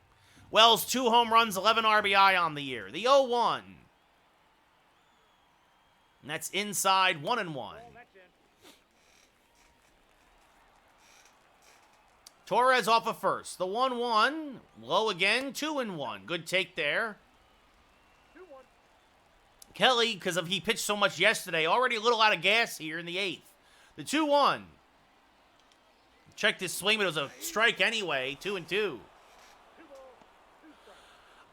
Wells, 2 home runs, 11 RBI on the year. The 0-1. And that's inside, 1-1. Ball, that's in. Torres off of first. The 1-1. Low again, 2-1. Good take there. 2-1. Kelly, because he pitched so much yesterday, already a little out of gas here in the 8th. The 2-1. Checked his swing, but it was a strike anyway. 2-2. 2 balls, 2 strikes.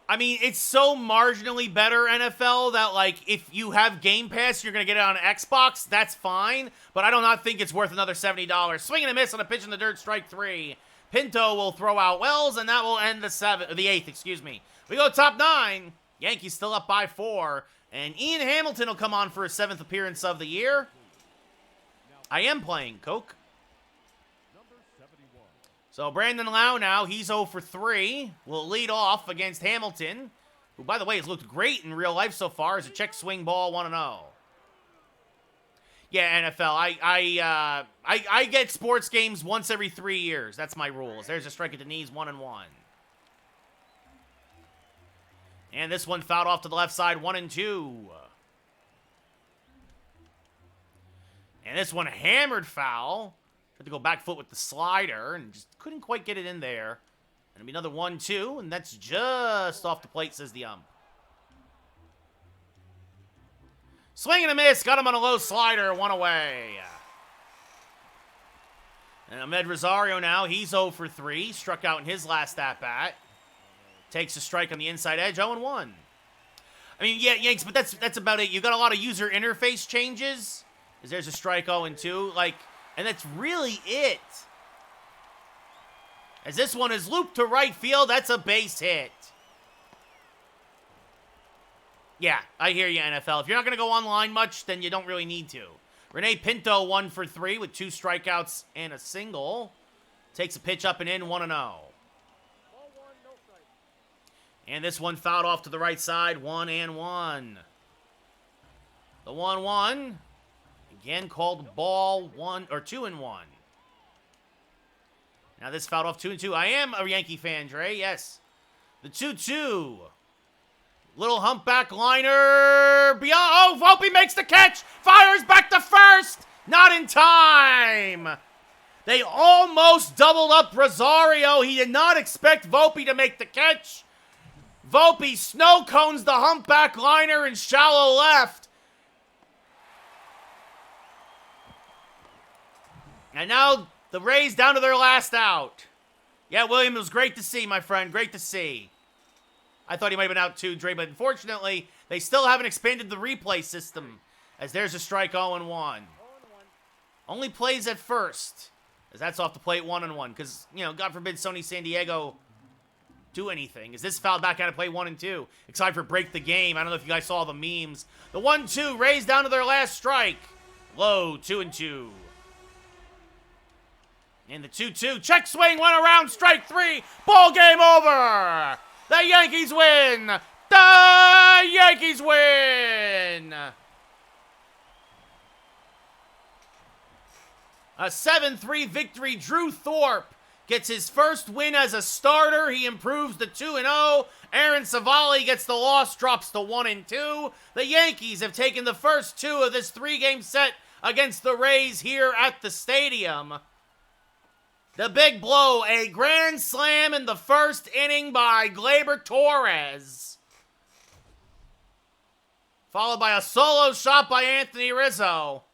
I mean, it's so marginally better, NFL, that, like, if you have Game Pass, you're going to get it on Xbox, that's fine. But I do not think it's worth another $70. Swing and a miss on a pitch in the dirt, strike 3. Pinto will throw out Wells, and that will end the 8th, excuse me. We go top 9. Yankees still up by 4. And Ian Hamilton will come on for his 7th appearance of the year. I am playing, Coke. Number 71. So Brandon Lau now, he's 0 for 3. Will lead off against Hamilton, who, by the way, has looked great in real life so far as a check swing ball, 1-0. Yeah, NFL, I get sports games once every 3 years. That's my rules. There's a strike at the knees, 1-1. And this one fouled off to the left side, 1-2. And this one hammered foul. Had to go back foot with the slider and just couldn't quite get it in there. And it'll be another 1-2, and that's just off the plate, says the ump. Swing and a miss. Got him on a low slider. One away. And Ahmed Rosario now, he's 0 for 3. Struck out in his last at-bat. Takes a strike on the inside edge, 0-1. I mean, yeah, Yanks, but that's about it. You got a lot of user interface changes. Because there's a strike 0-2. Like, and that's really it. As this one is looped to right field, that's a base hit. Yeah, I hear you, NFL. If you're not going to go online much, then you don't really need to. Rene Pinto, 1 for 3 with 2 strikeouts and a single. Takes a pitch up and in, 1-0. Ball 1, no strike. And this one fouled off to the right side, 1-1. The 1-1, again called ball 1 or 2-1. Now this fouled off 2-2. I am a Yankee fan, Dre. Yes. The 2-2. Little humpback liner. Beyond. Oh, Volpe makes the catch. Fires back to first. Not in time. They almost doubled up Rosario. He did not expect Volpe to make the catch. Volpe snow cones the humpback liner in shallow left. And now the Rays down to their last out. Yeah, William, it was great to see, my friend. Great to see. I thought he might have been out too, Dre, but unfortunately, they still haven't expanded the replay system. As there's a strike 0-1. 0-1. Only plays at first. As that's off the plate 1-1. Because, you know, God forbid Sony San Diego do anything. As this fouled back out of play 1-2. Excited for break the game. I don't know if you guys saw the memes. The 1-2, Rays down to their last strike. Low, 2-2. And the 2-2, check swing, went around, strike 3. Ball game over. The Yankees win! The Yankees win! A 7-3 victory. Drew Thorpe gets his first win as a starter. He improves to 2-0. Aaron Savali gets the loss, drops to 1-2. The Yankees have taken the first 2 of this 3-game set against the Rays here at the stadium. The big blow, a grand slam in the first inning by Gleyber Torres. Followed by a solo shot by Anthony Rizzo.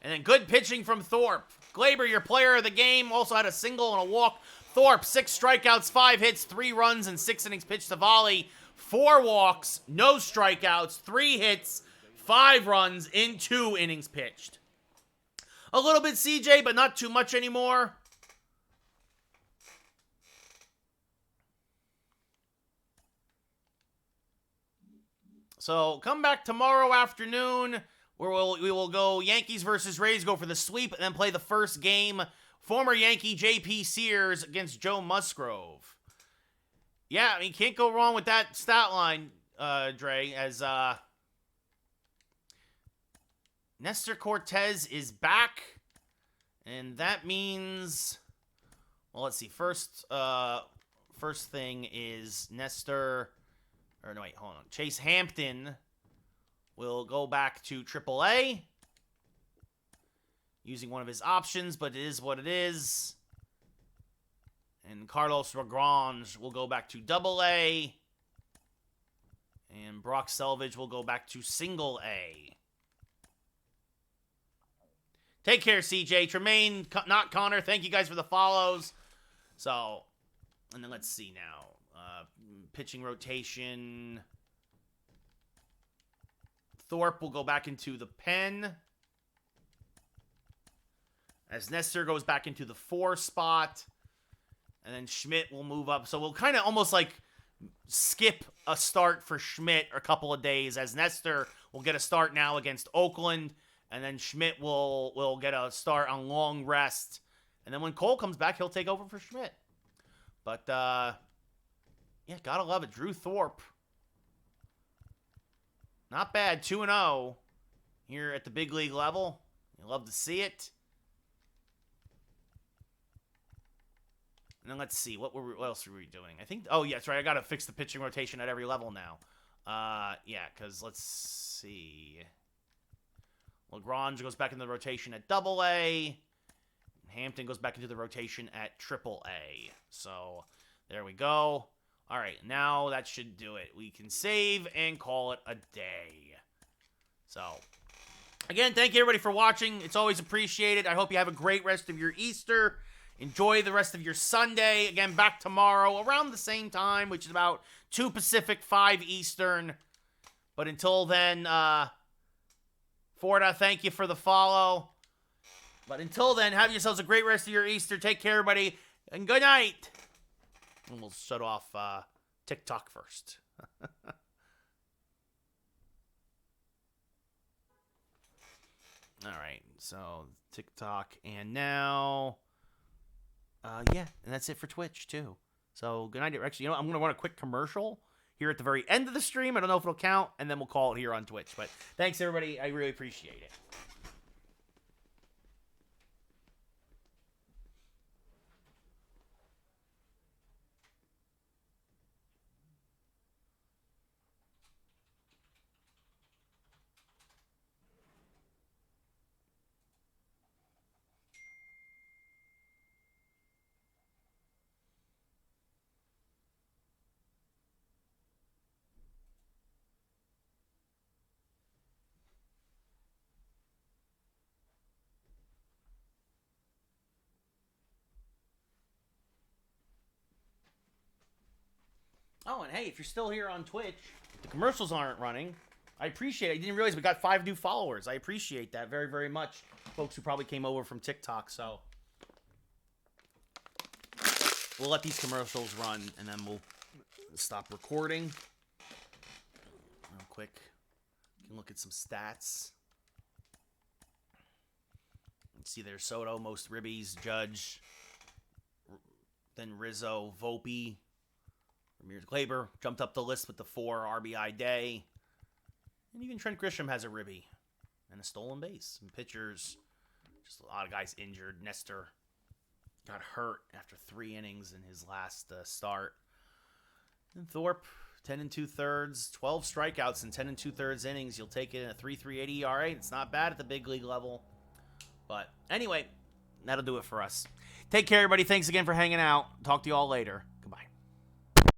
And then good pitching from Thorpe. Gleyber, your player of the game, also had a single and a walk. Thorpe, 6 strikeouts, 5 hits, 3 runs, and 6 innings pitched to Volley. 4 walks, no strikeouts, 3 hits, 5 runs in 2 innings pitched. A little bit CJ, but not too much anymore. So come back tomorrow afternoon where we will go Yankees versus Rays, go for the sweep, and then play the first game. Former Yankee J.P. Sears against Joe Musgrove. Yeah, I mean, can't go wrong with that stat line, Dre, as Nestor Cortez is back. And that means, well, let's see. First thing is Nestor... Or no, wait, hold on. Chase Hampton will go back to AAA. Using one of his options, but it is what it is. And Carlos Lagrange will go back to AA. And Brock Selvage will go back to Single A. Take care, CJ. Tremaine, not Connor. Thank you guys for the follows. So, and then let's see now. Pitching rotation. Thorpe will go back into the pen. As Nestor goes back into the 4 spot. And then Schmidt will move up. So we'll kind of almost like skip a start for Schmidt a couple of days. As Nestor will get a start now against Oakland. And then Schmidt will get a start on long rest. And then when Cole comes back, he'll take over for Schmidt. But, yeah, gotta love it. Drew Thorpe. Not bad. 2-0 here at the big league level. You love to see it. And then let's see. What else were we doing? I think... Oh, yeah, that's right. I gotta fix the pitching rotation at every level now. Yeah, because let's see. Lagrange goes back into the rotation at AA. Hampton goes back into the rotation at AAA. So, there we go. All right, now that should do it. We can save and call it a day. So, Again, thank you everybody for watching. It's always appreciated. I hope you have a great rest of your Easter. Enjoy the rest of your Sunday. Again, back tomorrow around the same time, which is about 2 Pacific, 5 Eastern. But until then, Forda, thank you for the follow. But until then, have yourselves a great rest of your Easter. Take care, everybody, and good night. And we'll shut off TikTok first. All right, so TikTok, and now, yeah, and that's it for Twitch, too. So, good night. Actually, you know what? I'm going to run a quick commercial here at the very end of the stream. I don't know if it'll count, and then we'll call it here on Twitch. But thanks, everybody. I really appreciate it. Oh, and hey, if you're still here on Twitch, the commercials aren't running. I appreciate it. I didn't realize we got 5 new followers. I appreciate that very, very much. Folks who probably came over from TikTok, so we'll let these commercials run, and then we'll stop recording. Real quick. You can look at some stats. Let's see there. Soto, most ribbies, Judge, then Rizzo, Volpe, Ramirez, Glaber jumped up the list with the 4 RBI day. And even Trent Grisham has a ribby and a stolen base. And pitchers, just a lot of guys injured. Nestor got hurt after 3 innings in his last start. And Thorpe, 10 2/3, 12 strikeouts in 10 2/3 innings. You'll take it in a 3.380 ERA. It's not bad at the big league level. But anyway, that'll do it for us. Take care, everybody. Thanks again for hanging out. Talk to you all later.